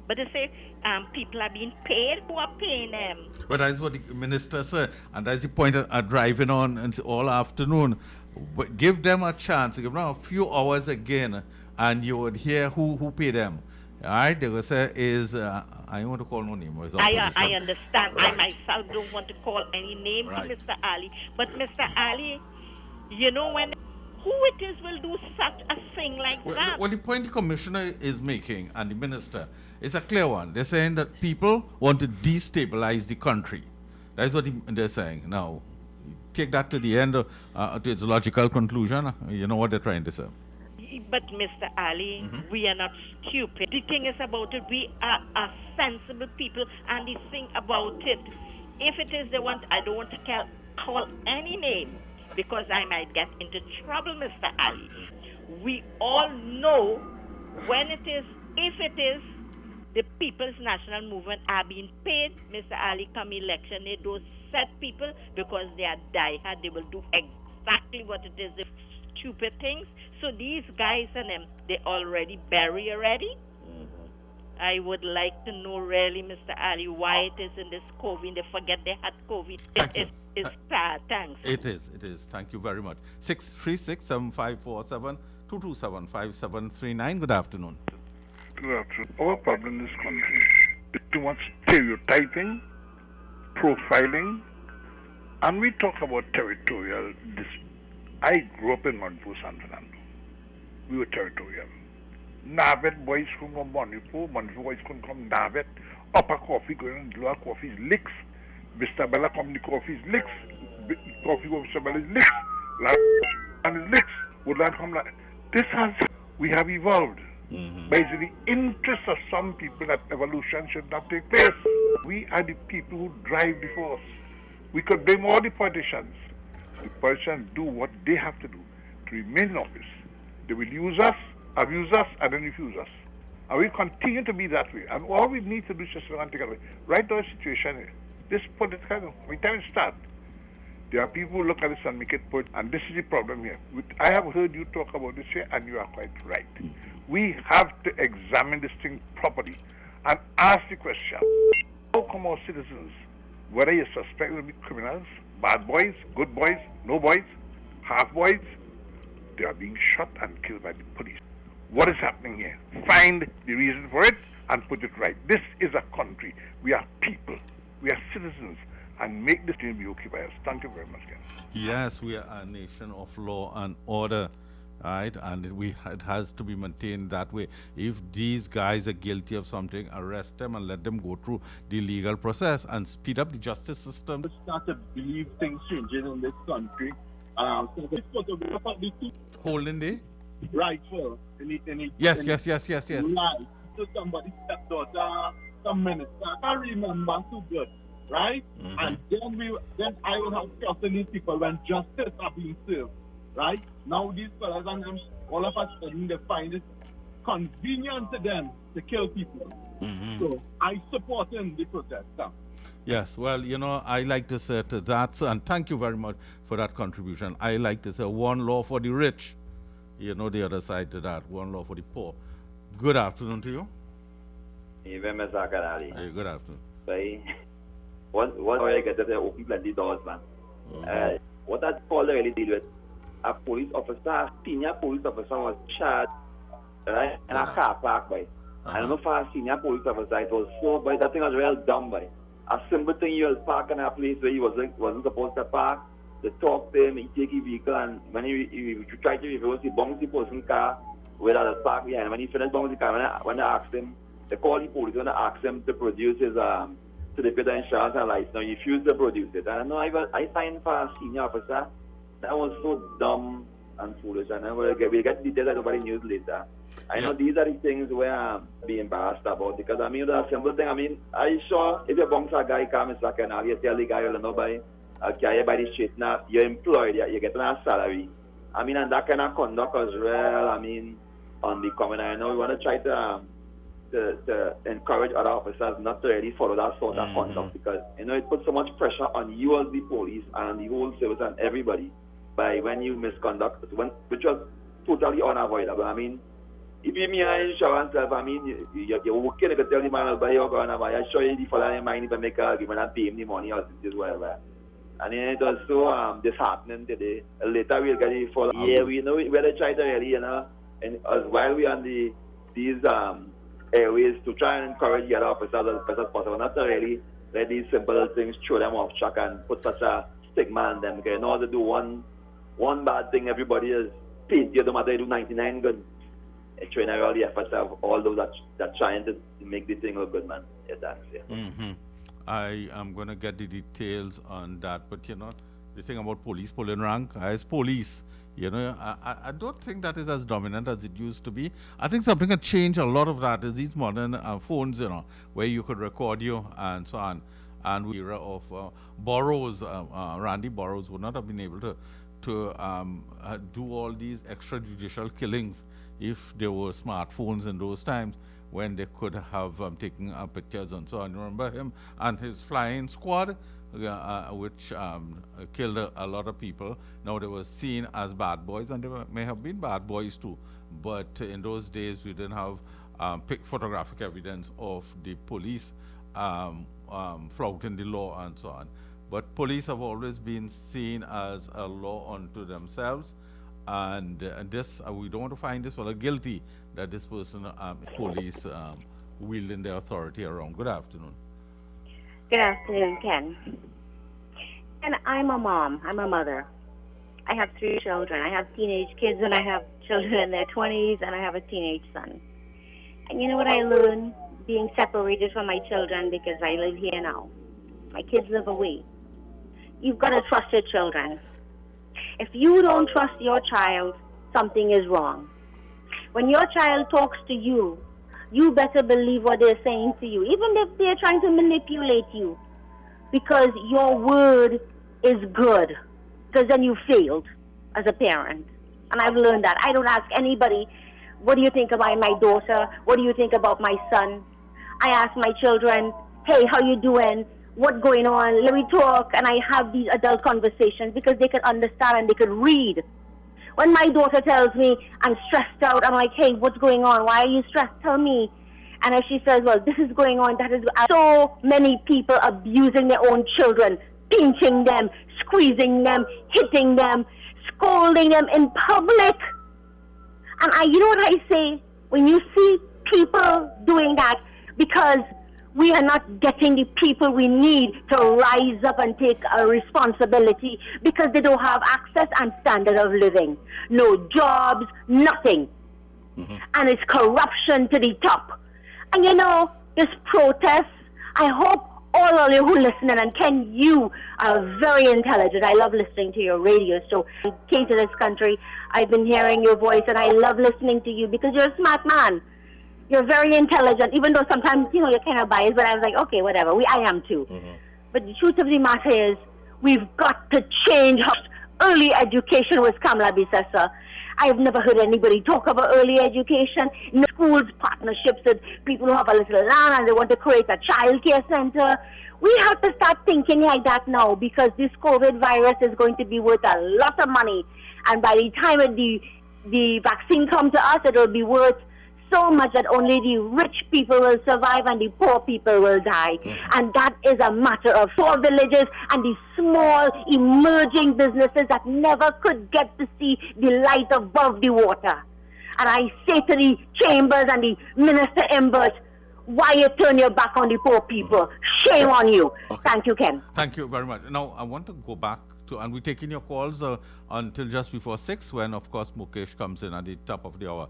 but they say people are being paid. Who are paying them? But that's what the minister said, and that's the point of driving on and all afternoon. But give them a chance, give them a few hours again, and you would hear who pay them. All right, they will say I don't want to call no name. I understand. Right. I myself don't want to call any name to Mr. Ali. But Mr. Ali, you know who it is will do such a thing like that? Well, the point the commissioner is making and the minister is a clear one. They're saying that people want to destabilize the country. That's what they're saying. Now, take that to the end, to its logical conclusion. You know what they're trying to say. But Mr. Ali, we are not stupid. The thing is about it, we are a sensible people, and the thing about it, if it is the one, I don't want to call any name, because I might get into trouble, Mr. Ali. We all know when it is, if it is, the People's National Movement are being paid, Mr. Ali, come election, they don't set people because they are diehard. They will do exactly what it is, the stupid things. So these guys and them, they already bury already. I would like to know really, Mr. Ali, why it is in this COVID. They forget they had COVID. It's bad. Thanks. It is. Thank you very much. 636-7547-227-5739. Good afternoon. Good afternoon. Our problem in this country is too much stereotyping, profiling, and we talk about territorial. I grew up in Manipur, San Fernando. We were territorial. Navet boys come from Manipur boys come from Navet. Upper coffee going lower coffee is licks. Vista Bella come the coffee is licks. Coffee of Vista Bella is licks. And is licks. Woodland come like this we have evolved. By the interest of some people that evolution should not take place. We are the people who drive the force. We could blame all the politicians. The politicians do what they have to do to remain in office. They will use us, abuse us, and then refuse us. And we continue to be that way. And all we need to do is just run together. Right now, the situation here, this political, by the time it starts, there are people who look at this and make it political. And this is the problem here. I have heard you talk about this here, and you are quite right. We have to examine this thing properly and ask the question, how come our citizens, whether you suspect them to be criminals, bad boys, good boys, no boys, half boys, they are being shot and killed by the police. What is happening here? Find the reason for it and put it right. This is a country. We are people. We are citizens. And make this thing be okay by us. Thank you very much, again. Yes, we are a nation of law and order, right? And it has to be maintained that way. If these guys are guilty of something, arrest them and let them go through the legal process and speed up the justice system. We start to believe things changing in this country. So this photograph of the two Holding the rifle yes. Right. So somebody's stepdaughter, some minister, I can't remember too good, right? And then I will have trust in these people when justice are being served, right? Now these fellas and them, all of us they find it convenient to them to kill people. So I support in the protest. Yes, well, I like to say to that, and thank you very much for that contribution. I like to say one law for the rich, the other side to that, one law for the poor. Good afternoon to you. Even Mr. Kanali. Hey, good afternoon. One way I get to open plenty doors, man. What that caller really deal with, a police officer, senior police officer was charged, right, in a car park by. I don't know for a senior police officer, it was so, but that thing was real dumb, boy. A simple thing, you will park in a place where he wasn't supposed to park. They talk to him, he take his vehicle, and when he try to reverse, he bounce the person's car where the park behind. When he finished bouncing the car, when they asked him, they call the police when they asked him to produce his certificate of insurance and license. Now, he refused to produce it. And I signed for a senior officer. That was so dumb and foolish. And then we'll get details about the news later. I know these are the things where I'm being embarrassed about, because I mean, the simple thing, I mean, I sure if you bounce a guy, come and sack and you tell the guy, you'll know by carry by the street now, you're employed, you're getting a salary. I mean, and that kind of conduct as well, I mean, on the common. I know we want to try to encourage other officers not to really follow that sort of conduct, because, you know, it puts so much pressure on you as the police and the whole service and everybody by when you misconduct, which was totally unavoidable. I mean, if you mean insurance, I mean, you're working, you can tell the man, I'll buy your gun, I show you the following mind, if I make an argument and pay him the money or this, whatever. And then it was so disheartening today. Later we'll get it for, yeah, we know, we're going to try to really, you know, and as while we're on these airways to try and encourage the other officers as best as possible, not to really let these simple things throw them off track and put such a stigma on them. Because in order to do one bad thing, everybody is paid. You don't matter, you do 99 good. It's trying all the efforts of all those that trying to make the thing look good, man. Yeah, thanks. Yeah. I am going to get the details on that, but you know, the thing about police pulling rank, as police, you know, I don't think that is as dominant as it used to be. I think something that changed a lot of that is these modern phones, you know, where you could record you and so on. And the era of Burroughs, Randy Burroughs would not have been able to do all these extrajudicial killings if there were smartphones in those times, when they could have taken pictures and so on. Remember him and his flying squad, which killed a lot of people. Now they were seen as bad boys, and they may have been bad boys too. But in those days, we didn't have photographic evidence of the police flouting the law and so on. But police have always been seen as a law unto themselves. And this, we don't want to find this fellow guilty that this person, police, wielding their authority around. Good afternoon. Good afternoon, Ken. And I'm a mom. I'm a mother. I have 3 children. I have teenage kids, and I have children in their 20s, and I have a teenage son. And you know what I learned being separated from my children, because I live here now. My kids live away. You've got to trust your children. If you don't trust your child, something is wrong. When your child talks to you, you better believe what they're saying to you, even if they're trying to manipulate you, because your word is good, because then you failed as a parent. And I've learned that. I don't ask anybody, what do you think about my daughter? What do you think about my son? I ask my children, hey, how you doing? What's going on? Let me talk. And I have these adult conversations because they can understand and they can read. When my daughter tells me I'm stressed out, I'm like, hey, what's going on? Why are you stressed? Tell me. And if she says, well, this is going on, that is... So many people abusing their own children, pinching them, squeezing them, hitting them, scolding them in public. And you know what I say? When you see people doing that, because we are not getting the people we need to rise up and take a responsibility, because they don't have access and standard of living. No jobs, nothing. And it's corruption to the top. And you know, this protest, I hope all of you who listening, and Ken, you are very intelligent. I love listening to your radio show. I came to this country, I've been hearing your voice, and I love listening to you because you're a smart man. You're very intelligent, even though sometimes, you know, you're kind of biased, but I was like, okay, whatever. I am too. But the truth of the matter is, we've got to change how early education was Kamala Bissessa. I've never heard anybody talk about early education. In schools, partnerships with people who have a little land and they want to create a child care center. We have to start thinking like that now, because this COVID virus is going to be worth a lot of money. And by the time the vaccine comes to us, it will be worth so much that only the rich people will survive and the poor people will die. And that is a matter of poor villages and the small emerging businesses that never could get to see the light above the water. And I say to the Chambers and the Minister Embers, why you turn your back on the poor people? Shame on you. Okay. Thank you, Ken. Thank you very much. Now, I want to go back to, and we're taking your calls until just before 6, when, of course, Mukesh comes in at the top of the hour.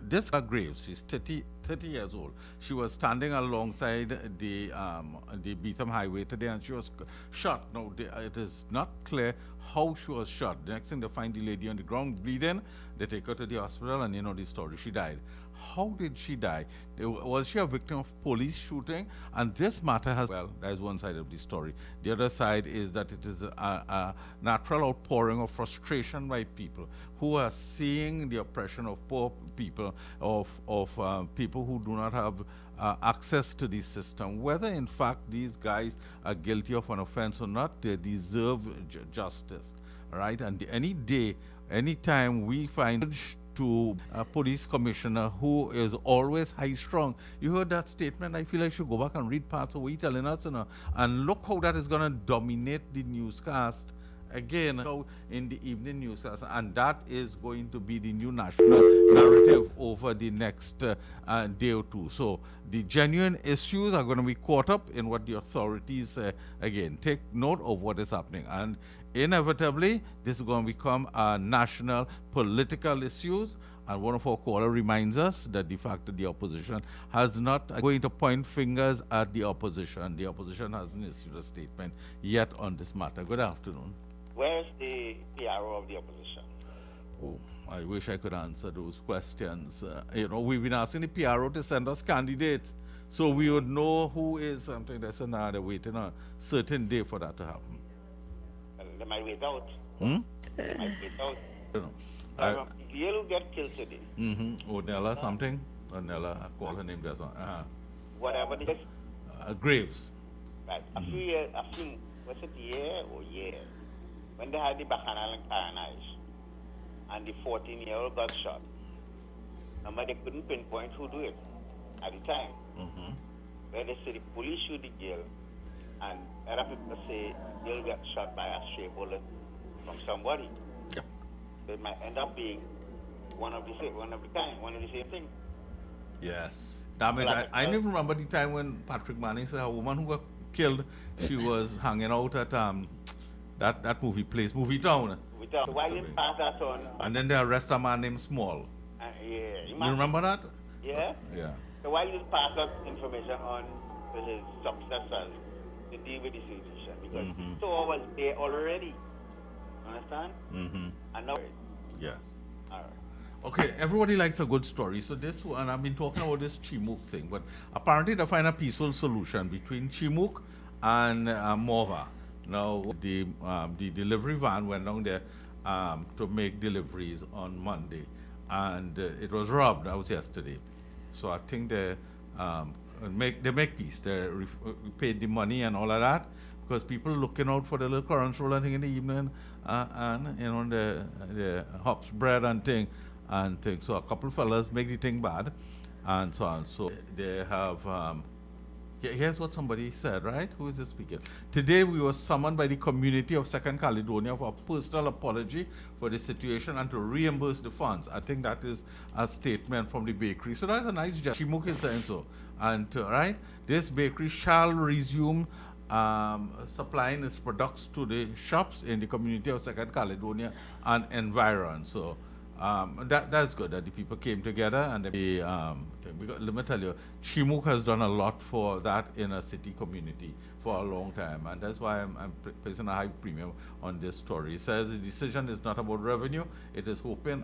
This Graves, she's 30 years old. She was standing alongside the Beetham Highway today, and she was shot. Now, it is not clear how she was shot. The next thing, they find the lady on the ground bleeding. They take her to the hospital, and you know the story. She died. How did she die? Was she a victim of police shooting? And this matter has, well, that is one side of the story. The other side is that it is a natural outpouring of frustration by people who are seeing the oppression of poor people, of people who do not have access to the system. Whether in fact these guys are guilty of an offense or not, they deserve justice, right? And any day, anytime we find to a police commissioner who is always high-strung. You heard that statement? I feel I should go back and read parts of what he's telling us, and look how that is going to dominate the newscast again in the evening newscast, and that is going to be the new national narrative over the next day or two. So the genuine issues are going to be caught up in what the authorities again take note of what is happening, and inevitably this is going to become a national political issue. And one of our callers reminds us that the fact that the opposition has not going to point fingers at the opposition. The opposition hasn't issued a statement yet on this matter. Good afternoon. Where's the PRO of the opposition? Oh, I wish I could answer those questions. You know, we've been asking the PRO to send us candidates so we would know who is something. That's another waiting a certain day for that to happen. Well, they might wait out. They might wait out. I don't know. You'll get killed today. Oh, Nella something? Nella, I call her name just Whatever it is. Graves. Right. A few years, was it year or year? When they had the Bacchanal and Carnage, and the 14-year-old got shot. But they couldn't pinpoint who did it at the time. Where they say the police shoot the girl, and other people say they'll get shot by a stray bullet from somebody. Yep. So it might end up being one of the same thing. Yes. Damage. I never remember the time when Patrick Manning said a woman who got killed, she was hanging out at that movie place, Movie Town. So why didn't pass that on? And then they arrest a man named Small. You remember that? Yeah? Yeah. So why didn't pass that information on to his successors to deal with the situation? Because Thor was there already. Understand? And now. Yes. All right. Okay, everybody likes a good story. So this one, I've been talking about this Chimuk thing, but apparently they find a peaceful solution between Chimuk and Morva. Now, the delivery van went down there to make deliveries on Monday, and it was robbed. That was yesterday. So I think they make peace. They paid the money and all of that, because people looking out for the little current roll and thing in the evening, and you know the hops bread and thing. So a couple of fellas make the thing bad, and so on. So they have. Here's what somebody said, right? Who is this speaker? Today we were summoned by the community of Second Caledonia for a personal apology for the situation and to reimburse the funds. I think that is a statement from the bakery. So that's a nice gesture. Chimuk is saying so. And right, this bakery shall resume supplying its products to the shops in the community of Second Caledonia and environ. So that's good that the people came together, and let me tell you, Chimuk has done a lot for that inner city community for a long time, and that's why I'm placing a high premium on this story. It says the decision is not about revenue; it is hoping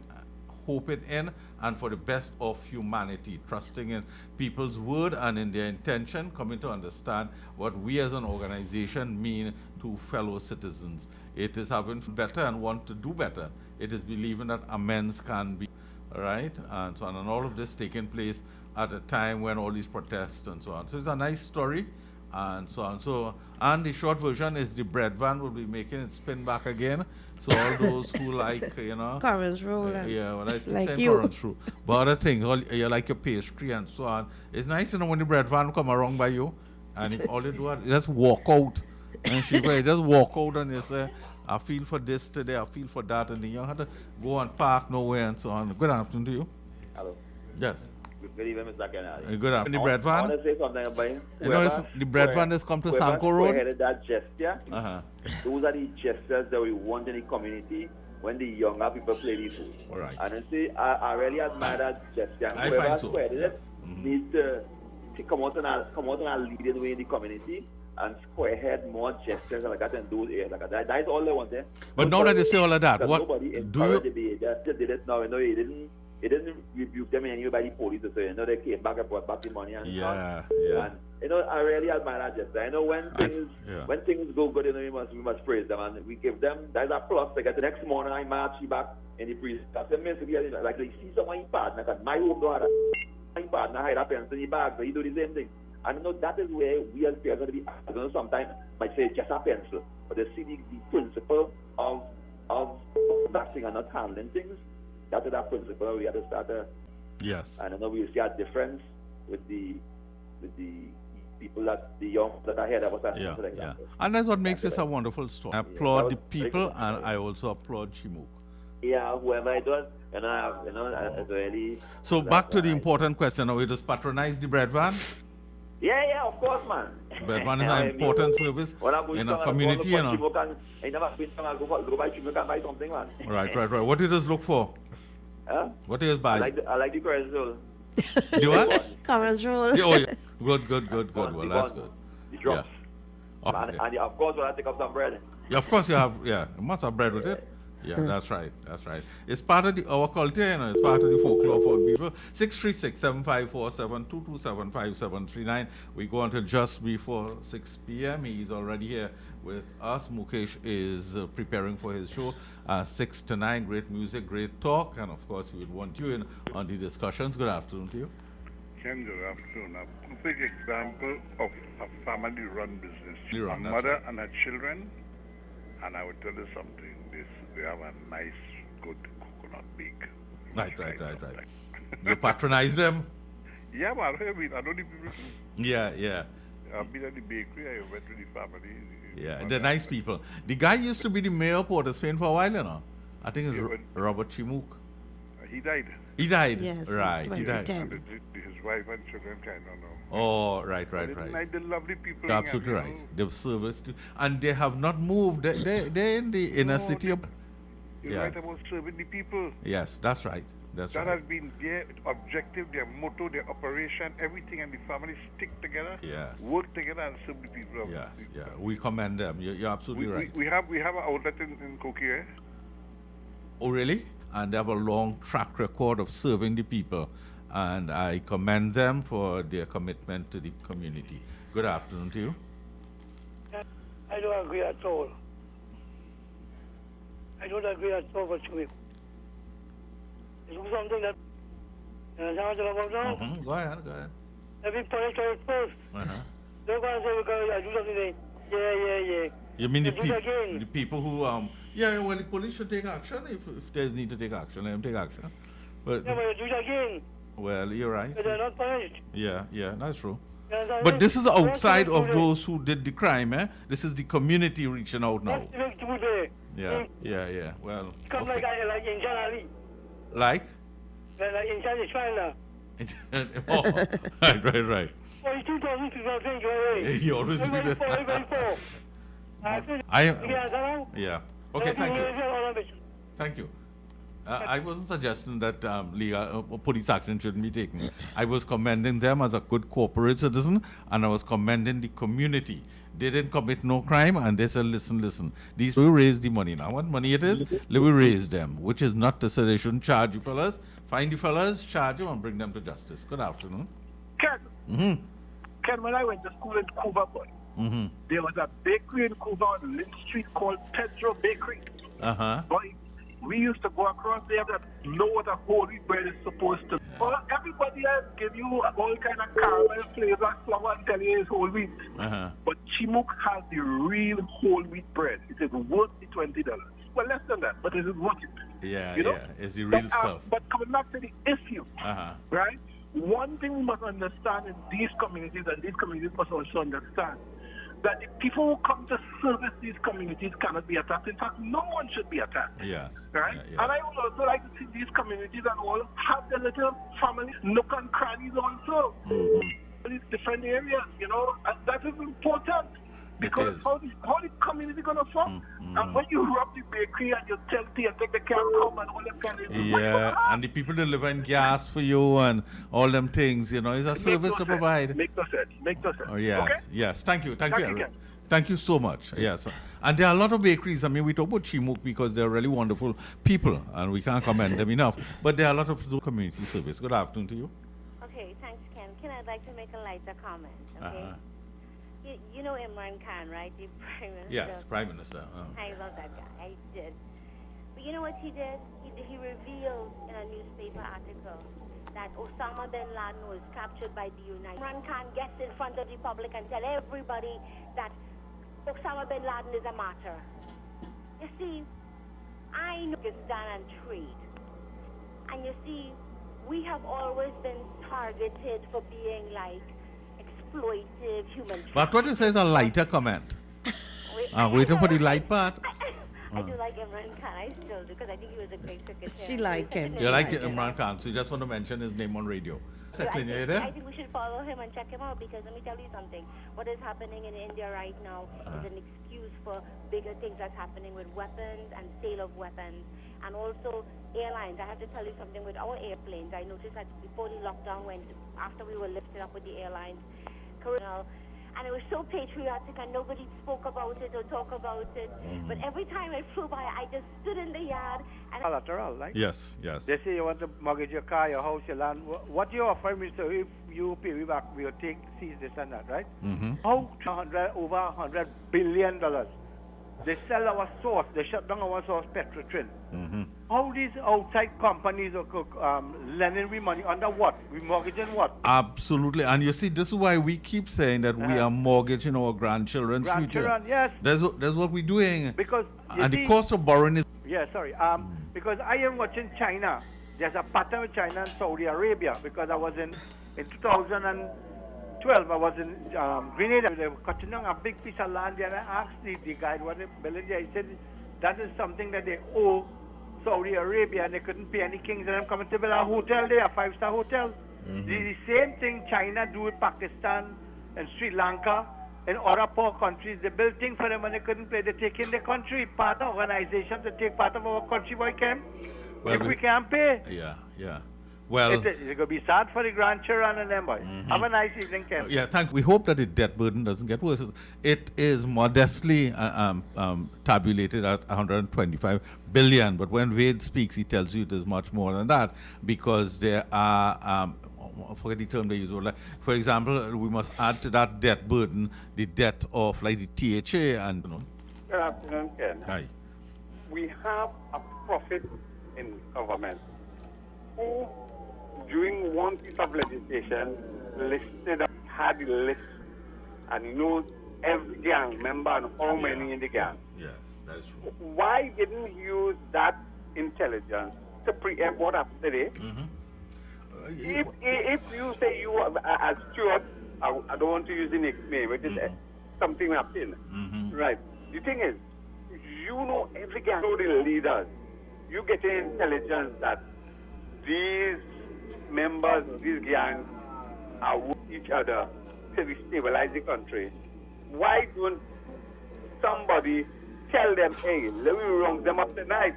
in and for the best of humanity, trusting in people's word and in their intention, coming to understand what we as an organization mean to fellow citizens. It is having better and want to do better. It is believing that amends can be, right? And so on, and all of this taking place at a time when all these protests and so on. So it's a nice story, and so on. So, and the short version is the bread van will be making it spin back again. So all those who like, you know, currants roll. Yeah, well, I still like say you. currants roll. But other things, you like your pastry and so on. It's nice, you know, when the bread van come around by you, and all you do is just walk out. And she just walk out and you say, I feel for this today, I feel for that, and then you don't have to go and park nowhere and so on. Good afternoon to you. Hello. Yes. Good evening, Mr. Kennedy. Good afternoon. The bread van? I want to say something about You know, the bread van has come to Sanko Road? Whoever that gesture, Uh-huh. those are the gestures that we want in the community when the younger people play the food. All right. And I say, I really admire that gesture. And I whoever find so. squared it needs to come out in a leading way in the community and squarehead more gestures like that and those areas like that. That is all I want there. But now that they say all of that, what nobody do encouraged the you... behavior. Just did it now. You know, he didn't rebuke them anyway by the police. So, you know, they came back and brought back the money and Yeah, stuff. yeah. And, you know, I really admire that gesture. I know when things go good, you know, we must praise them and we give them. That's a plus. Like the next morning, I march back in the priest. That's like they see someone in partner. Because my home don't have a partner hide a pencil in the bag, so he do the same thing. And you know, that is where we as parents have to be. I don't know, sometimes might say just a pencil, but they see the principle of acting and not handling things. That is that principle we have to start. Yes. And I know we see a difference with the people the young that are ahead of us. Yeah, for example. And that's what makes this a wonderful story. I applaud the people, and I also applaud Chimuk. Yeah, whoever it was, it's really. So back to the important question: now, we just patronize the bread van. Yeah, of course, man. Bread van is an important service in a community, you know. I never been to go buy Chimuk and buy something, man. Right. What do you just look for? Huh? What do you buy? I like the cholesterol. You what? Cholesterol. Yeah, oh, yeah. Good. Well, that's good. The drops. Yeah. And of course, when I take up some bread. Yeah, of course you have. Yeah, you must have bread with it. Yeah, that's right. It's part of our culture, you know. It's part of the folklore for people. 636-7547-227-5739. We go until just before 6 p.m. He's already here with us. Mukesh is preparing for his show. 6 to 9, great music, great talk, and of course, we would want you in on the discussions. Good afternoon to you. Ken, good afternoon. A perfect example of a family-run business. A That's mother right. and her children, and I will tell you something. We have a nice, good coconut bake. Right. You patronize them? Yeah, man. I know the people. Yeah. I've been at the bakery. I went to the family. Yeah, they're nice people. The guy used to be the mayor of Port of Spain for a while, you know. I think it's Robert Chimuk. He died. He died? Yes, right, he died. 2010. His wife and children kind of know. Oh, right. Like the lovely people. You're absolutely right. They've serviced you. And they have not moved. They're in the inner city. You're right about serving the people. Yes, that's right. That has been their objective, their motto, their operation, everything, and the family stick together, work together, and serve the people. Yeah. We commend them. You're absolutely right. We have an outlet in Koki. Oh, really? And they have a long track record of serving the people. And I commend them for their commitment to the community. Good afternoon to you. I don't agree at all. With you. It's something that you know what I'm talking about now? Go ahead. Every punish it first. Don't go and say because I do something. Yeah. You mean the people who well, the police should take action if there's need to take action. Let them take action. But you do it again. Well, you're right. But they're not punished. Yeah, that's true. Yeah, but this is outside of those who did the crime, eh? This is the community reaching out now. Yeah. Well, come like in January. Like in China. Oh, right. Oh, it's 2000 people think away. He always do that. Yeah. Okay, thank you. I wasn't suggesting that legal police action shouldn't be taken. I was commending them as a good corporate citizen, and I was commending the community. They didn't commit no crime, and they said, listen, these people raise the money. Now, what money it is, let me raise them, which is not to say they shouldn't charge you fellas. Find the fellas, charge them, and bring them to justice. Good afternoon. Ken, when I went to school in Cuba, there was a bakery in Cuba on Lynn Street called Pedro Bakery. Boy, we used to go across there and know what a whole wheat bread is supposed to be. Well, everybody else give you all kind of caramel flavor stuff and tell you it's whole wheat. But Chimuk has the real whole wheat bread. It is worth the $20. Well, less than that, but it is worth it. Yeah, you know? It's the real stuff. But coming back to the issue, right? One thing we must understand in these communities, and these communities must also understand, that the people who come to service these communities cannot be attacked. In fact, no one should be attacked. Yes. Right? Yeah. And I would also like to see these communities and all have their little family nook and crannies also. These different areas, you know, and that is important. Because how the community going to form? And when you rob the bakery and you tell the attack, they can't come and all that kind of Yeah, and the people delivering gas for you and all them things, you know, it's a service to provide. Make no sense. Oh, yes, Okay? yes. Thank you, Thank you Aaron. again. Thank you so much. Yes, and there are a lot of bakeries. I mean, we talk about Chimuk because they're really wonderful people, and we can't commend them enough. But there are a lot of community service. Good afternoon to you. Okay, thanks, Ken. Ken, I'd like to make a lighter comment, okay? You know Imran Khan, right? The Prime Minister. Yes, Prime Minister. I love that guy. I did. But you know what he did? He revealed in a newspaper article that Osama bin Laden was captured by the United States. Imran Khan gets in front of the public and tell everybody that Osama bin Laden is a martyr. You see, I know Pakistan and trade. And you see, we have always been targeted for being like exploitive human. But what you say is a lighter comment. Waiting for the light part. I do like Imran Khan. I still do because I think he was a great cricketer. She liked him. You like Imran Khan, so you just want to mention his name on radio. So I think we should follow him and check him out because let me tell you something. What is happening in India right now is an excuse for bigger things that's happening with weapons and sale of weapons. And also airlines. I have to tell you something with our airplanes. I noticed that before the lockdown went, after we were lifted up with the airlines, and it was so patriotic and nobody spoke about it or talk about it. But every time I flew by, I just stood in the yard and collateral, right? Yes, yes. They say you want to mortgage your car, your house, your land. What you offer me, so if you pay me back, we'll seize this and that, right? How over $100 billion. They sell our source. They shut down our source, Petrotrin. How these outside companies are lending me money under what? We mortgaging what? Absolutely. And you see, this is why we keep saying that we are mortgaging our grandchildren's future. Yes. That's what we're doing. Because and the cost of borrowing is... Yeah, sorry. Because I am watching China. There's a pattern with China and Saudi Arabia. Because I was in 2012, I was in Grenada. They were cutting down a big piece of land there, and I asked the guy what they building there. He said that is something that they owe Saudi Arabia, and they couldn't pay any kings, and I'm coming to build a hotel there, a 5-star hotel. The same thing China do with Pakistan and Sri Lanka and other poor countries. They build things for them and they couldn't pay. They take in the country, part of organization to take part of our country. Why can't? If we can't pay. Yeah. Well, it's going to be sad for the grandchildren and them, boy. Have a nice evening, Ken. We hope that the debt burden doesn't get worse. It is modestly tabulated at 125 billion, but when Wade speaks, he tells you it is much more than that because there are, I forget the term they use, for example, we must add to that debt burden the debt of like the THA and, you know. Good afternoon, Ken. Hi. We have a prophet in government who, during one piece of legislation, had the list and knows every gang member and how many in the gang. Yes, that is true. Why didn't he use that intelligence to preempt what happened today? If you say you are, as Stuart, I don't want to use the nickname, which is something happened. Right. The thing is, you know every gang, know the leaders. You get intelligence that these members of these gangs are with each other to destabilize the country. Why don't somebody tell them, hey, let me round them up tonight,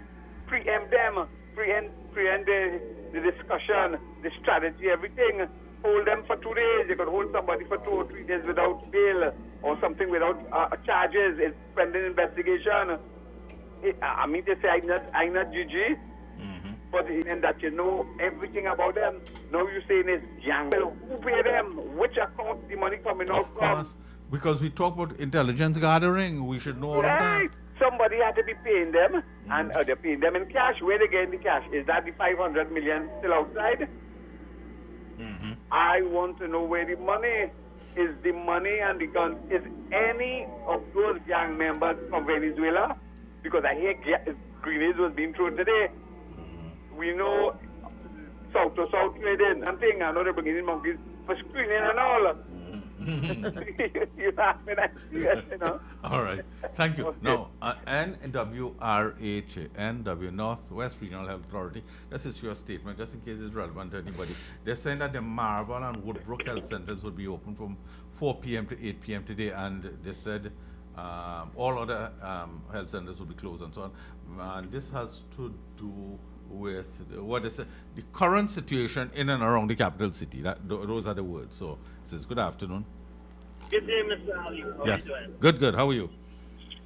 preempt them, preempt the discussion, the strategy, everything, hold them for 2 days. You could hold somebody for 2 or 3 days without bail or something without charges, it's pending investigation. I mean to say I'm not GG, but and that you know everything about them. Now you're saying it's gang. Well, who pay them? Which account the money coming out from? Because we talk about intelligence gathering, we should know all of that. Somebody had to be paying them, and they're paying them in cash. Where they getting the cash? Is that the 500 million still outside? I want to know where the money is. The money and the guns. Is any of those gang members from Venezuela? Because I hear grenades was being thrown today. We know south to south trading and thing. I know they're bringing in monkeys for screening and all. You ask me that, yes, you know. All right. Thank you. Now, NWRHA, Northwest Regional Health Authority, this is your statement, just in case it's relevant to anybody. They're saying that the Marvel and Woodbrook Health Centers will be open from 4 p.m. to 8 p.m. today, and they said all other health centers will be closed and so on. And this has to do with what is the current situation in and around the capital city. Those are the words. So, it says, good afternoon. Good day, Mr. Ali. How Yes. are you doing? Good, good. How are you?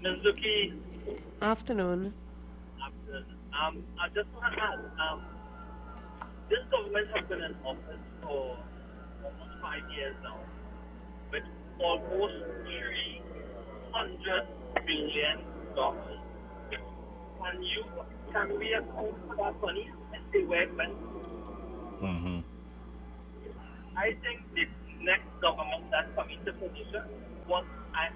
Ms. Zuki, Afternoon. I just want to ask, this government has been in office for almost 5 years now, with almost $300 billion. Can we account for that money and see where it went? Mm-hmm. I think the next government that's coming to position wants an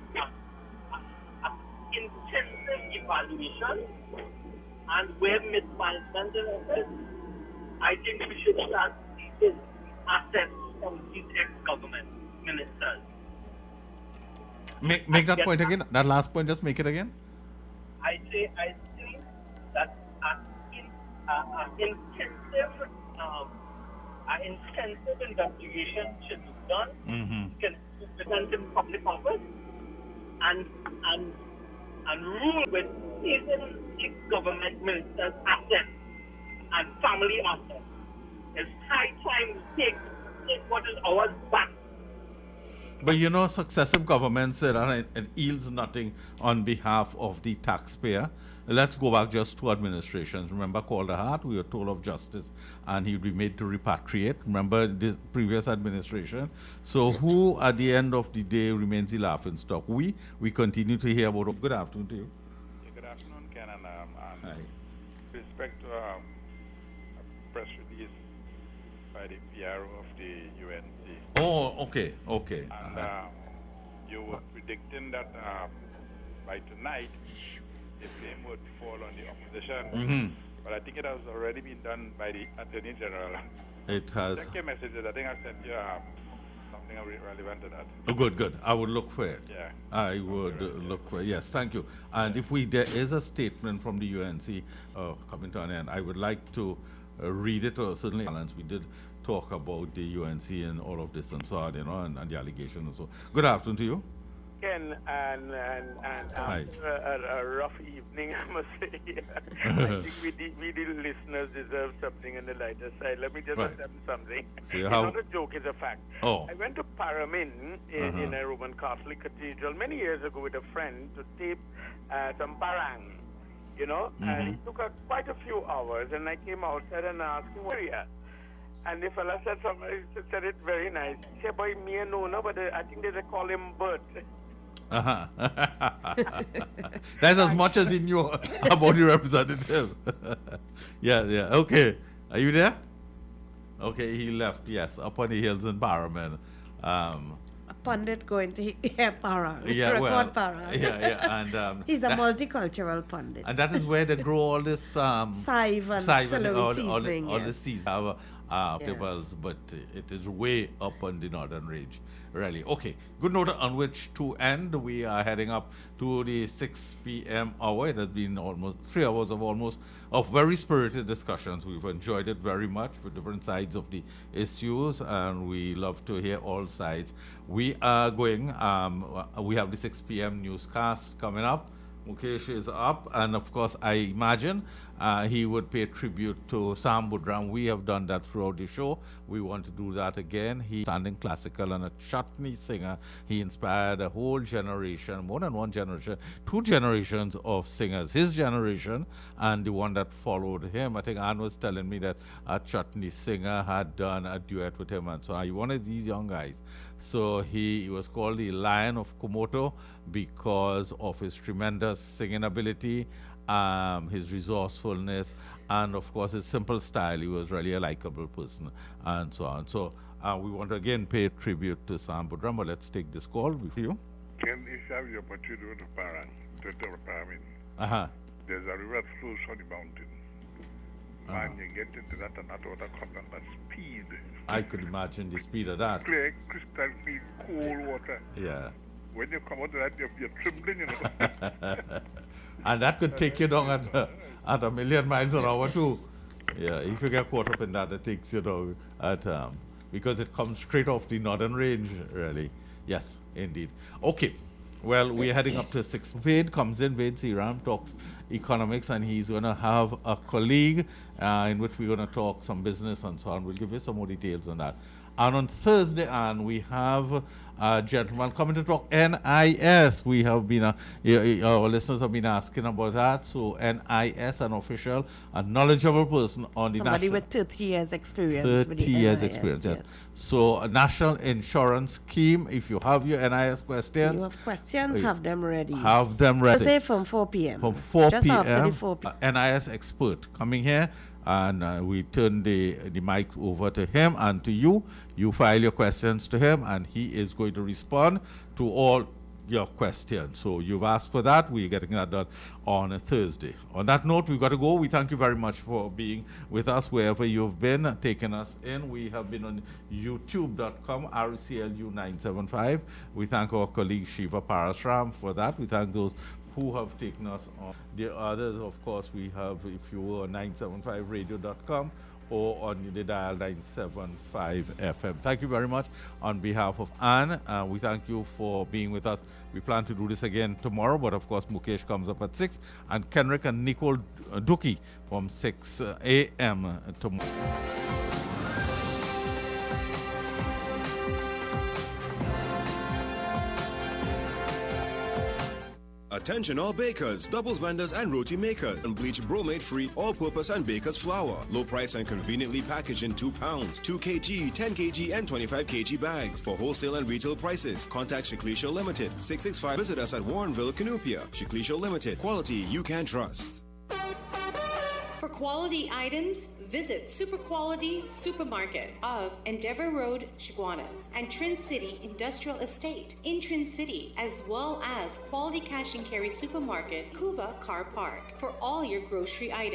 intensive evaluation, and where mismanagement is office, I think we should start seizing assets from these ex-government ministers. Make that point again. That last point, just make it again. I think that an intensive investigation should be done. Mm-hmm. Can present in public office and rule with even government ministers' assets and family assets. It's high time we take what is ours back. But you know, successive governments said it yields nothing on behalf of the taxpayer. Let's go back just two administrations. Remember Calder Hart, we were told of justice and he would be made to repatriate. Remember this previous administration? So who at the end of the day remains the laughing stock? We continue to hear about. Good afternoon to you. Yeah, good afternoon, Ken. And Hi. with respect to a press release by the PRO of the UNC. Oh, okay. And you were predicting that by tonight, the blame would fall on the opposition. Mm-hmm. But I think it has already been done by the Attorney General. It has. Check your messages. I think I sent you something relevant to that. Oh, good. I would look for it. Yeah. I would look for it. Yes, thank you. And if there is a statement from the UNC coming to an end, I would like to read it, or certainly we did talk about the UNC and all of this and so on, and the allegation and so. Good afternoon to you. Ken, and Hi. after a rough evening, I must say, I think we the listeners deserve something on the lighter side. Let me just tell them something. So It's not a joke, it's a fact. Oh. I went to Paramin in a Roman Catholic cathedral many years ago with a friend to tape some parang, and it took quite a few hours, and I came outside and asked him, where are you at? And the fella said something, he said it very nice. He said, boy, me and no, but I think they call him Bert. Uh-huh. That's as much as he knew about the representative. yeah. Okay. Are you there? Okay, he left, yes, up on the hills in Paramin. A pundit going to hear para. Yeah, record para. Yeah. And he's a multicultural pundit. And that is where they grow all this Sive and seasoning. All the seasoning vegetables, but it is way up on the northern range. Really. Okay. Good note on which to end. We are heading up to the 6 p.m. hour. It has been almost 3 hours of very spirited discussions. We've enjoyed it very much with different sides of the issues, and we love to hear all sides. We are going, we have the 6 p.m. newscast coming up. Mukesh is up, and of course, I imagine he would pay tribute to Sam Budram. We have done that throughout the show. We want to do that again. He's standing classical and a chutney singer. He inspired a whole generation, more than one generation, 2 generations of singers. His generation and the one that followed him. I think Anne was telling me that a chutney singer had done a duet with him, and so he wanted these young guys. So he was called the Lion of Komoto because of his tremendous singing ability, his resourcefulness, and of course his simple style. He was really a likable person, and so on. So we want to again pay tribute to Sam Budram. But let's take this call with you. Can you have the opportunity to Paramin? Uh-huh. There's a river that flows on the mountain. Man, you get into that and that water comes at that speed. I could imagine the speed of that. Clear, crystal clean, cold water. Yeah. When you come out of that, you're trembling, you know. And that could take you down at a million miles an hour too. Yeah, if you get caught up in that, it takes you down at because it comes straight off the northern range, really. Yes, indeed. Okay. Well, we're heading up to 6. Vade comes in, Vade Seram talks economics, and he's going to have a colleague in which we're going to talk some business and so on. We'll give you some more details on that. And on Thursday, and we have a gentleman coming to talk NIS. We have been, our listeners have been asking about that. So NIS, an official, a knowledgeable person on the somebody national... with 30 years experience. 30 years experience, yes. So a national insurance scheme, if you have your NIS questions... You have questions, have them ready. Have them ready. Thursday from 4 p.m. From 4 Just p.m. after the 4 p.m. NIS expert coming here, and we turn the mic over to him and to you. You file your questions to him, and he is going to respond to all your questions. So you've asked for that. We're getting that done on a Thursday. On that note, we've got to go. We thank you very much for being with us wherever you've been, taking us in. We have been on youtube.com, RCLU975. We thank our colleague Shiva Parasram for that. We thank those who have taken us on. The others, of course, we have, if you were on 975radio.com or on the dial 975 FM. Thank you very much on behalf of Anne. We thank you for being with us. We plan to do this again tomorrow, but of course Mukesh comes up at 6, and Kenrick and Nicole Duki from 6 a.m. tomorrow. Attention all bakers, doubles vendors and roti makers. And bleach bromate free all-purpose and baker's flour. Low price and conveniently packaged in 2 pounds, 2 kg, 10 kg and 25 kg bags. For wholesale and retail prices, contact Shiklisha Limited, 665. Visit us at Warrenville, Canoopia. Shiklisha Limited, quality you can trust. For quality items, visit Super Quality Supermarket of Endeavour Road, Chaguanas, and Trin City Industrial Estate in Trin City, as well as Quality Cash and Carry Supermarket, Cuba Car Park, for all your grocery items.